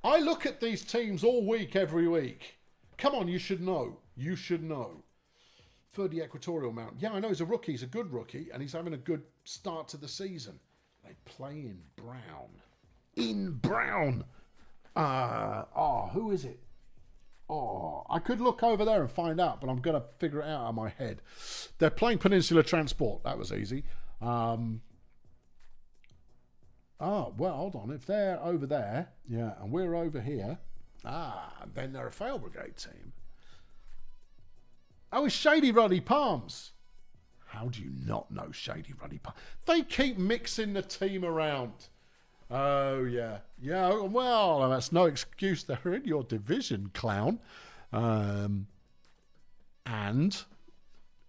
look at these teams all week, every week. Come on, you should know. You should know. Ferdy Equatorial Mountain. Yeah, I know he's a rookie. He's a good rookie, and he's having a good start to the season. They play in brown. In brown. Who is it? Oh, I could look over there and find out, but I'm going to figure it out in my head. They're playing Peninsula Transport. That was easy. Well, hold on. If they're over there, yeah, and we're over here, then they're a Fail Brigade team. Oh, it's Shady Ruddy Palms. How do you not know Shady Ruddy Palms? They keep mixing the team around. Oh, yeah. Yeah, well, that's no excuse. They're in your division, clown. And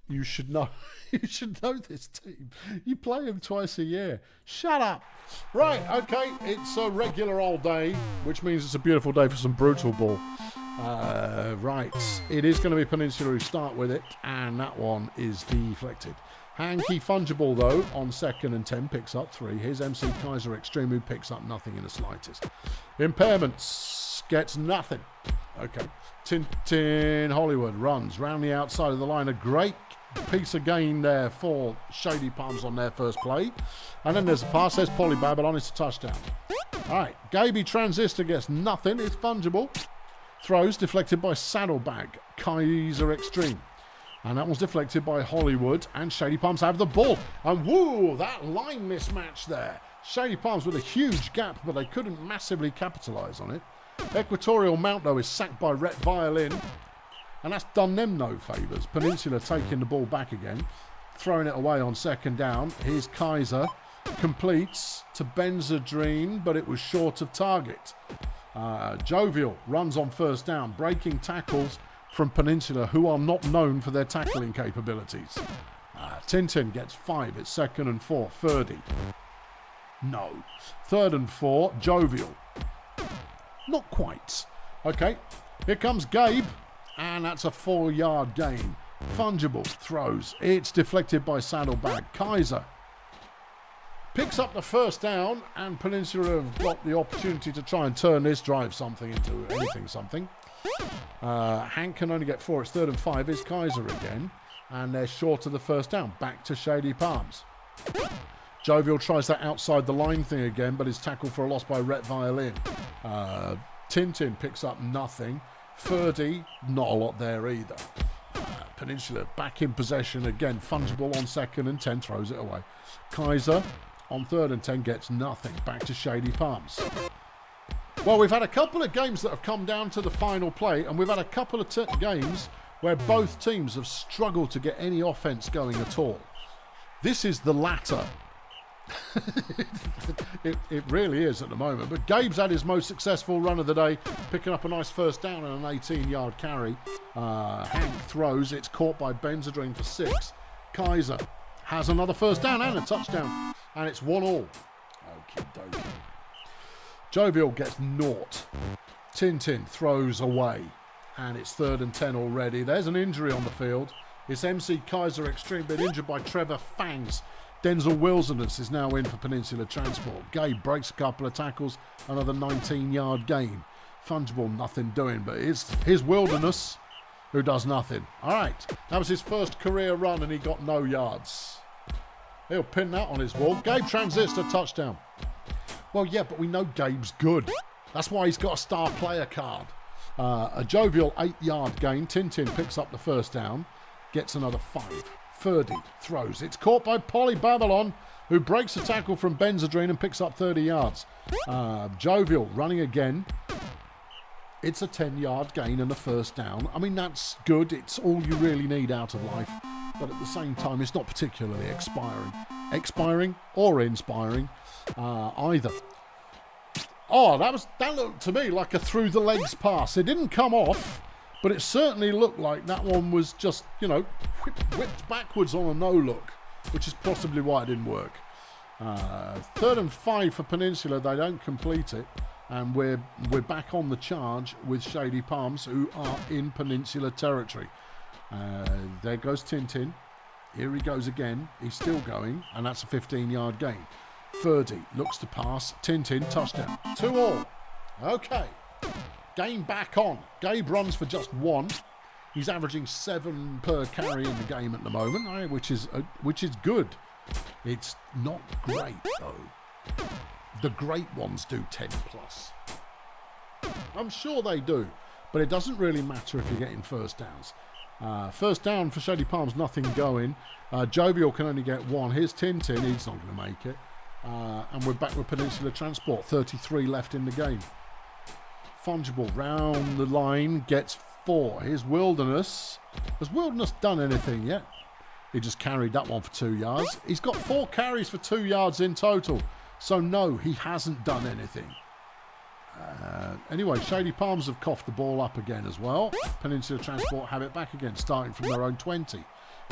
you should know you should know this team. You play them twice a year. Shut up. Right, okay. It's a regular old day, which means it's a beautiful day for some Brutalball. Right. It is going to be Peninsula who start with it, and that one is deflected. Hanky Fungible, though, on 2nd and 10, picks up 3. Here's MC Kaiser Extreme, who picks up nothing in the slightest. Impairments gets nothing. Okay. Tintin Hollywood runs round the outside of the line. A great piece of gain there for Shady Palms on their first play. And then there's a pass. There's Polly Babylon. It's a touchdown. All right, Gaby Transistor gets nothing. It's fungible. Throws deflected by Saddlebag. Kaiser Extreme. And that was deflected by Hollywood. And Shady Palms have the ball. And woo, that line mismatch there. Shady Palms with a huge gap, but they couldn't massively capitalise on it. Equatorial Mount, though, is sacked by Rhett Violin. And that's done them no favours. Peninsula taking the ball back again. Throwing it away on second down. Here's Kaiser. Completes to Benzadrine, but it was short of target. Jovial runs on first down. Breaking tackles from Peninsula, who are not known for their tackling capabilities. Tintin gets 5. It's 2nd and 4. Ferdy. No. 3rd and 4. Jovial. Not quite. Okay. Here comes Gabe. And that's a 4-yard gain. Fungible throws. It's deflected by Saddlebag. Kaiser picks up the first down, and Peninsula have got the opportunity to try and turn this drive something into anything something. Hank can only get 4. It's 3rd and 5. It's Kaiser again. And they're short of the first down. Back to Shady Palms. Jovial tries that outside the line thing again, but is tackled for a loss by Rhett Violin. Tintin picks up nothing. Ferdy, not a lot there either. Peninsula back in possession again. Fungible on 2nd and 10, throws it away. Kaiser on 3rd and 10 gets nothing. Back to Shady Palms. Well, we've had a couple of games that have come down to the final play, and we've had a couple of games where both teams have struggled to get any offense going at all. This is the latter. it really is at the moment. But Gabe's had his most successful run of the day, picking up a nice first down and an 18-yard carry. Hank throws. It's caught by Benzadrine for 6. Kaiser has another first down and a touchdown. And it's 1-1. Okie dokie. Jovial gets 0. Tintin throws away. And it's 3rd and 10 already. There's an injury on the field. It's MC Kaiser Extreme, been injured by Trevor Fangs. Denzel Wilderness is now in for Peninsula Transport. Gabe breaks a couple of tackles, another 19-yard gain. Fungible, nothing doing, but it's his Wilderness who does nothing. All right, that was his first career run, and he got no yards. He'll pin that on his wall. Gabe Transistor, touchdown. Well, yeah, but we know Gabe's good. That's why he's got a star player card. A Jovial 8-yard gain. Tintin picks up the first down, gets another 5. Ferdy throws. It's caught by Polly Babylon, who breaks a tackle from Benzadrine and picks up 30 yards. Jovial running again. It's a 10-yard gain and a first down. I mean, that's good. It's all you really need out of life. But at the same time, it's not particularly expiring or inspiring either. Oh, that looked to me like a through the legs pass. It didn't come off, but it certainly looked like that one was just, whipped backwards on a no-look, which is possibly why it didn't work. 3rd and 5 for Peninsula. They don't complete it. And we're back on the charge with Shady Palms, who are in Peninsula territory. There goes Tintin. Here he goes again. He's still going, and that's a 15-yard gain. Ferdy looks to pass. Tintin, touchdown. 2-2. Okay. Game back on. Gabe runs for just 1. He's averaging 7 per carry in the game at the moment, which is good. It's not great, though. The great ones do 10 plus. I'm sure they do, but it doesn't really matter if you're getting first downs. First down for Shady Palms, nothing going. Jovial can only get 1. Here's Tintin, he's not going to make it. And we're back with Peninsula Transport, 33 left in the game. Fungible round the line, gets 4. Here's Wilderness. Has Wilderness done anything yet? He just carried that one for 2 yards. He's got 4 carries for 2 yards in total. So no, he hasn't done anything. Anyway, Shady Palms have coughed the ball up again as well. Peninsula Transport have it back again, starting from their own 20.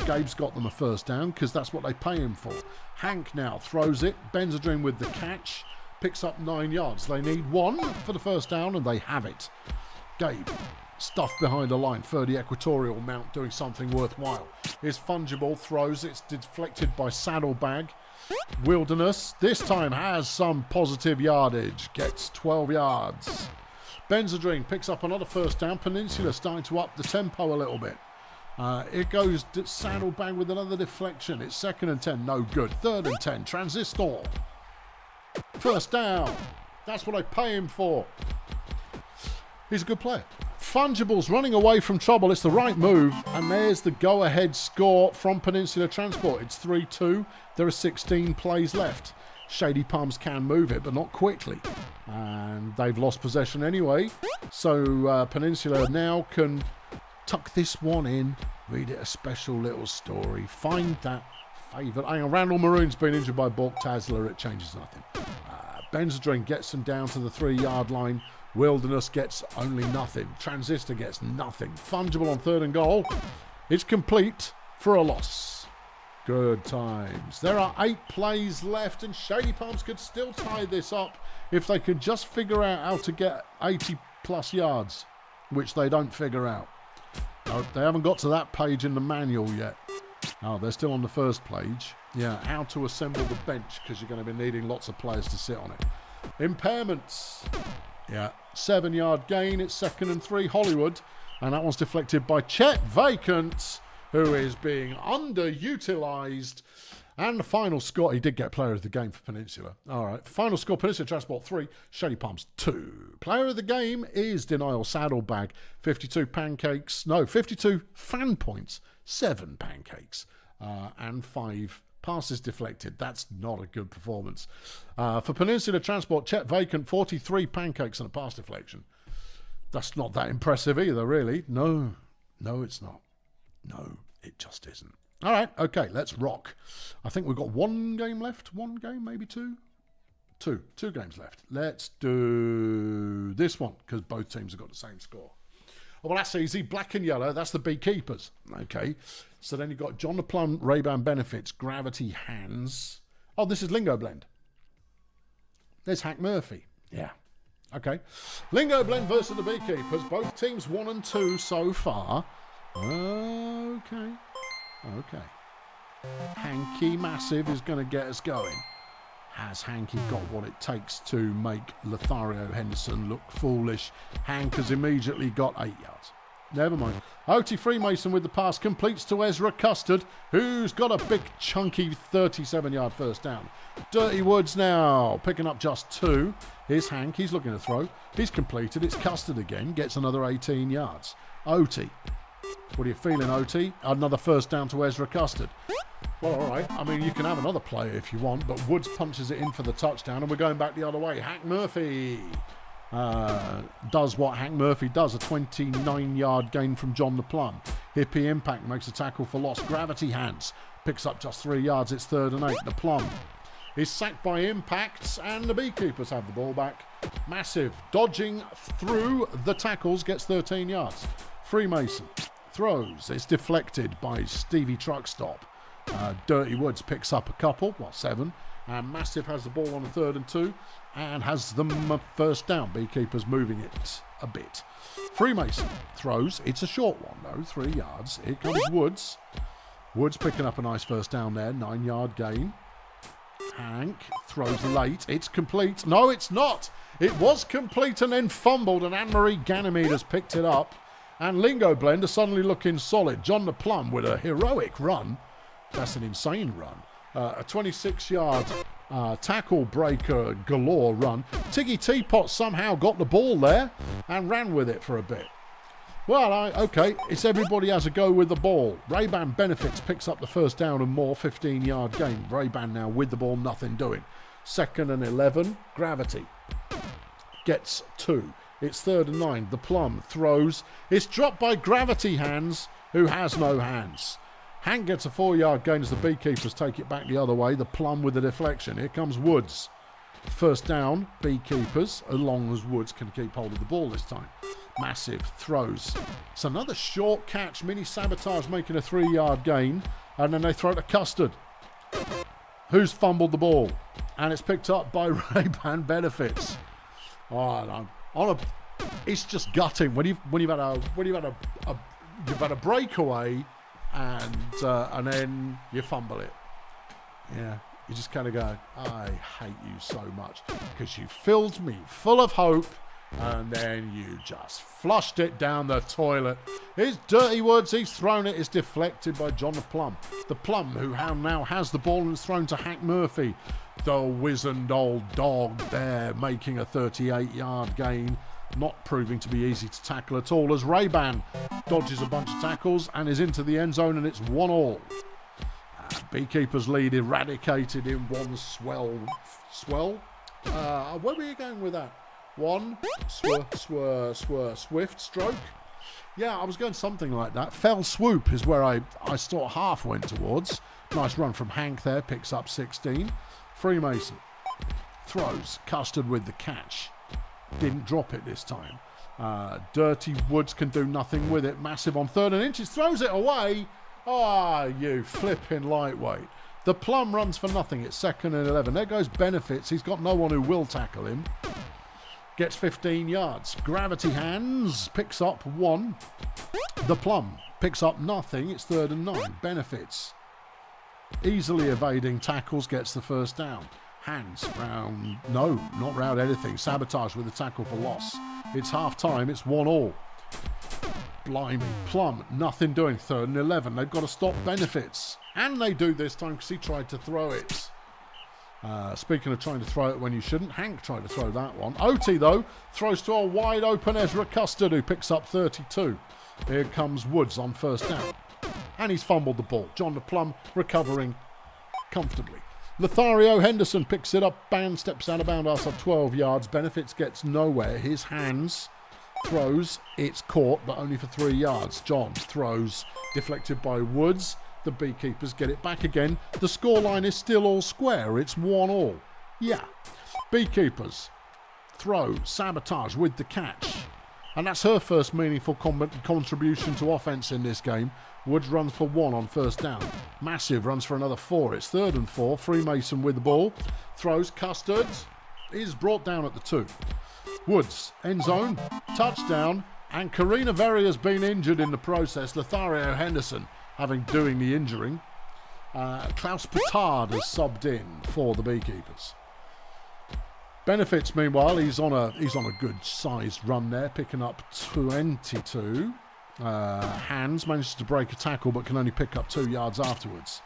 Gabe's got them a first down because that's what they pay him for. Hank now throws it. Benzadrine with the catch. Picks up 9 yards. They need 1 for the first down, and they have it. Gabe stuffed behind the line. Ferdy Equatorial Mount doing something worthwhile. Here's Fungible, throws. It's deflected by Saddlebag. Wilderness this time has some positive yardage. Gets 12 yards. Benzadrine picks up another first down. Peninsula starting to up the tempo a little bit. It goes Saddlebag with another deflection. It's 2nd and 10. No good. 3rd and 10. Transistor. First down. That's what I pay him for. He's a good player. Fungibles running away from trouble. It's the right move. And there's the go-ahead score from Peninsula Transport. It's 3-2. There are 16 plays left. Shady Palms can move it, but not quickly. And they've lost possession anyway. So Peninsula now can tuck this one in, read it a special little story, find that favourite. Hang on, Randall Maroon's been injured by Balk Tazler. It changes nothing. Benzodrine gets them down to the 3-yard line. Wilderness gets only nothing. Transistor gets nothing. Fungible on 3rd and goal. It's complete for a loss. Good times. There are 8 plays left, and Shady Palms could still tie this up if they could just figure out how to get 80-plus yards, which they don't figure out. No, they haven't got to that page in the manual yet. Oh, they're still on the first page. Yeah, how to assemble the bench, because you're going to be needing lots of players to sit on it. Impairments. Yeah, 7-yard gain. It's 2nd and 3, Hollywood. And that one's deflected by Chet Vacant, who is being underutilised. And the final score, he did get player of the game for Peninsula. All right, final score, Peninsula Transport 3, Shady Palms 2. Player of the game is Denial Saddlebag, 52 pancakes, no, 52 fan points, 7 pancakes, and 5 passes deflected. That's not a good performance. For Peninsula Transport, Chet Vacant, 43 pancakes and a pass deflection. That's not that impressive either, really. No, it's not. No, it just isn't. All right, okay, let's rock. I think we've got 1 game left. 1 game, maybe 2? 2 games left. Let's do this one, because both teams have got the same score. Oh, well, that's easy. Black and yellow, that's the Beekeepers. Okay, so then you've got John the Plum, Ray-Ban Benefits, Gravity Hands. Oh, this is Lingo Blend. There's Hack Murphy. Yeah. Okay. Lingo Blend versus the Beekeepers. Both teams 1 and 2 so far. Okay. Hanky Massive is going to get us going. Has Hanky got what it takes to make Lothario Henderson look foolish? Hank has immediately got 8 yards. Never mind. OT Freemason with the pass completes to Ezra Custard, who's got a big chunky 37-yard first down. Dirty Woods now picking up just 2. Here's Hank. He's looking to throw. He's completed. It's Custard again. Gets another 18 yards. OT. What are you feeling, OT? Another first down to Ezra Custard. Well, all right. I mean, you can have another player if you want, but Woods punches it in for the touchdown, and we're going back the other way. Hack Murphy does what Hack Murphy does, a 29-yard gain from John the Plum. Hippie Impact makes a tackle for loss. Gravity Hands picks up just 3 yards. It's 3rd and 8. The Plum is sacked by Impacts, and the Beekeepers have the ball back. Massive dodging through the tackles, gets 13 yards. Freemason throws. It's deflected by Stevie Truckstop. Dirty Woods picks up a couple, 7. And Massive has the ball on a 3rd and 2 and has them a first down. Beekeepers moving it a bit. Freemason throws. It's a short one, though, 3 yards. Here comes Woods. Woods picking up a nice first down there, 9-yard gain. Hank throws late. It's complete. No, it's not. It was complete and then fumbled, and Anne-Marie Ganymede has picked it up. And Lingo Blend are suddenly looking solid. John the Plum with a heroic run. That's an insane run. A 26-yard tackle breaker galore run. Tiggy Teapot somehow got the ball there and ran with it for a bit. Well, okay, it's everybody has a go with the ball. Ray-Ban Benefits picks up the first down and more, 15-yard gain. Ray-Ban now with the ball, nothing doing. 2nd and 11, Gravity gets 2. It's 3rd and 9. The Plum throws. It's dropped by Gravity Hands, who has no hands. Hank gets a 4-yard gain as the Beekeepers take it back the other way. The Plum with the deflection. Here comes Woods. First down, Beekeepers, as long as Woods can keep hold of the ball this time. Massive throws. It's another short catch. Mini Sabotage making a 3-yard gain. And then they throw it to Custard, who's fumbled the ball. And it's picked up by Ray-Ban Benefits. Oh, no. It's just gutting when you've had a breakaway and then you fumble it. Yeah, you just kind of go, I hate you so much because you filled me full of hope and then you just flushed it down the toilet. It's Dirty Woods. He's thrown it. It's deflected by John the Plum. The Plum, who now has the ball and is thrown to Hack Murphy. the wizened old dog there, making a 38-yard gain. Not proving to be easy to tackle at all, as Ray-Ban dodges a bunch of tackles and is into the end zone, and it's 1-1. Beekeepers lead eradicated in one swell. Where were you going with that? One swift stroke. Yeah, I was going something like that. Fell swoop is where I sort of half went towards. Nice run from Hank there, picks up 16. Freemason throws, Custard with the catch. Didn't drop it this time. Dirty Woods can do nothing with it. Massive on 3rd and inches, throws it away. Ah, you flipping lightweight. The Plum runs for nothing. It's 2nd and 11. There goes Benefits. He's got no one who will tackle him. Gets 15 yards. Gravity Hands picks up 1. The Plum picks up nothing. It's 3rd and 9. Benefits. Easily evading tackles, gets the first down. Hands round. No, not round anything. Sabotage with a tackle for loss. It's half time. It's 1-1. Blimey. Plum, nothing doing. 3rd and 11. They've got to stop Benefits. And they do this time because he tried to throw it. Speaking of trying to throw it when you shouldn't, Hank tried to throw that one. OT, though, throws to a wide open Ezra Custard, who picks up 32. Here comes Woods on first down. And he's fumbled the ball. John the Plum recovering comfortably. Lothario Henderson picks it up. Band steps out of bounds after 12 yards. Benefits gets nowhere. His hands throws. It's caught, but only for 3 yards. John throws. Deflected by Woods. The Beekeepers get it back again. The scoreline is still all square. It's 1-1. Yeah. Beekeepers throw. Sabotage with the catch. And that's her first meaningful contribution to offense in this game. Woods runs for 1 on first down. Massive runs for another 4. It's 3rd and 4. Freemason with the ball. Throws. Custard is brought down at the 2. Woods, end zone, touchdown. And Karina Verri has been injured in the process. Lothario Henderson doing the injuring. Klaus Petard has subbed in for the Beekeepers. Benefits, meanwhile, he's on a good sized run there, picking up 22. Hands manages to break a tackle but can only pick up 2 yards afterwards.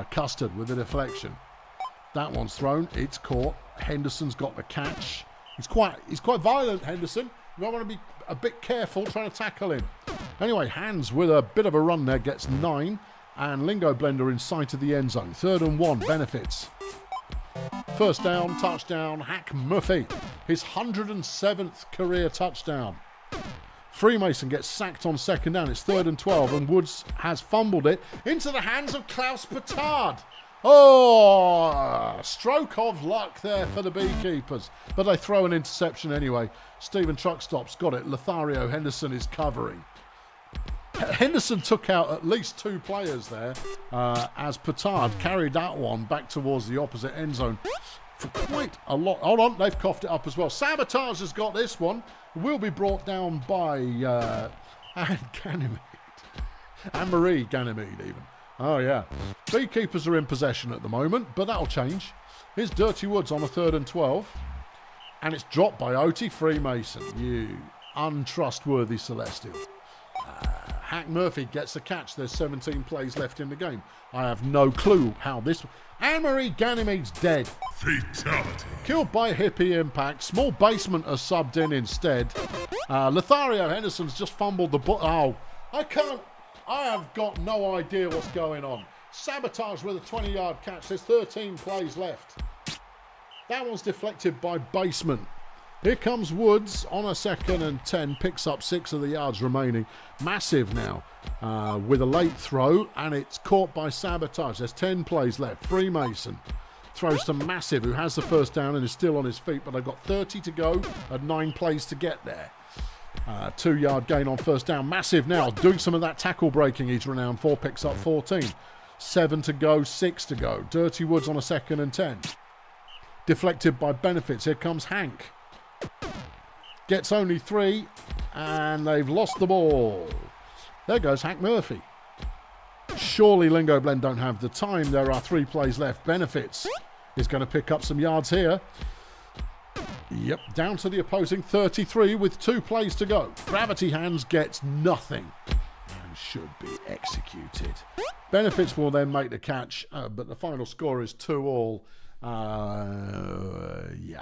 Custard with a deflection. That one's thrown. It's caught. Henderson's got the catch. He's quite violent, Henderson. You might want to be a bit careful trying to tackle him. Anyway, Hands with a bit of a run there gets 9. And Lingo Blender in sight of the end zone. 3rd and 1. Benefits. First down, touchdown. Hack Murphy. His 107th career touchdown. Freemason gets sacked on 2nd down. It's 3rd and 12. And Woods has fumbled it into the hands of Klaus Petard. Oh, stroke of luck there for the Beekeepers. But they throw an interception anyway. Stephen Truckstop's got it. Lothario Henderson is covering. Henderson took out at least 2 players there as Petard carried that one back towards the opposite end zone for quite a lot. Hold on, they've coughed it up as well. Sabotage has got this one. Will be brought down by Anne-Marie Ganymede even. Oh, yeah. Beekeepers are in possession at the moment, but that'll change. Here's Dirty Woods on a 3rd and 12. And it's dropped by Oti Freemason. You untrustworthy Celestial. Hack Murphy gets the catch. There's 17 plays left in the game. I have no clue how this... Anne-Marie Ganymede's dead. Fatality. Killed by Hippie Impact. Small Basement are subbed in instead. Lothario Henderson's just fumbled the ball. Oh, I have got no idea what's going on. Sabotage with a 20-yard catch. There's 13 plays left. That one's deflected by Basement. Here comes Woods on a 2nd and 10. Picks up 6 of the yards remaining. Massive now with a late throw. And it's caught by Sabotage. There's 10 plays left. Freemason throws to Massive, who has the first down and is still on his feet. But they've got 30 to go and 9 plays to get there. 2-yard gain on first down. Massive now doing some of that tackle breaking he's renowned for. Picks up 14. 7 to go, 6 to go. Dirty Woods on a 2nd and 10. Deflected by Benefits. Here comes Hank. Gets only 3. And they've lost the ball. There goes Hack Murphy. Surely Lingo Blend don't have the time. There are 3 plays left. Benefits is going to pick up some yards here. Yep, down to the opposing 33 with 2 plays to go. Gravity Hands gets nothing and should be executed. Benefits will then make the catch, but the final score is 2-2. Yeah.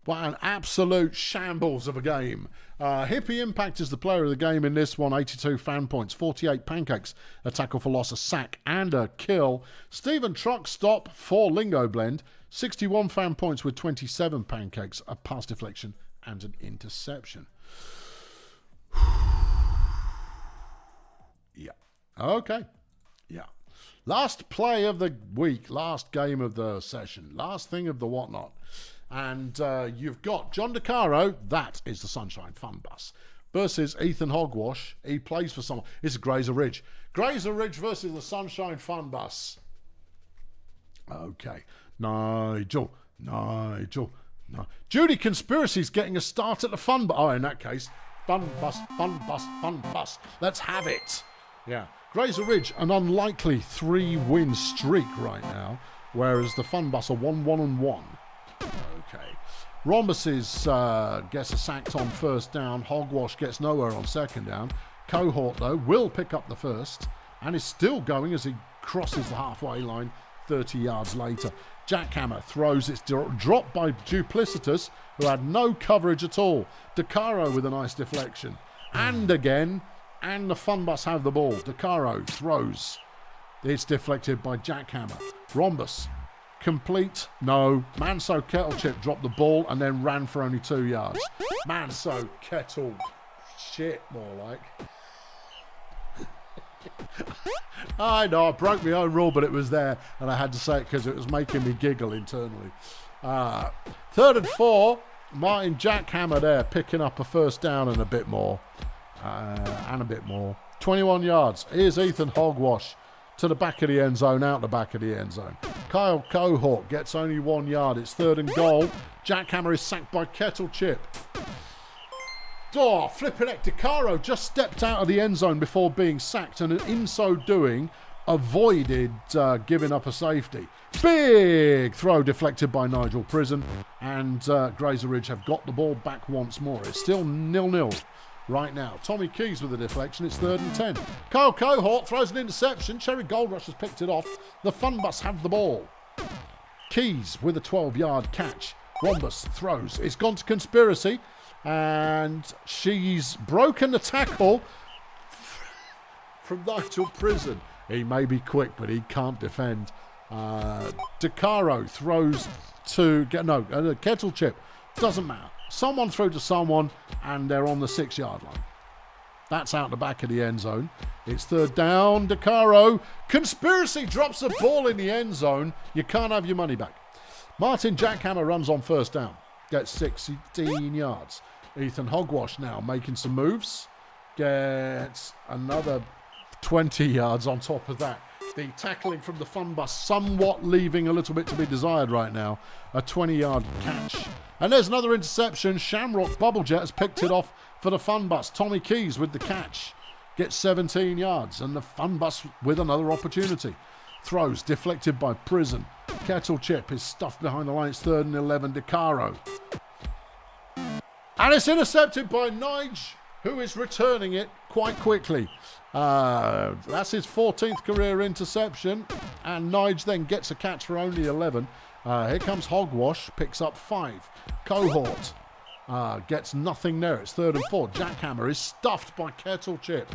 What an absolute shambles of a game. Hippie Impact is the player of the game in this one. 82 fan points, 48 pancakes, a tackle for loss, a sack, and a kill. Stephen Truck Stop for Lingo Blend. 61 fan points with 27 pancakes, a pass deflection, and an interception. Yeah. Okay. Yeah. Last play of the week, last game of the session, last thing of the whatnot. And you've got John DeCaro, that is the Sunshine Fun Bus, versus Ethan Hogwash. He plays for someone. It's Graser Ridge. Graser Ridge versus the Sunshine Fun Bus. Okay. Nigel. Judy Conspiracy's getting a start at the Fun Bus. Oh, in that case, Fun Bus. Let's have it. Yeah. Graser Ridge, an unlikely 3-win streak right now, whereas the Fun Bus are 1-1-1. Okay. Rhombus gets a sacked on first down. Hogwash gets nowhere on second down. Cohort, though, will pick up the first and is still going as he crosses the halfway line 30 yards later. Jackhammer throws. It's dropped by Duplicitous, who had no coverage at all. DeCaro with a nice deflection. And again, and the Fun Bus have the ball. DeCaro throws. It's deflected by Jackhammer. Rhombus. Complete. No. Manso Kettlechip dropped the ball and then ran for only 2 yards. Manso Kettle. Shit, more like. I know, I broke my own rule, but it was there, and I had to say it because it was making me giggle internally. 3rd and 4. Martin Jackhammer there, picking up a first down and a bit more. 21 yards. Here's Ethan Hogwash to the back of the end zone, out the back of the end zone. Kyle Cohort gets only 1 yard. It's 3rd and goal. Jackhammer is sacked by Kettlechip. Oh, flipping heck. DeCaro just stepped out of the end zone before being sacked, and in so doing, avoided giving up a safety. Big throw deflected by Nigel Prison, and Graser Ridge have got the ball back once more. It's still 0-0 right now. Tommy Keys with a deflection. It's 3rd and 10. Kyle Cohort throws an interception. Cherry Gold Rush has picked it off. The Fun Bus have the ball. Keys with a 12-yard catch. Rhombus throws. It's gone to Conspiracy, and she's broken the tackle from Nigel Prison. He may be quick, but he can't defend. DeCaro throws to Kettlechip. Doesn't matter. Someone threw to someone, and they're on the 6-yard line. That's out the back of the end zone. It's 3rd down. DeCaro. Conspiracy drops the ball in the end zone. You can't have your money back. Martin Jackhammer runs on first down. Gets 16 yards. Ethan Hogwash now making some moves. Gets another 20 yards on top of that. The tackling from the Fun Bus somewhat leaving a little bit to be desired right now. A 20-yard catch. And there's another interception. Shamrock Bubblejet has picked it off for the Fun Bus. Tommy Keys with the catch. Gets 17 yards. And the Fun Bus with another opportunity. Throws deflected by Prison. Kettlechip is stuffed behind the line. It's 3rd and 11. DeCaro. And it's intercepted by Nige, who is returning it quite quickly. That's his 14th career interception. And Nige then gets a catch for only 11. Here comes Hogwash, picks up 5. Cohort gets nothing there. It's 3rd and 4. Jackhammer is stuffed by Kettlechip.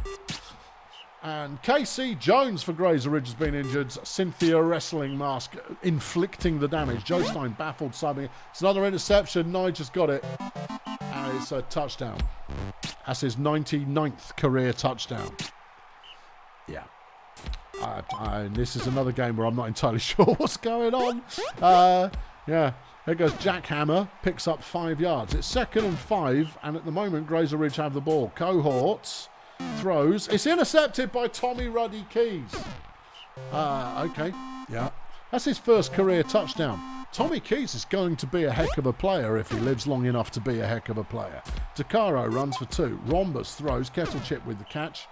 And KC Jones for Graser Ridge has been injured. Cynthia Wrestling Mask inflicting the damage. Joe Stein baffled subbing. It's another interception. Nige has got it. And it's a touchdown. That's his 99th career touchdown. Yeah. This is another game where I'm not entirely sure what's going on. Yeah. Here goes Jackhammer. Picks up 5 yards. It's 2nd and 5. And at the moment, Graser Ridge have the ball. Cohorts. Throws. It's intercepted by Tommy Ruddy Keys. Okay. Yeah. That's his first career touchdown. Tommy Keys is going to be a heck of a player if he lives long enough to be a heck of a player. DeCaro runs for 2. Rhombus throws. Kettlechip with the catch.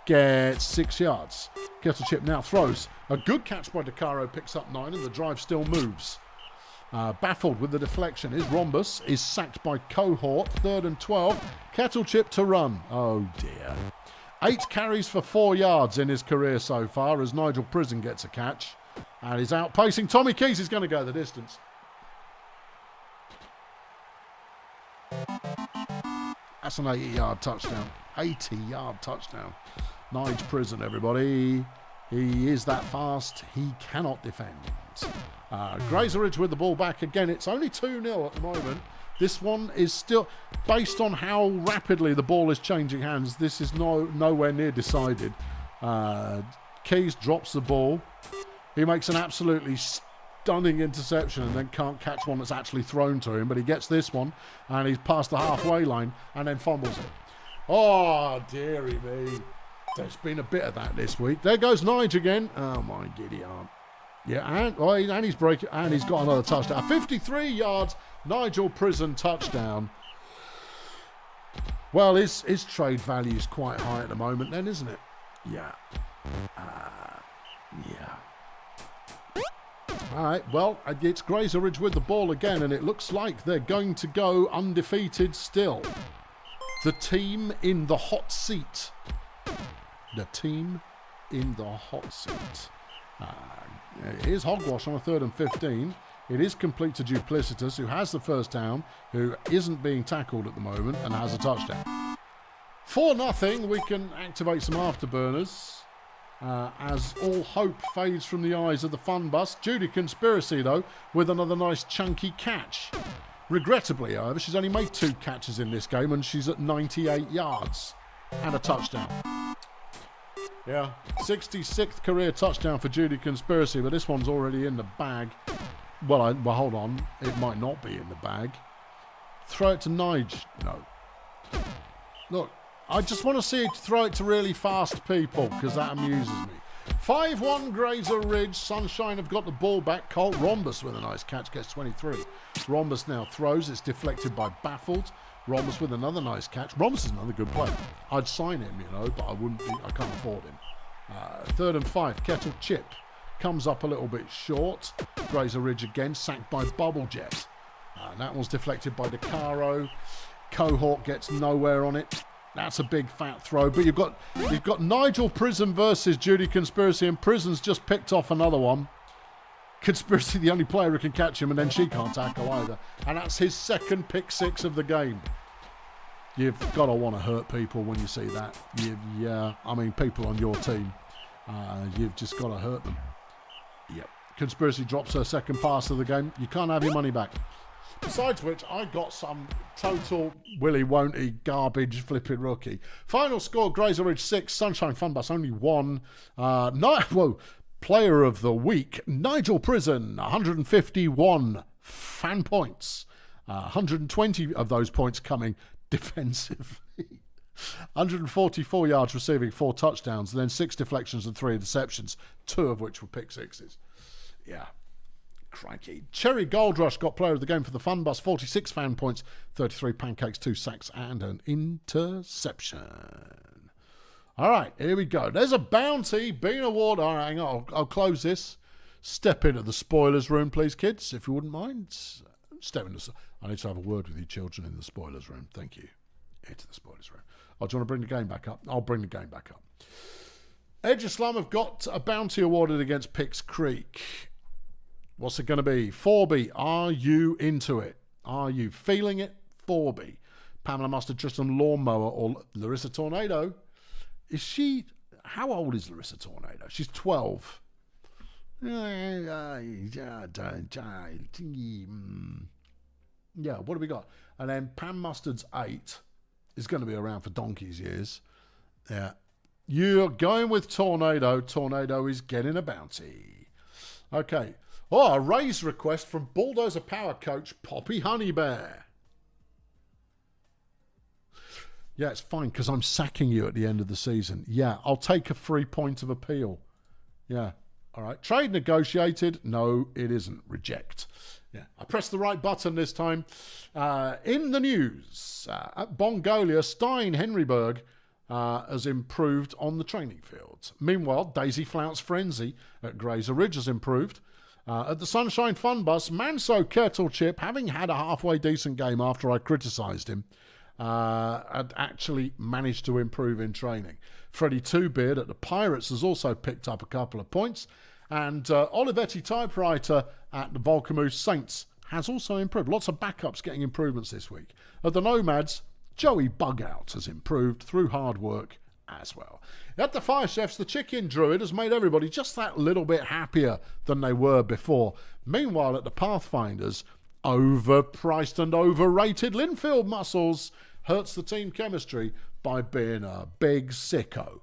Gets 6 yards. Kettlechip now throws. A good catch by DeCaro. Picks up 9 and the drive still moves. Baffled with the deflection is Rhombus. Is sacked by Cohort. 3rd and 12. Kettlechip to run. Oh dear. 8 carries for 4 yards in his career so far as Nigel Prison gets a catch. And he's outpacing. Tommy Keys is going to go the distance. That's an 80-yard touchdown. 80-yard touchdown. Nige Prison, everybody. He is that fast. He cannot defend. Graser Ridge with the ball back again. It's only 2-0 at the moment. This one is still, based on how rapidly the ball is changing hands, this is nowhere near decided. Keys drops the ball. He makes an absolutely stunning interception and then can't catch one that's actually thrown to him, but he gets this one and he's past the halfway line and then fumbles it. Oh, dearie me. There's been a bit of that this week. There goes Nige again. Oh, my giddy aunt. Yeah, and he's breaking, and he's got another touchdown. 53 yards, Nigel Prison touchdown. Well, his trade value is quite high at the moment then, isn't it? Yeah. Yeah. All right, well, it's Graser Ridge with the ball again, and it looks like they're going to go undefeated still. The team in the hot seat. The team in the hot seat. Here's Hogwash on a 3rd and 15. It is complete to Duplicitous, who has the first down, who isn't being tackled at the moment, and has a touchdown. 4-0, we can activate some afterburners. As all hope fades from the eyes of the fun bus. Judy Conspiracy, though, with another nice chunky catch. Regrettably, however, she's only made 2 catches in this game, and she's at 98 yards. And a touchdown. Yeah, 66th career touchdown for Judy Conspiracy, but this one's already in the bag. Well, hold on. It might not be in the bag. Throw it to Nige. No. Look, I just want to see it throw it to really fast people, because that amuses me. 5-1 Graser Ridge. Sunshine have got the ball back. Colt Rhombus with a nice catch, gets 23. Rhombus now throws. It's deflected by Baffled. Rhombus with another nice catch. Rhombus is another good player. I'd sign him, but I can't afford him. 3rd and 5, Kettle Chip comes up a little bit short. Graser Ridge again, sacked by Bubble Jet. That one's deflected by DeCaro. Cohort gets nowhere on it. That's a big fat throw. But you've got Nigel Prison versus Judy Conspiracy, and Prison's just picked off another one. Conspiracy, the only player who can catch him, and then she can't tackle either. And that's his 2nd pick 6 of the game. You've got to want to hurt people when you see that. Yeah, I mean, people on your team. You've just got to hurt them. Yep. Conspiracy drops her 2nd pass of the game. You can't have your money back. Besides which, I got some total willy-won't-y garbage flipping rookie. Final score, Graser Ridge 6, Sunshine Fun Bus only 1. Player of the week, Nigel Prison, 151 fan points. 120 of those points coming defensively. 144 yards receiving, 4 touchdowns, and then 6 deflections and 3 interceptions, 2 of which were pick sixes. Yeah. Crikey. Cherry Gold Rush got player of the game for the Fun Bus, 46 fan points, 33 pancakes, 2 sacks, and an interception. All right, here we go. There's a bounty being awarded. All right, hang on. I'll close this. Step into the spoilers room, please, kids, if you wouldn't mind. I need to have a word with you children in the spoilers room. Thank you. Into the spoilers room. Oh, do you want to bring the game back up? I'll bring the game back up. Edgeslan have got a bounty awarded against Pix Creek. What's it going to be? 4B, are you into it? Are you feeling it? 4B. Pamela Mustard, Tristan Lawnmower, or Larissa Tornado. Is she... How old is Larissa Tornado? She's 12. Yeah, what do we got? And then Pam Mustard's 8. Is going to be around for donkey's years. Yeah. You're going with Tornado. Tornado is getting a bounty. Okay. Oh, a raise request from Bulldozer Power Coach Poppy Honeybear. Yeah, it's fine because I'm sacking you at the end of the season. Yeah, I'll take a free point of appeal. Yeah. All right. Trade negotiated. No, it isn't. Reject. Yeah, I pressed the right button this time. In the news, at Bongolia, Stein Henryberg has improved on the training field. Meanwhile, Daisy Flout's Frenzy at Graser Ridge has improved. At the Sunshine Fun Bus, Manso Kettlechip, having had a halfway decent game after I criticised him, had actually managed to improve in training. Freddie Twobeard at the Pirates has also picked up a couple of points. And Olivetti typewriter at the Volcamoose Saints has also improved. Lots of backups getting improvements this week. At the Nomads, Joey Bugout has improved through hard work as well. At the Fire Chefs, the Chicken Druid has made everybody just that little bit happier than they were before. Meanwhile, at the Pathfinders, overpriced and overrated Linfield Muscles hurts the team chemistry by being a big sicko,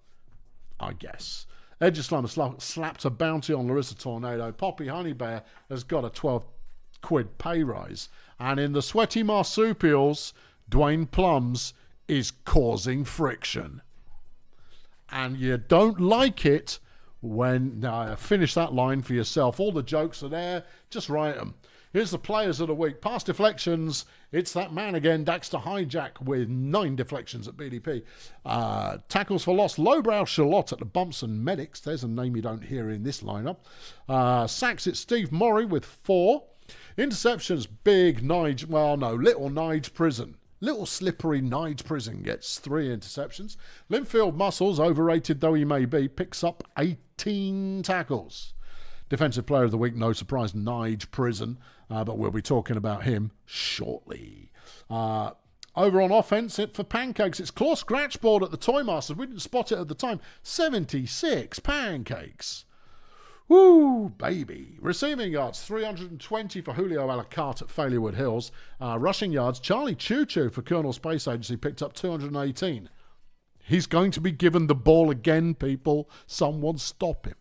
I guess. Edgeslan has slapped a bounty on Larissa Tornado. Poppy Honeybear has got a 12 quid pay rise. And in the Sweaty Marsupials, Dwayne Plums is causing friction. And you don't like it when... Now, finish that line for yourself. All the jokes are there. Just write them. Here's the players of the week. Past deflections, it's that man again, Daxter Hijack, with 9 deflections at BDP. Tackles for loss, Lowbrow Charlotte at the Bumps and Medics. There's a name you don't hear in this lineup. Sacks, it's Steve Morrie with 4. Interceptions, big Nige, well no, little Nige Prison. Little slippery Nige Prison gets 3 interceptions. Linfield Muscles, overrated though he may be, picks up 18 tackles. Defensive Player of the Week, no surprise, Nige Prison, but we'll be talking about him shortly. Over on offense, for Pancakes, it's Claw Scratchboard at the Toy Masters. We didn't spot it at the time. 76 pancakes. Woo, baby. Receiving yards, 320 for Julio Alicarte at Failurewood Hills. Rushing yards, Charlie Choo Choo for Colonel Space Agency picked up 218. He's going to be given the ball again, people. Someone stop him.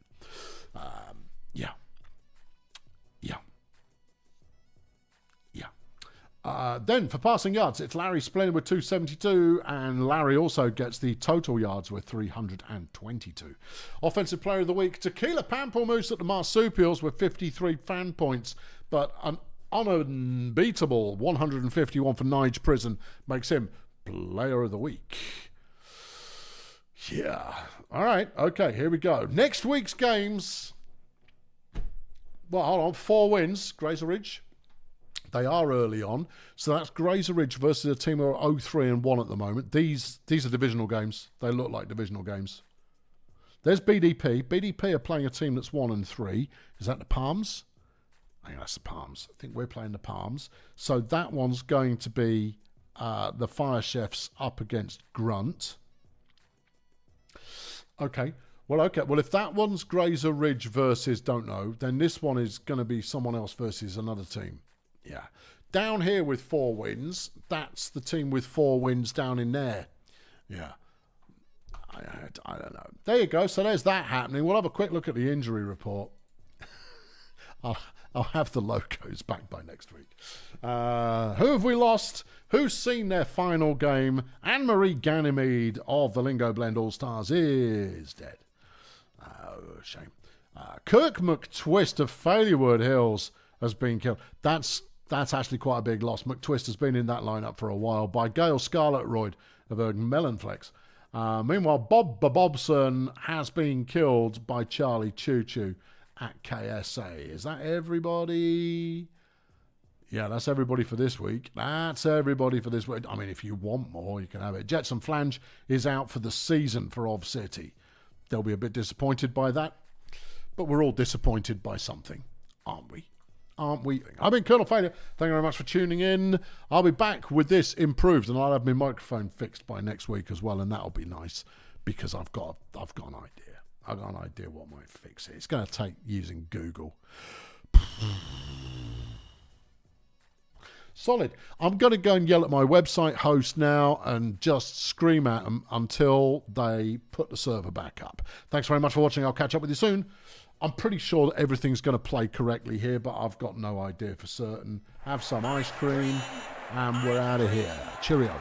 Then for passing yards, it's Larry Splendid with 272, and Larry also gets the total yards with 322. Offensive Player of the Week, Tequila Pamplemousse at the Marsupials with 53 fan points, but an unbeatable 151 for Nige Prison makes him Player of the Week. Yeah. All right. Okay, here we go. Next week's games. Well, hold on. 4 wins. Graser Ridge. They are early on. So that's Graser Ridge versus a team who are 0-3-1 at the moment. These are divisional games. They look like divisional games. There's BDP. BDP are playing a team that's 1-3. Is that the Palms? I think that's the Palms. I think we're playing the Palms. So that one's going to be the Fire Chefs up against Grunt. Okay. Well, if that one's Graser Ridge versus don't know, then this one is going to be someone else versus another team. Yeah. Down here with 4 wins, that's the team with 4 wins down in there. Yeah. I don't know. There you go. So there's that happening. We'll have a quick look at the injury report. I'll have the locos back by next week. Who have we lost? Who's seen their final game? Anne-Marie Ganymede of the Lingo Blend All-Stars is dead. Oh, shame. Kirk McTwist of Failurewood Hills has been killed. That's actually quite a big loss. McTwist has been in that lineup for a while by Gail Scarlet-Royd of Melon Flex. Meanwhile, Bob Bobson has been killed by Charlie Choo Choo at KSA. Is that everybody? Yeah, that's everybody for this week. That's everybody for this week. I mean, if you want more, you can have it. Jetson Flange is out for the season for Ov City. They'll be a bit disappointed by that, but we're all disappointed by something, aren't we? Aren't we? I've been Colonel Failure. Thank you very much for tuning in. I'll be back with this improved, and I'll have my microphone fixed by next week as well, and that'll be nice because I've got an idea. I've got an idea what my fix is. It's going to take using Google. Solid. I'm going to go and yell at my website host now and just scream at them until they put the server back up. Thanks very much for watching. I'll catch up with you soon. I'm pretty sure that everything's going to play correctly here, but I've got no idea for certain. Have some ice cream, and we're out of here. Cheerio.